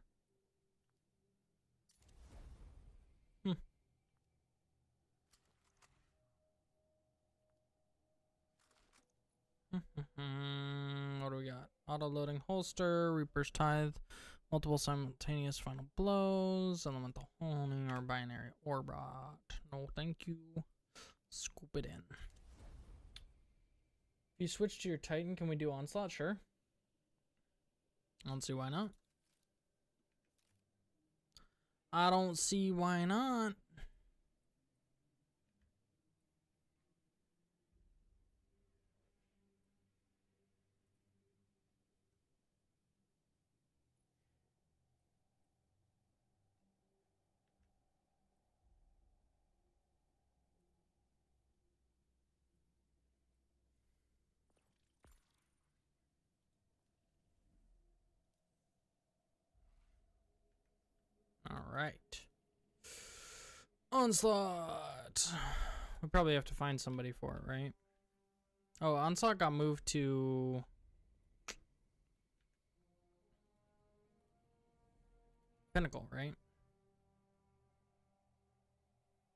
What do we got? Auto-loading holster, Reaper's Tithe, multiple simultaneous final blows, elemental honing, or binary orbot. No, thank you. Scoop it in. If you switch to your Titan, can we do Onslaught? Sure. I don't see why not. I don't see why not. All right. Onslaught. We probably have to find somebody for it, right? Oh, Onslaught got moved to Pinnacle, right?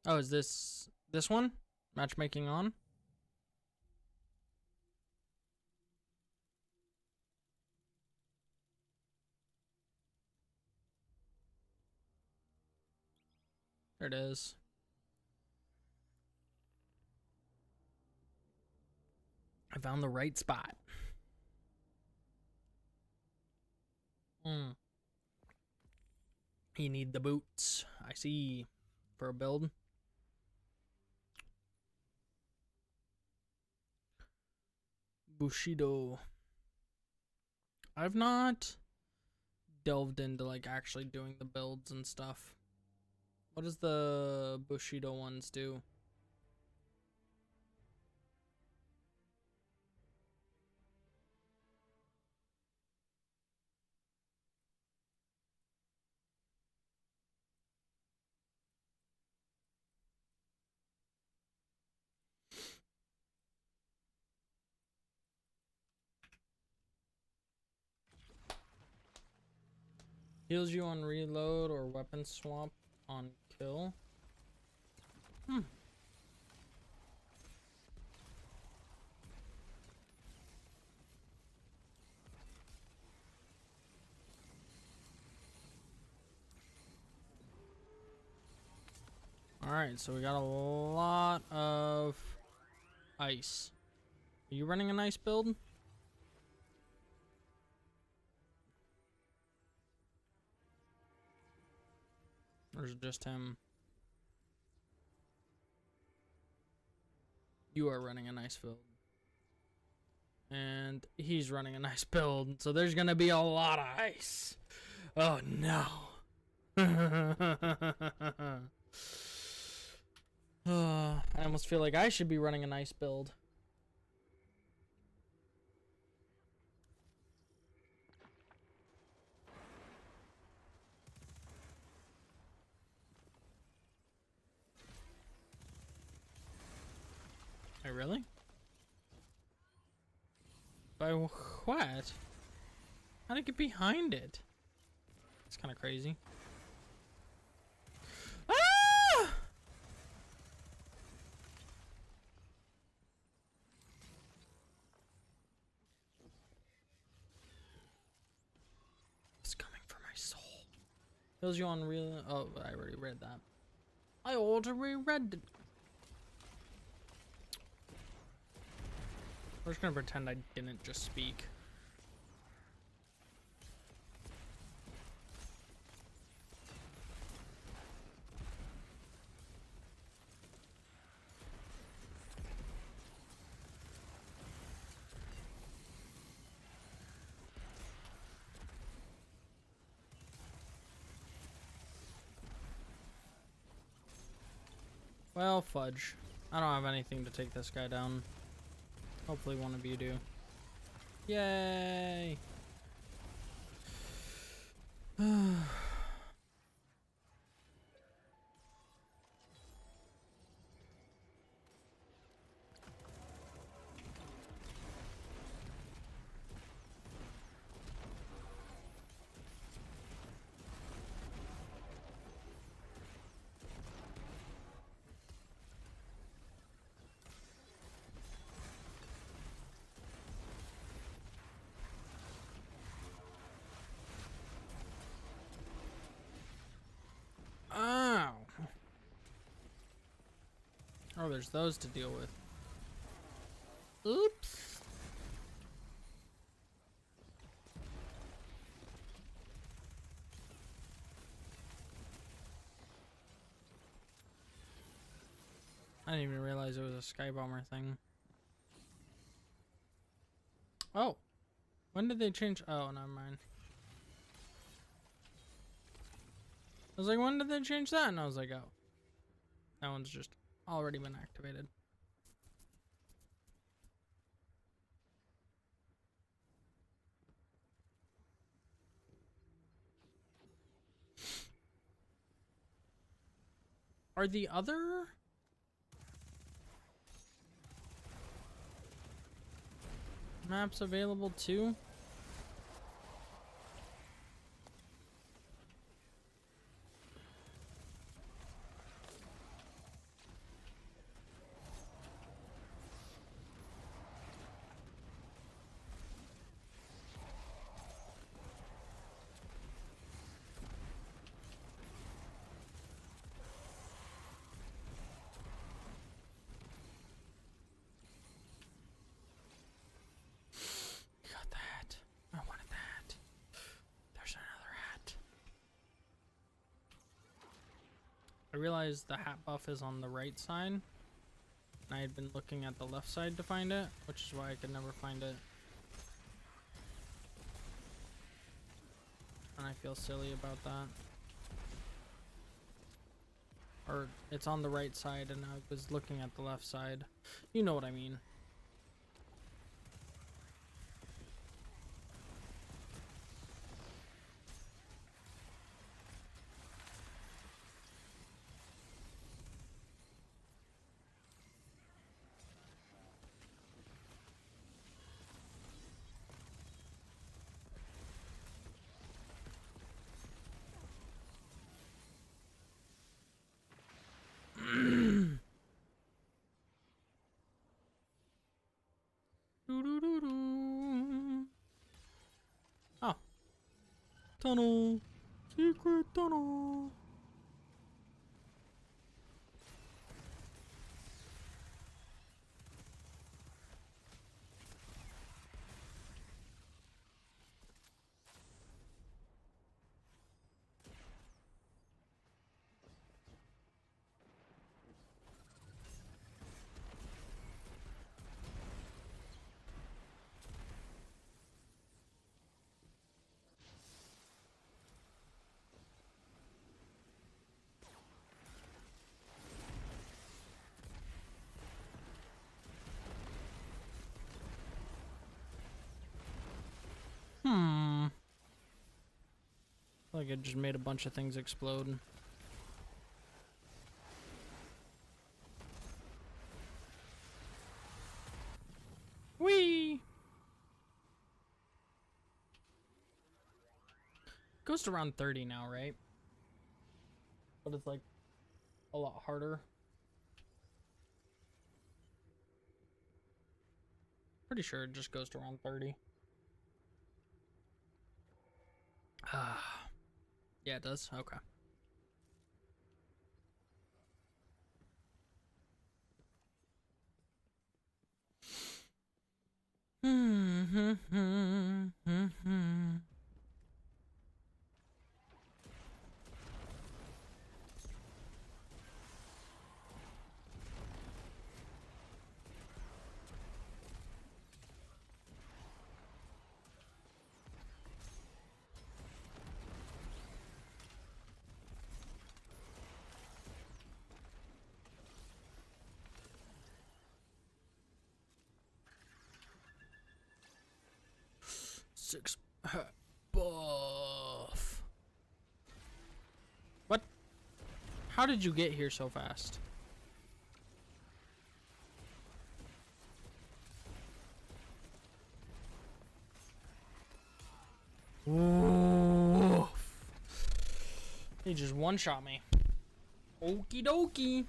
Oh, is this one? Matchmaking on? There it is. I found the right spot. You need the boots. I see. For a build. Bushido. I've not delved into like actually doing the builds and stuff. What does the Bushido ones do? Heals you on reload or weapon swap on kill. Alright, so we got a lot of ice. Are you running an ice build? Or is it just him? You are running a nice build. And he's running a nice build. So there's gonna be a lot of ice. Oh no. I almost feel like I should be running a nice build. Hey, really? By what? How did I get behind it? It's kind of crazy. Ah! It's coming for my soul. Heals you on real. Oh, I already read that. I already read it. We're just gonna pretend I didn't just speak. Well, fudge. I don't have anything to take this guy down. Hopefully one of you do. Yay! Ow! Oh, there's those to deal with. Oops! I didn't even realize it was a Sky Bomber thing. Oh, when did they change? Oh, never mind. I was like, when did they change that? And I was like, oh, that one's just already been activated. Are the other maps available too? Got that. I wanted that. There's another hat. I realized the hat buff is on the right side. And I had been looking at the left side to find it, which is why I could never find it. And I feel silly about that. Or it's on the right side and I was looking at the left side. You know what I mean. Oh. Tunnel. Secret tunnel. Like it just made a bunch of things explode. Whee! Goes to around 30 now, right? But it's like a lot harder. Pretty sure it just goes to around 30. Ah. Yeah, it does. Okay. Six buff. What? How did you get here so fast? Ooh. He just one-shot me. Okie dokie.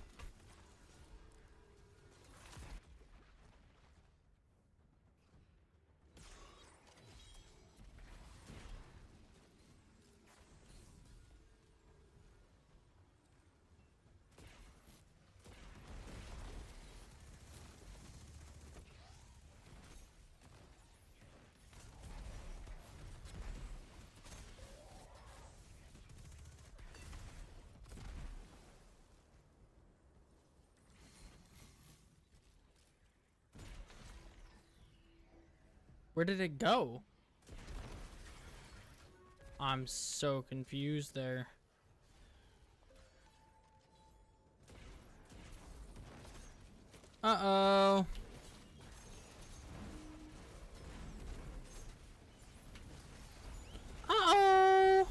Where did it go? I'm so confused there. Uh-oh. Uh-oh.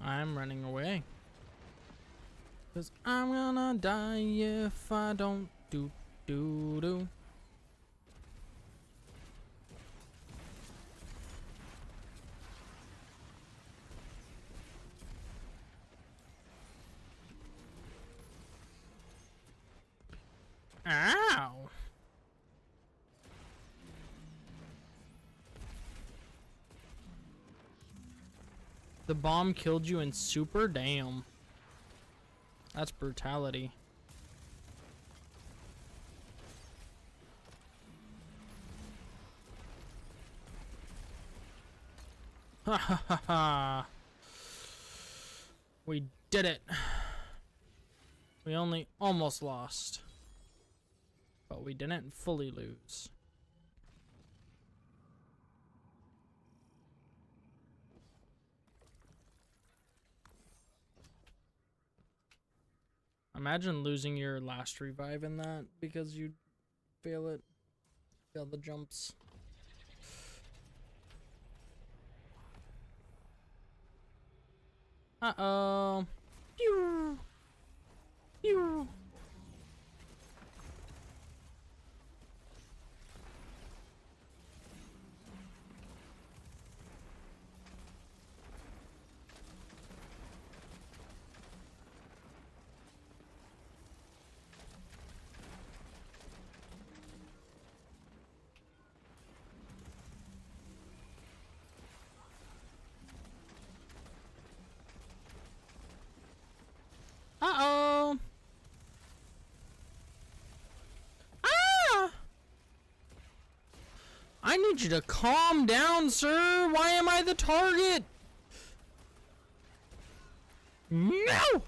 I'm running away. 'Cause I'm gonna die if I don't do. Ow! The bomb killed you in super? Damn. That's brutality. Ha ha ha ha. We did it. We only almost lost. But we didn't fully lose. Imagine losing your last revive in that because you fail the jumps. Uh-oh. Pew! Pew! Uh-oh. Ah! I need you to calm down, sir. Why am I the target? No!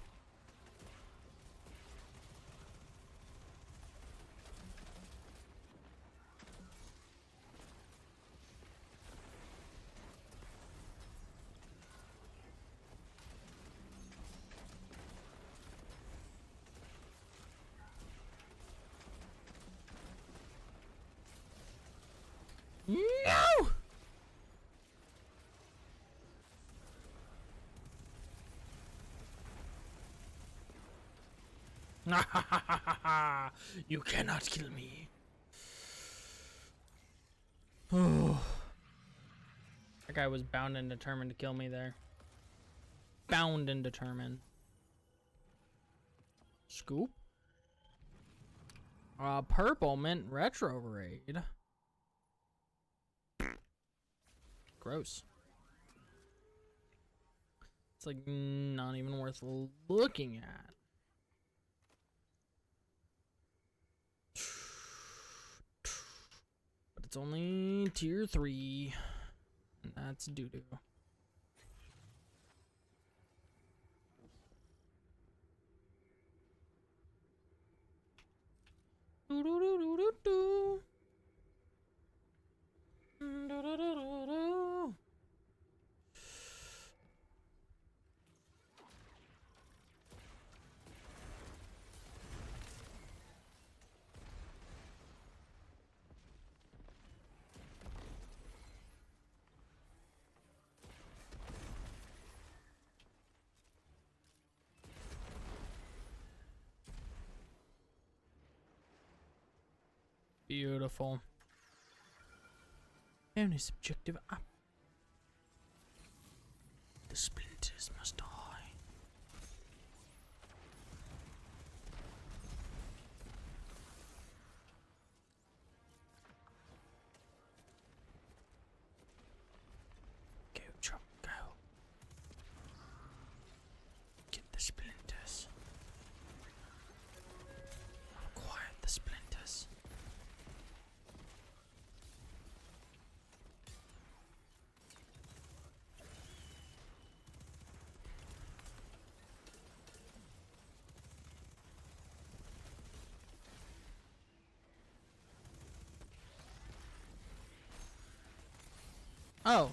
No! You cannot kill me. Oh. That guy was bound and determined to kill me there. Bound and determined. Scoop? Purple mint retro raid. Gross. It's like not even worth looking at. But it's only tier 3. And that's doo-doo. Do-do-do-do-do-do. Do-do-do-do-do. Beautiful. Only subjective up. The splinters must die. Go, chop, go. Get the splinters. Acquire the splinters. Oh.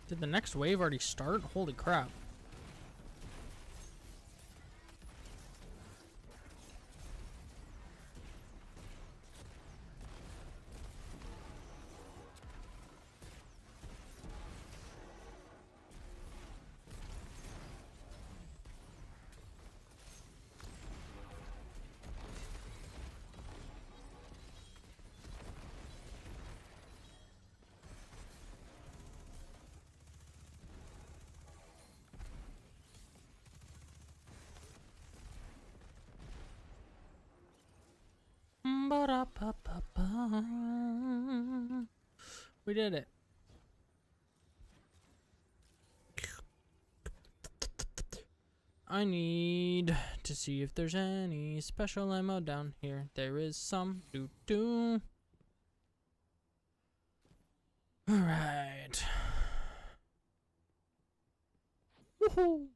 Did the next wave already start? Holy crap. We did it. I need to see if there's any special ammo down here. There is some. Doo-doo. Alright. Woohoo!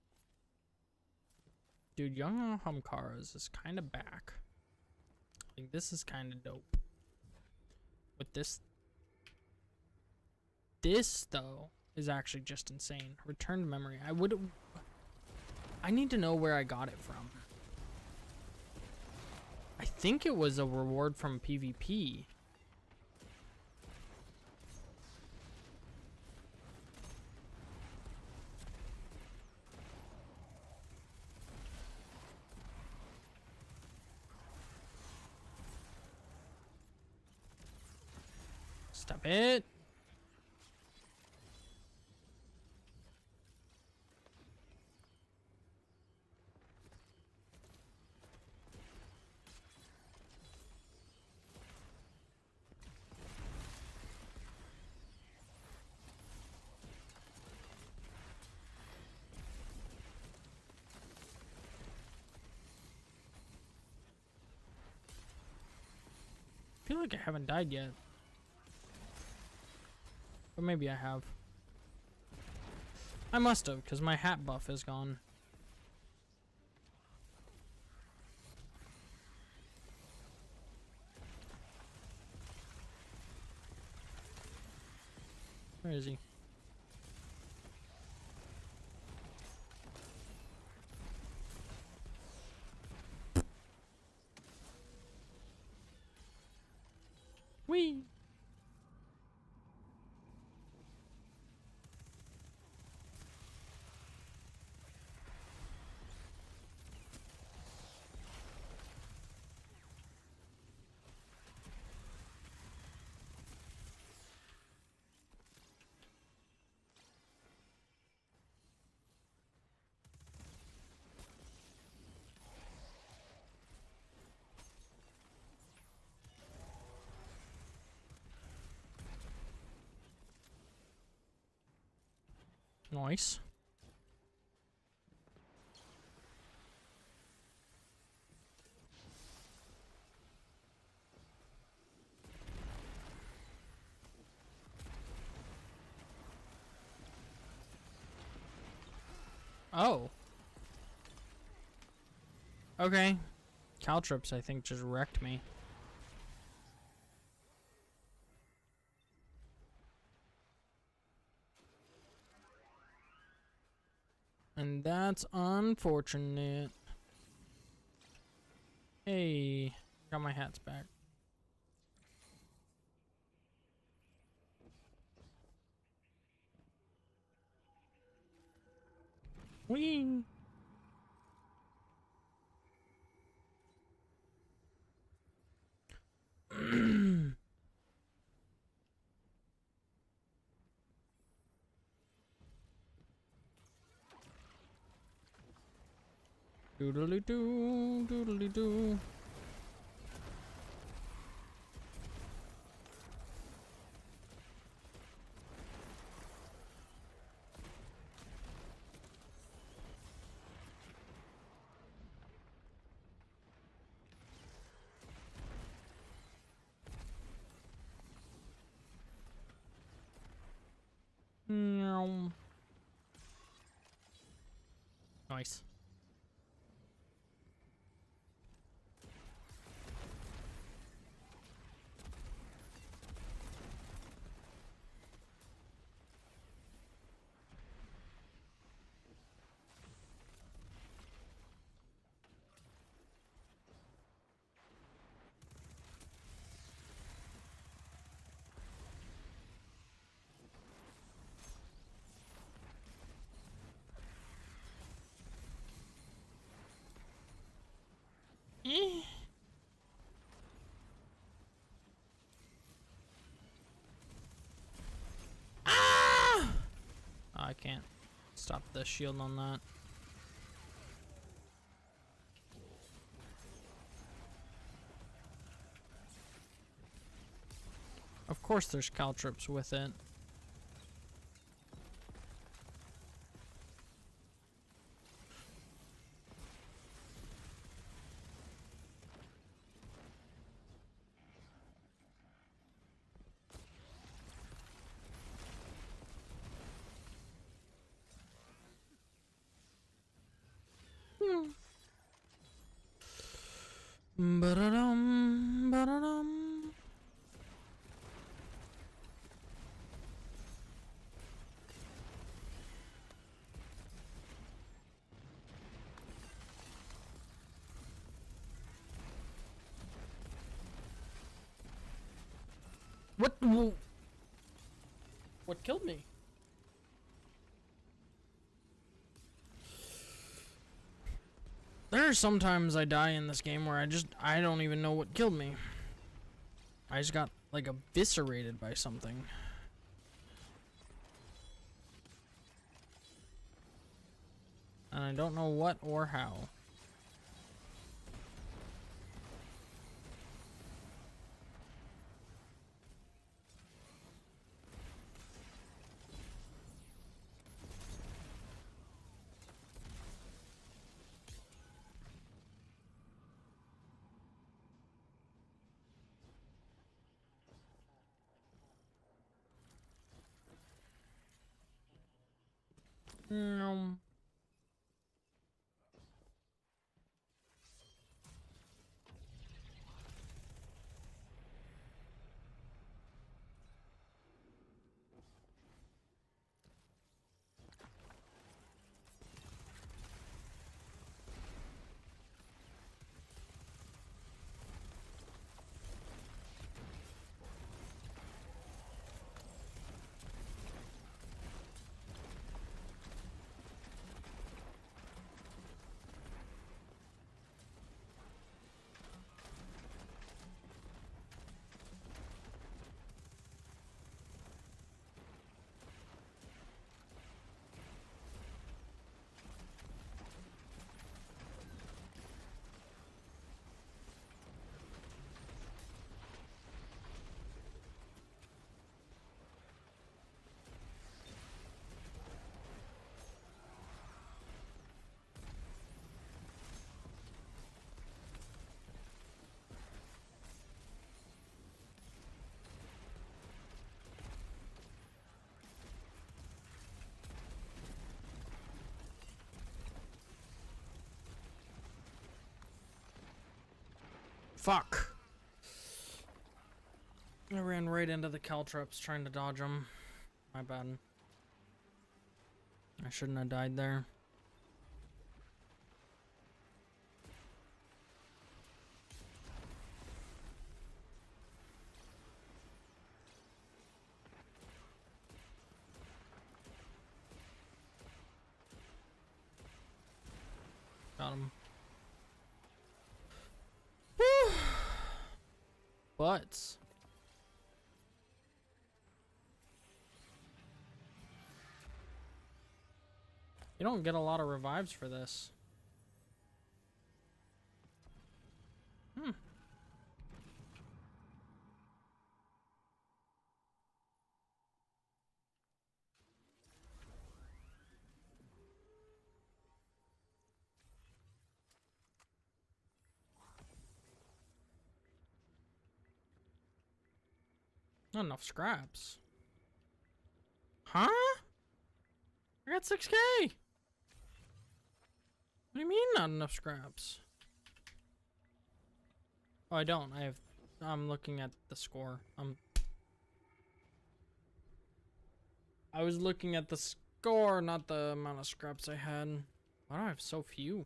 Dude, Young Hamkaras is kind of back. Like, this is kind of dope. With this. This, though, is actually just insane. Return to memory. I need to know where I got it from. I think it was a reward from PvP. Stop it. I feel like I haven't died yet. Or maybe I have. I must have, because my hat buff is gone. Where is he? Whee! Nice. Oh. Okay. Caltrips, I think, just wrecked me. And that's unfortunate. Hey, got my hats back. Whee! Doodly doo, doodly doo. Meow. Nice. Ah! I can't stop the shield on that. Of course there's caltrops with it. Ba-da-dum, ba-da-dum. What? What killed me? There are sometimes I die in this game where I don't even know what killed me. I just got, like, eviscerated by something. And I don't know what or how. No. Fuck. I ran right into the caltrops trying to dodge them. My bad. I shouldn't have died there. Got him. But you don't get a lot of revives for this. Not enough scraps. Huh? I got 6K. What do you mean not enough scraps? Oh, I don't. I'm looking at the score. I was looking at the score, not the amount of scraps I had. Why do I have so few?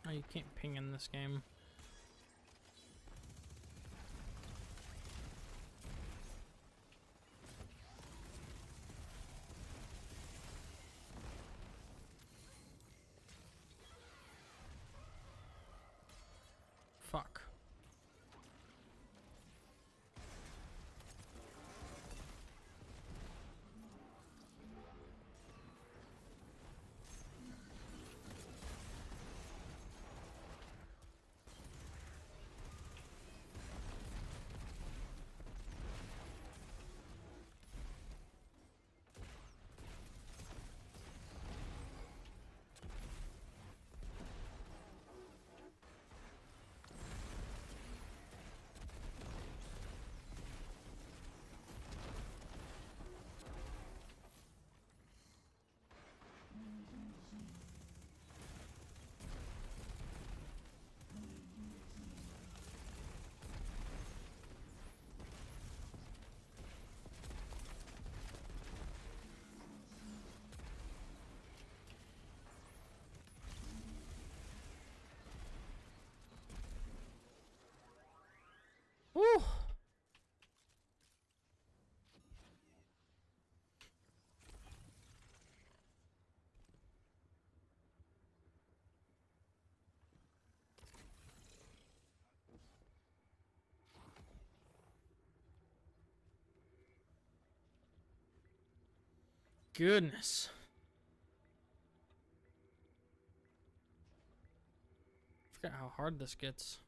Oh, you can't ping in this game. Fuck. Woo! Goodness. I forgot how hard this gets.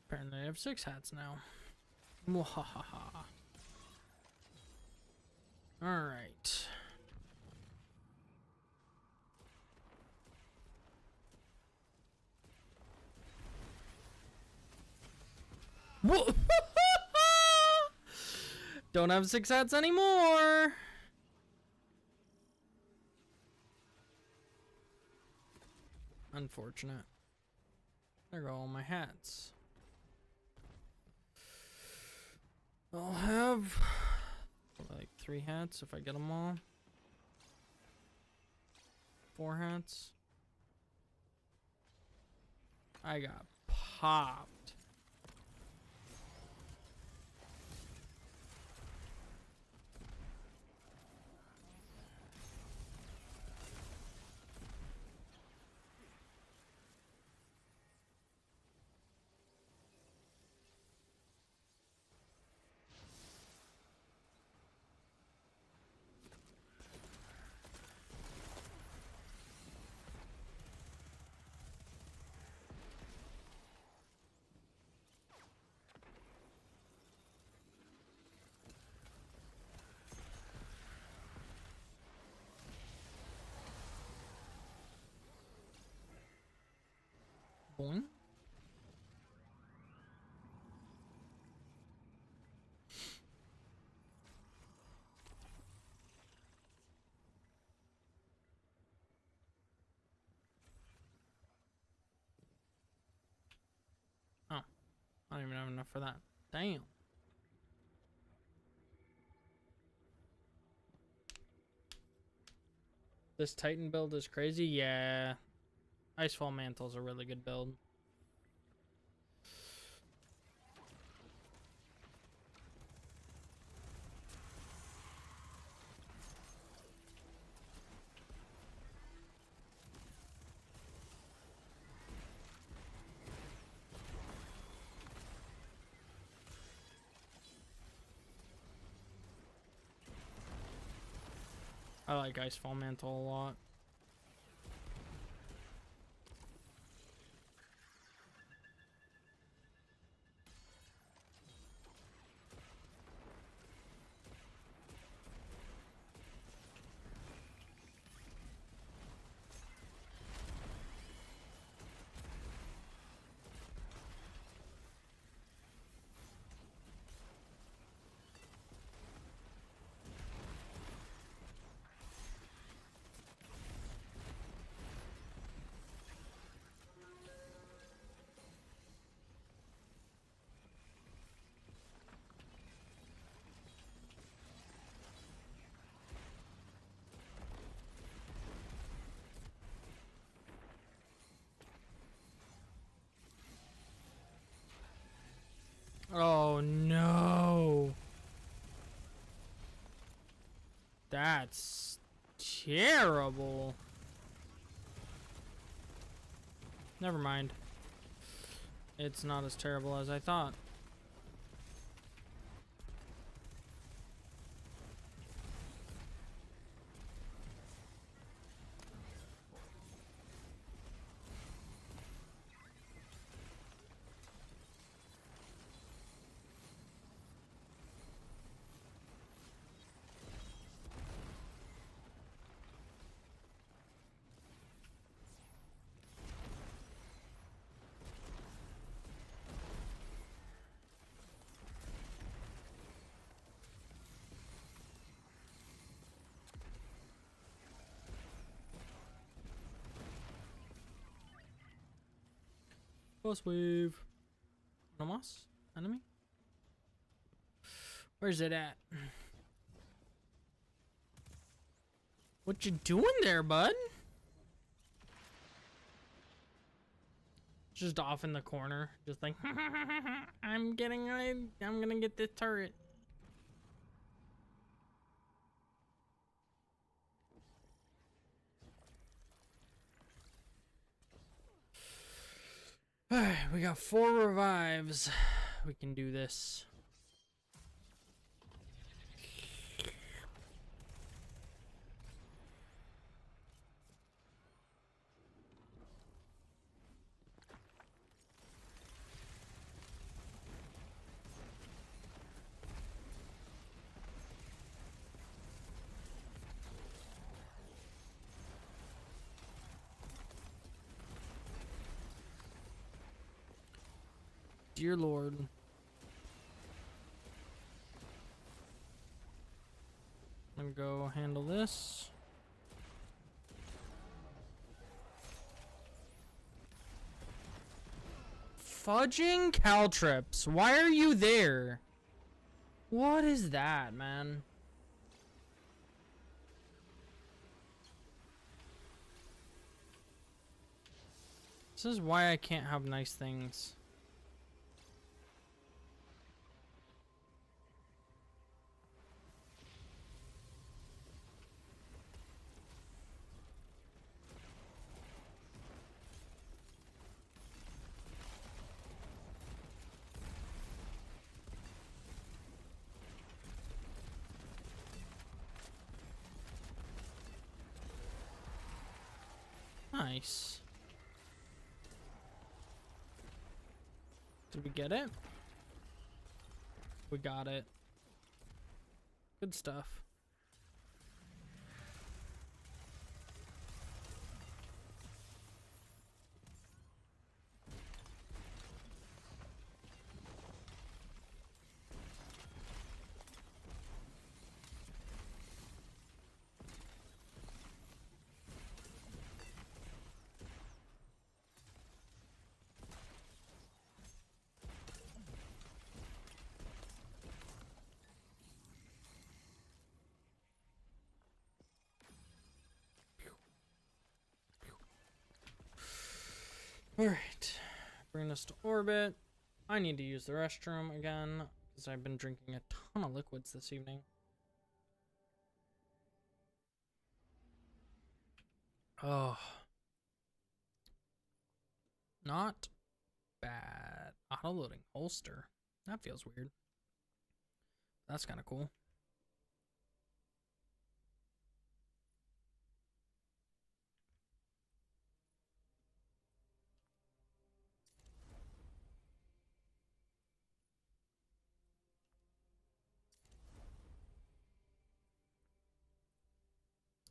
Apparently I have 6 hats now. Mwahaha. Alright. Whoa! Don't have 6 hats anymore! Unfortunate. There go all my hats. I'll have like 3 hats if I get them all. 4 hats. I got popped. Boing. Oh, I don't even have enough for that. Damn. This Titan build is crazy. Yeah. Icefall Mantle's a really good build. I like Icefall Mantle a lot. Oh no. That's terrible. Never mind. It's not as terrible as I thought. Boss wave. No mas? Enemy? Where's it at? What you doing there, bud? Just off in the corner. Just like, I'm gonna get this turret. Alright, we got 4 revives. We can do this. Dear Lord. I'm gonna go handle this. Fudging Caltrips, why are you there? What is that, man? This is why I can't have nice things. Nice. Did we get it? We got it. Good stuff. Alright, bring us to orbit. I need to use the restroom again because I've been drinking a ton of liquids this evening. Oh, not bad. Auto-loading holster. That feels weird. That's kind of cool.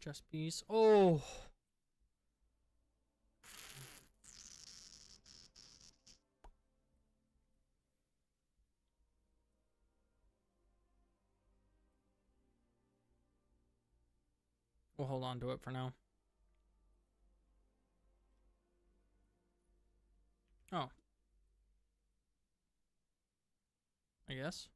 Chest piece. Oh. We'll hold on to it for now. Oh. I guess.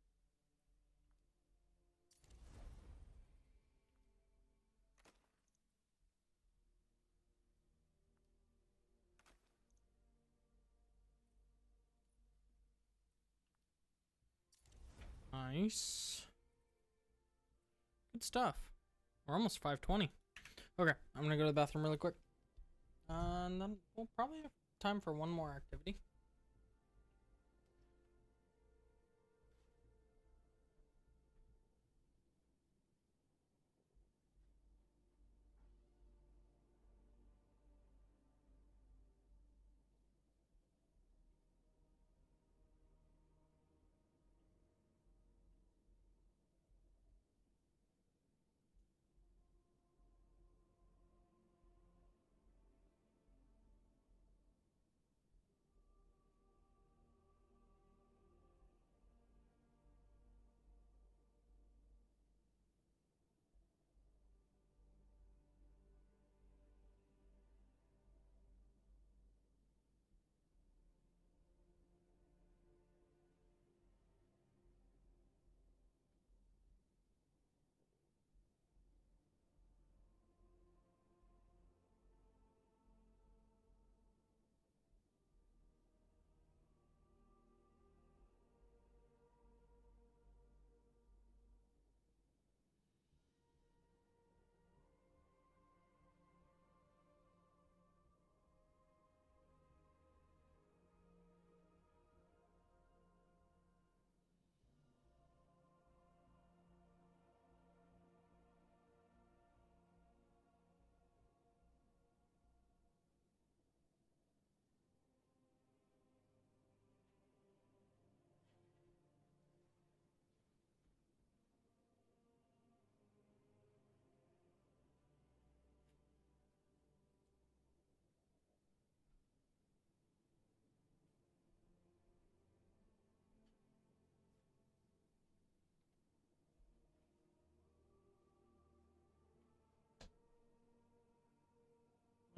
Nice. Good stuff. We're almost 520. Okay, I'm gonna go to the bathroom really quick. And then we'll probably have time for one more activity.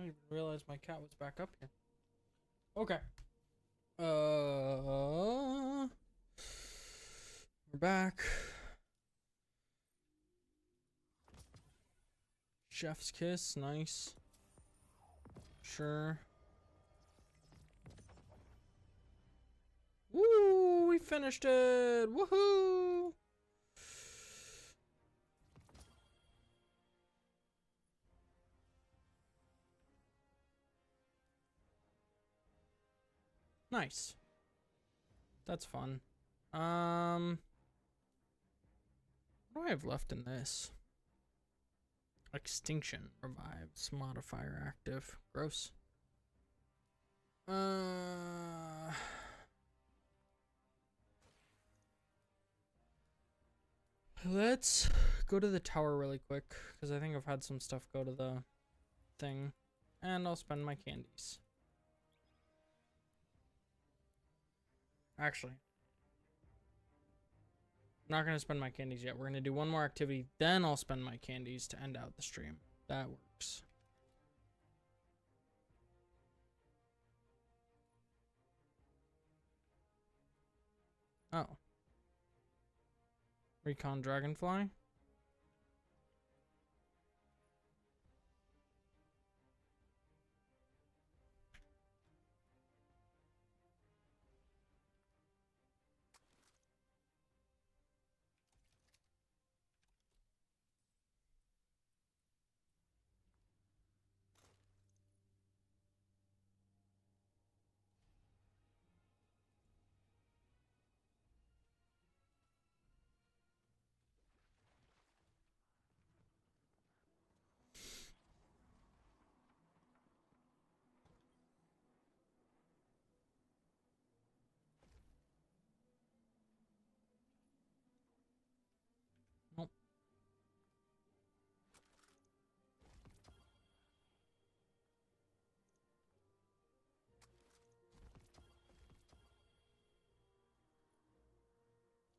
I didn't even realize my cat was back up here. Okay. We're back. Chef's kiss, nice. Sure. Woo! We finished it! Woohoo! Nice. That's fun. What do I have left in this? Extinction revives modifier active. Gross. Let's go to the tower really quick because I think I've had some stuff go to the thing, and I'll spend my candies. Actually, I'm not gonna spend my candies yet. We're gonna do one more activity, then I'll spend my candies to end out the stream. That works. Oh. Recon Dragonfly? Nope.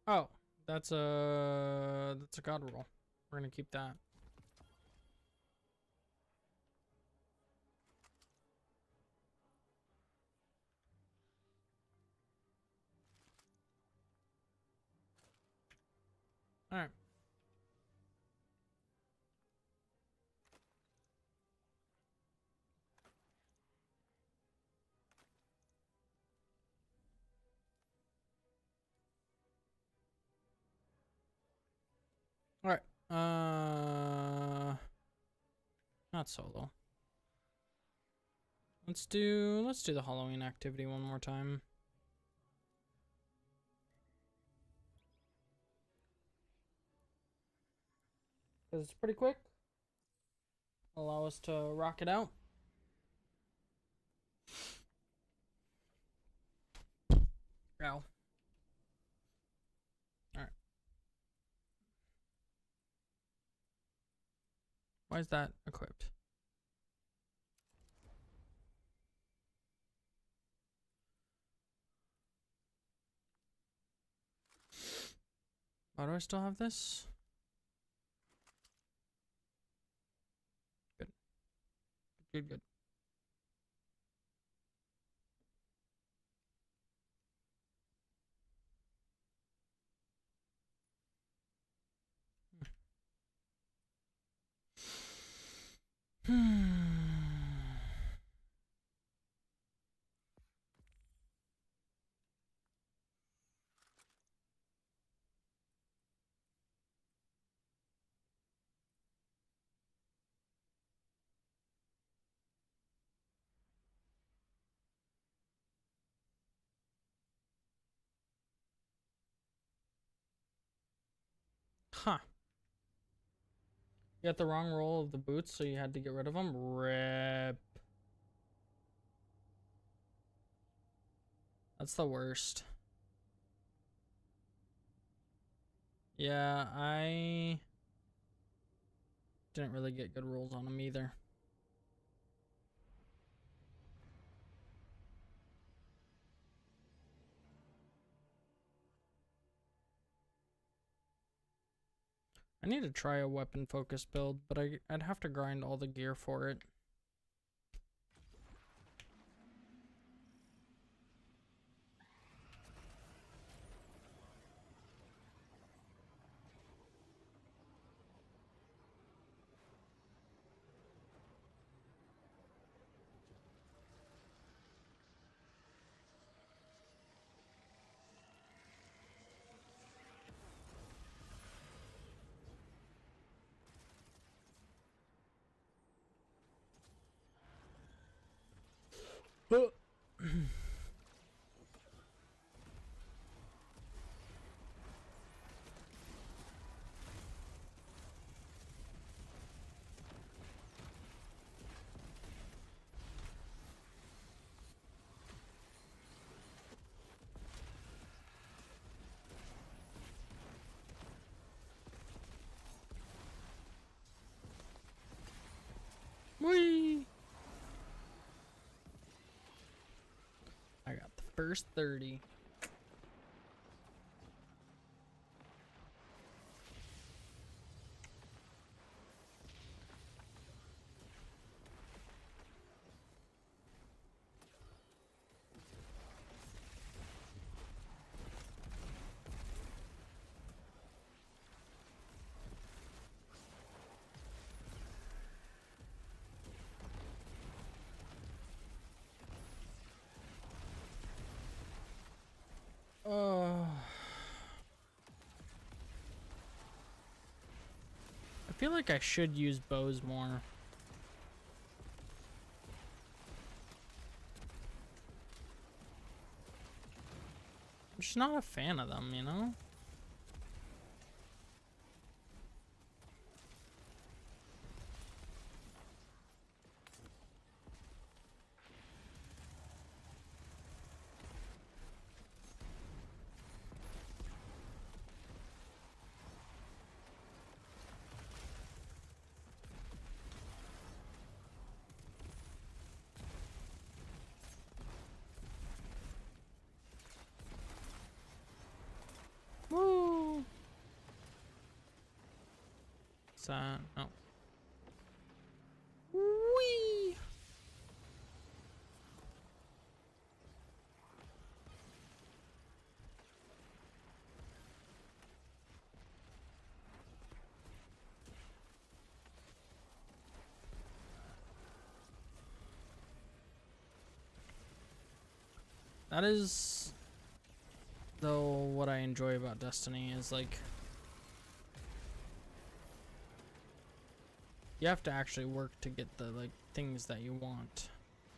Oh, that's a god roll. We're gonna keep that. All right. All right. Not solo. Let's do the Halloween activity one more time. Cause it's pretty quick. Allow us to rock it out. Ow. Alright. Why is that equipped? Why do I still have this? Good. Good, good. Huh. You got the wrong roll of the boots, so you had to get rid of them? Rip. That's the worst. Yeah, I didn't really get good rolls on them either. I need to try a weapon focus build, but I'd have to grind all the gear for it. Whee! I got the first 30. I feel like I should use bows more. I'm just not a fan of them, you know? Woo! No. Whee! That is, though, what I enjoy about Destiny is, like, you have to actually work to get the, like, things that you want,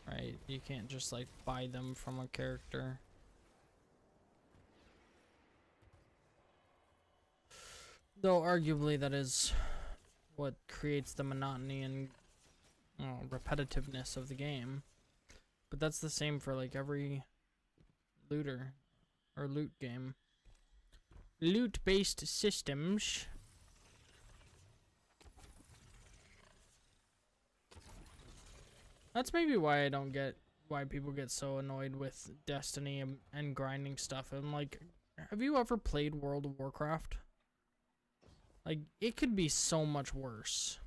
right? You can't just, like, buy them from a character. Though, arguably, that is what creates the monotony and repetitiveness of the game. But that's the same for, like, every looter or loot game. Loot-based systems. That's maybe why I don't get why people get so annoyed with Destiny and grinding stuff. I'm like, have you ever played World of Warcraft? Like, it could be so much worse.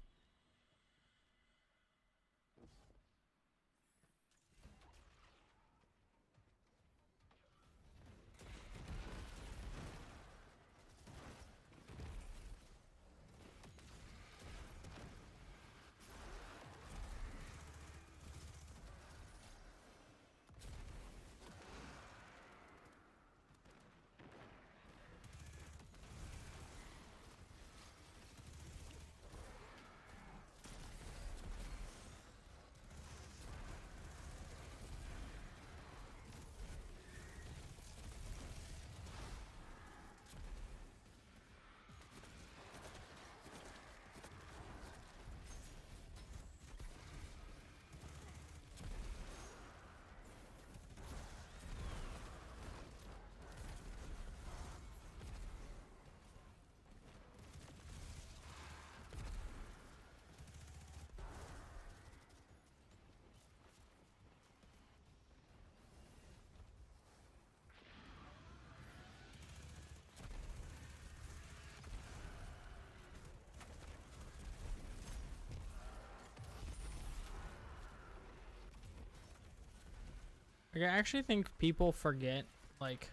Like, I actually think people forget, like,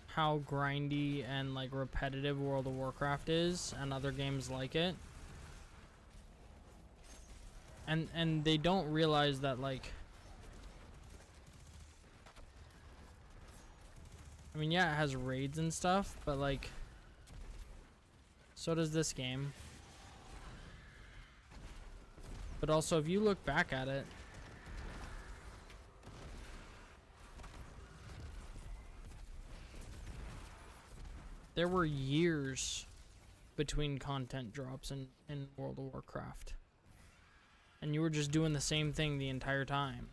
how grindy and, like, repetitive World of Warcraft is and other games like it. And they don't realize that, like, I mean, yeah, it has raids and stuff, but, like, so does this game. But also, if you look back at it, There were years between content drops in World of Warcraft. And you were just doing the same thing the entire time.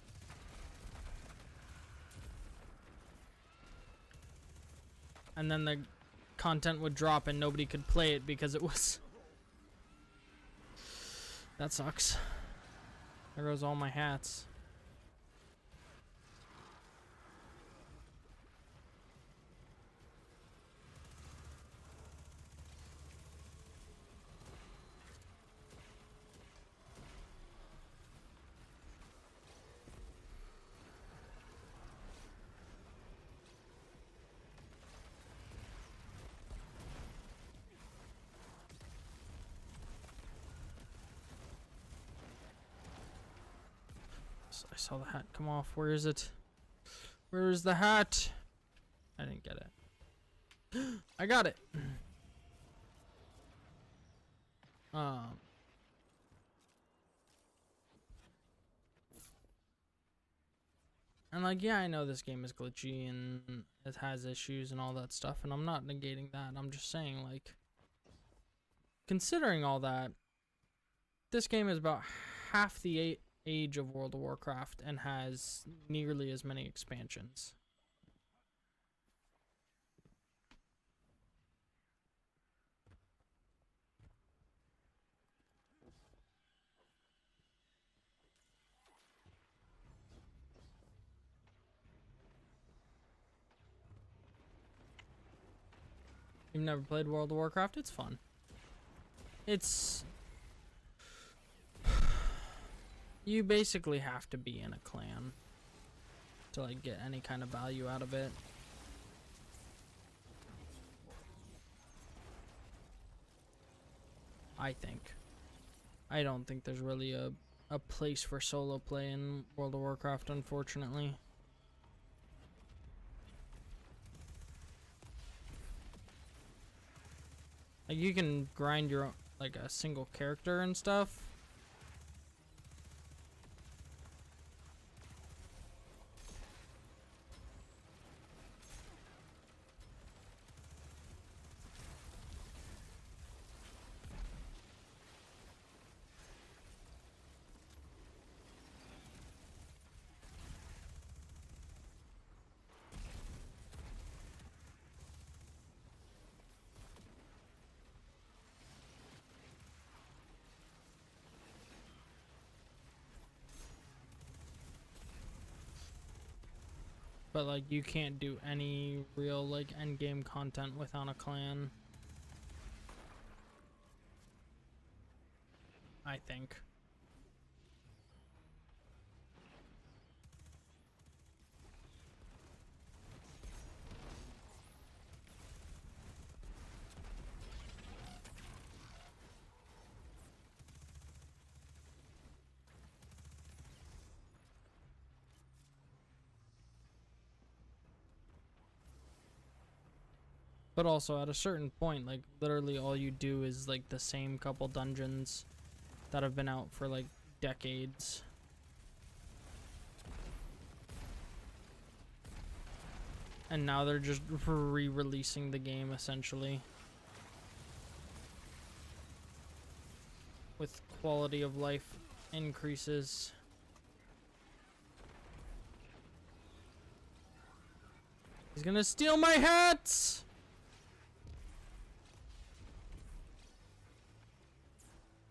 And then the content would drop and nobody could play it because it was... That sucks. There goes all my hats. I saw the hat come off. Where is it? Where is the hat? I didn't get it. I got it. And like, yeah, I know this game is glitchy and it has issues and all that stuff, and I'm not negating that. I'm just saying, like, considering all that, this game is about half the age of World of Warcraft and has nearly as many expansions. You've never played World of Warcraft? It's fun. It's... You basically have to be in a clan to like get any kind of value out of it. I think. I don't think there's really a place for solo play in World of Warcraft, unfortunately. Like, you can grind your own, like, a single character and stuff. But like, you can't do any real like end game content without a clan, I think. But also at a certain point, like, literally all you do is like the same couple dungeons that have been out for like decades. And now they're just re-releasing the game essentially, with quality of life increases. He's gonna steal my hats!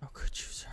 How could you, sir?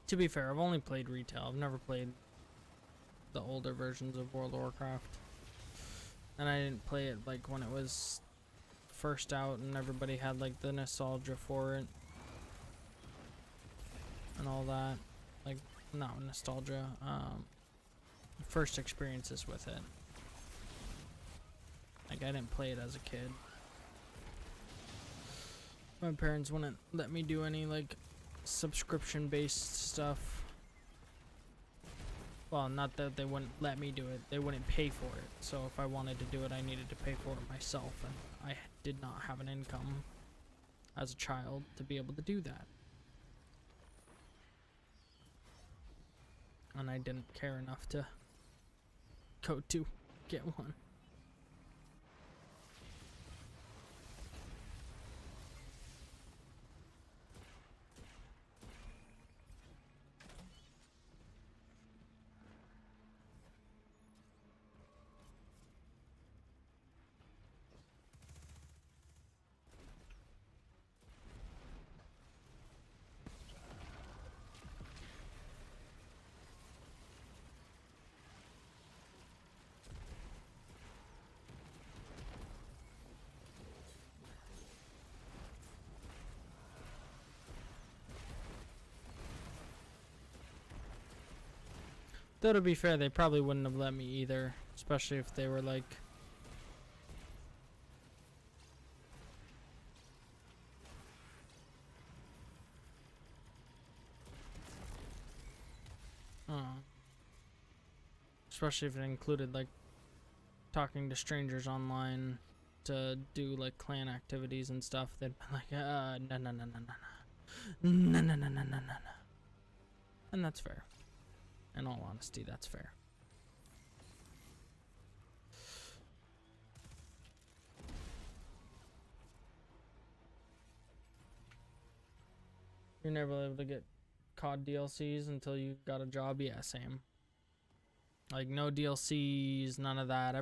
To be fair, I've only played retail. I've never played the older versions of World of Warcraft. And I didn't play it like when it was first out and everybody had like the nostalgia for it. And all that. Like, not nostalgia. First experiences with it. Like, I didn't play it as a kid. My parents wouldn't let me do any like subscription-based stuff. Well, not that they wouldn't let me do it, they wouldn't pay for it. So if I wanted to do it, I needed to pay for it myself, and I did not have an income as a child to be able to do that. And I didn't care enough to go to get one. Though to be fair, they probably wouldn't have let me either, especially if they were like especially if it included like talking to strangers online to do like clan activities and stuff. They'd be like, no, no, no, no, no, no, no, no, no, no, no, no, no. And that's fair. In all honesty, that's fair. You're never able to get COD DLCs until you got a job. Yeah, same. Like no DLCs, none of that.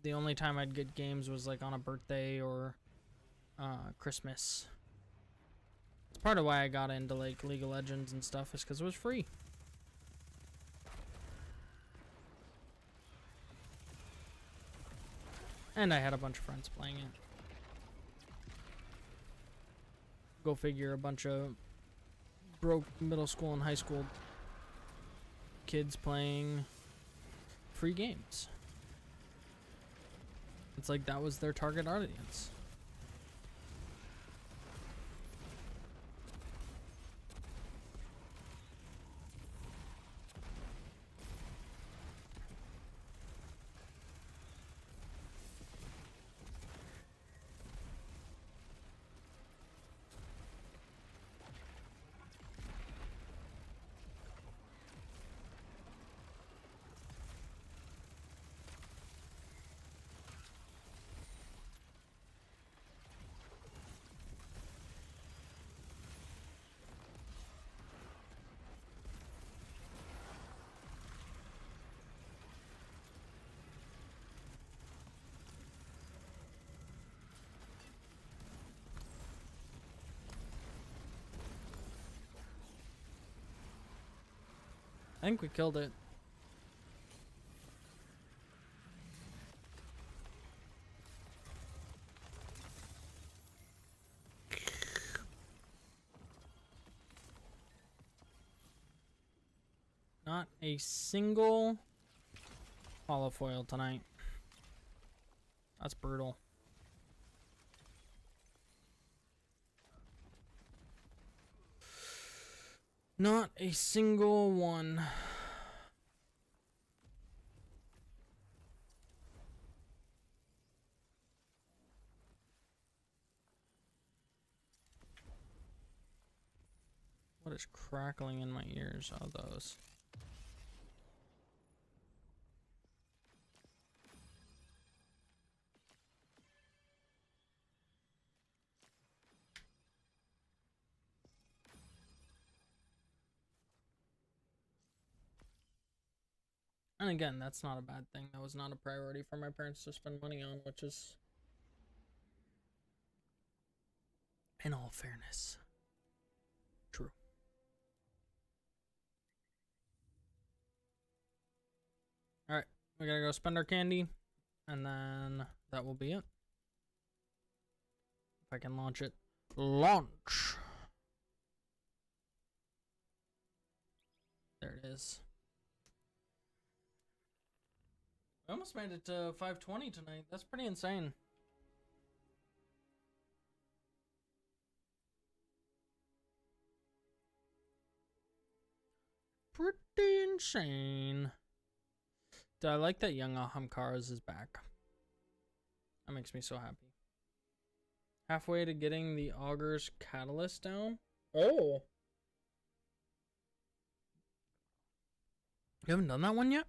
The only time I'd get games was like on a birthday or Christmas. It's part of why I got into like League of Legends and stuff, is because it was free. And I had a bunch of friends playing it. Go figure, a bunch of broke middle school and high school kids playing free games. It's like that was their target audience. I think we killed it. Not a single holofoil tonight. That's brutal. Not a single one. What is crackling in my ears? Oh, those. And again, that's not a bad thing. That was not a priority for my parents to spend money on, which is, in all fairness, true. We gotta go spend our candy, and then that will be it. If I can launch it. Launch! There it is. We almost made it to 520 tonight. That's pretty insane. Pretty insane. I like that young Ahamkaras is back. That makes me so happy. Halfway to getting the Augur's Catalyst down. Oh! You haven't done that one yet?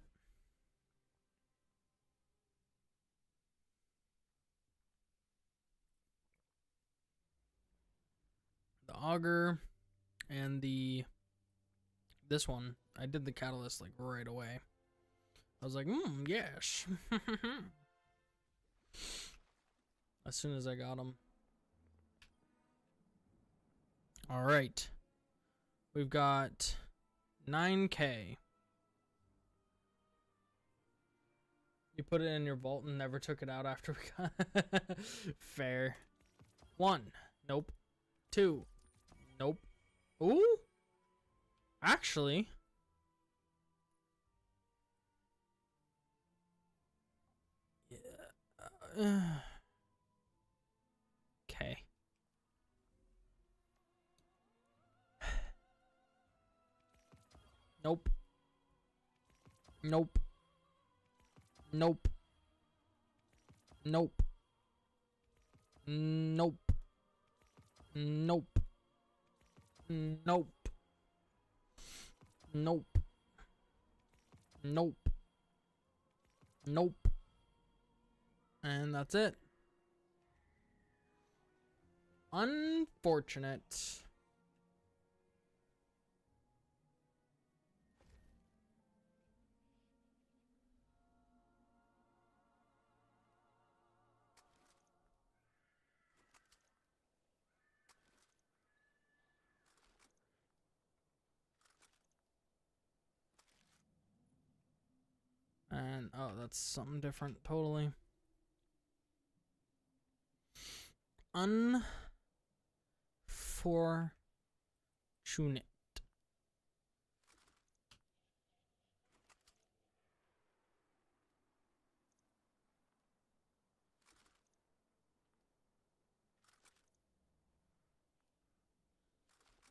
The Augur and this one. I did the Catalyst like right away. I was like, yes. As soon as I got them. Alright. We've got 9K. You put it in your vault and never took it out after we got fair. 1. Nope. 2. Nope. Ooh. Actually. Yeah. Okay. Nope. Nope. Nope. Nope. Nope. Nope. Nope. Nope. Nope. Nope. And that's it. Unfortunate. And, oh, that's something different, totally. Unfortunate.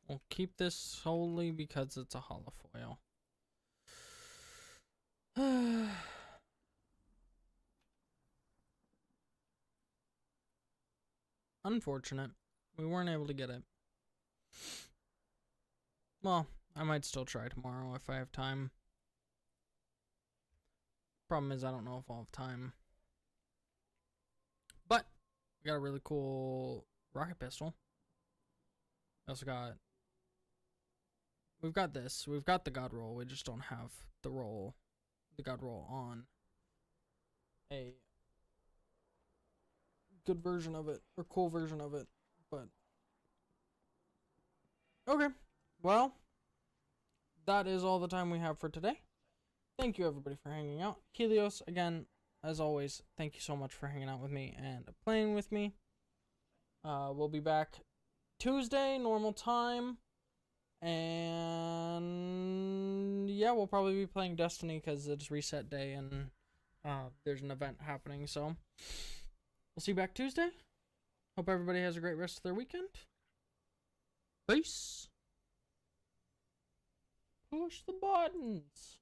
We'll keep this solely because it's a holofoil. Unfortunate. We weren't able to get it. Well, I might still try tomorrow if I have time. Problem is, I don't know if I'll have time. But, we got a really cool rocket pistol. We also got... We've got this. We've got the God Roll. We just don't have the roll. The God Roll on a good version of it. Or cool version of it. But... Okay. Well, that is all the time we have for today. Thank you everybody for hanging out. Helios, again, as always, thank you so much for hanging out with me and playing with me. We'll be back Tuesday, normal time. And yeah, we'll probably be playing Destiny because it's reset day and there's an event happening. So we'll see you back Tuesday. Hope everybody has a great rest of their weekend. Peace. Push the buttons.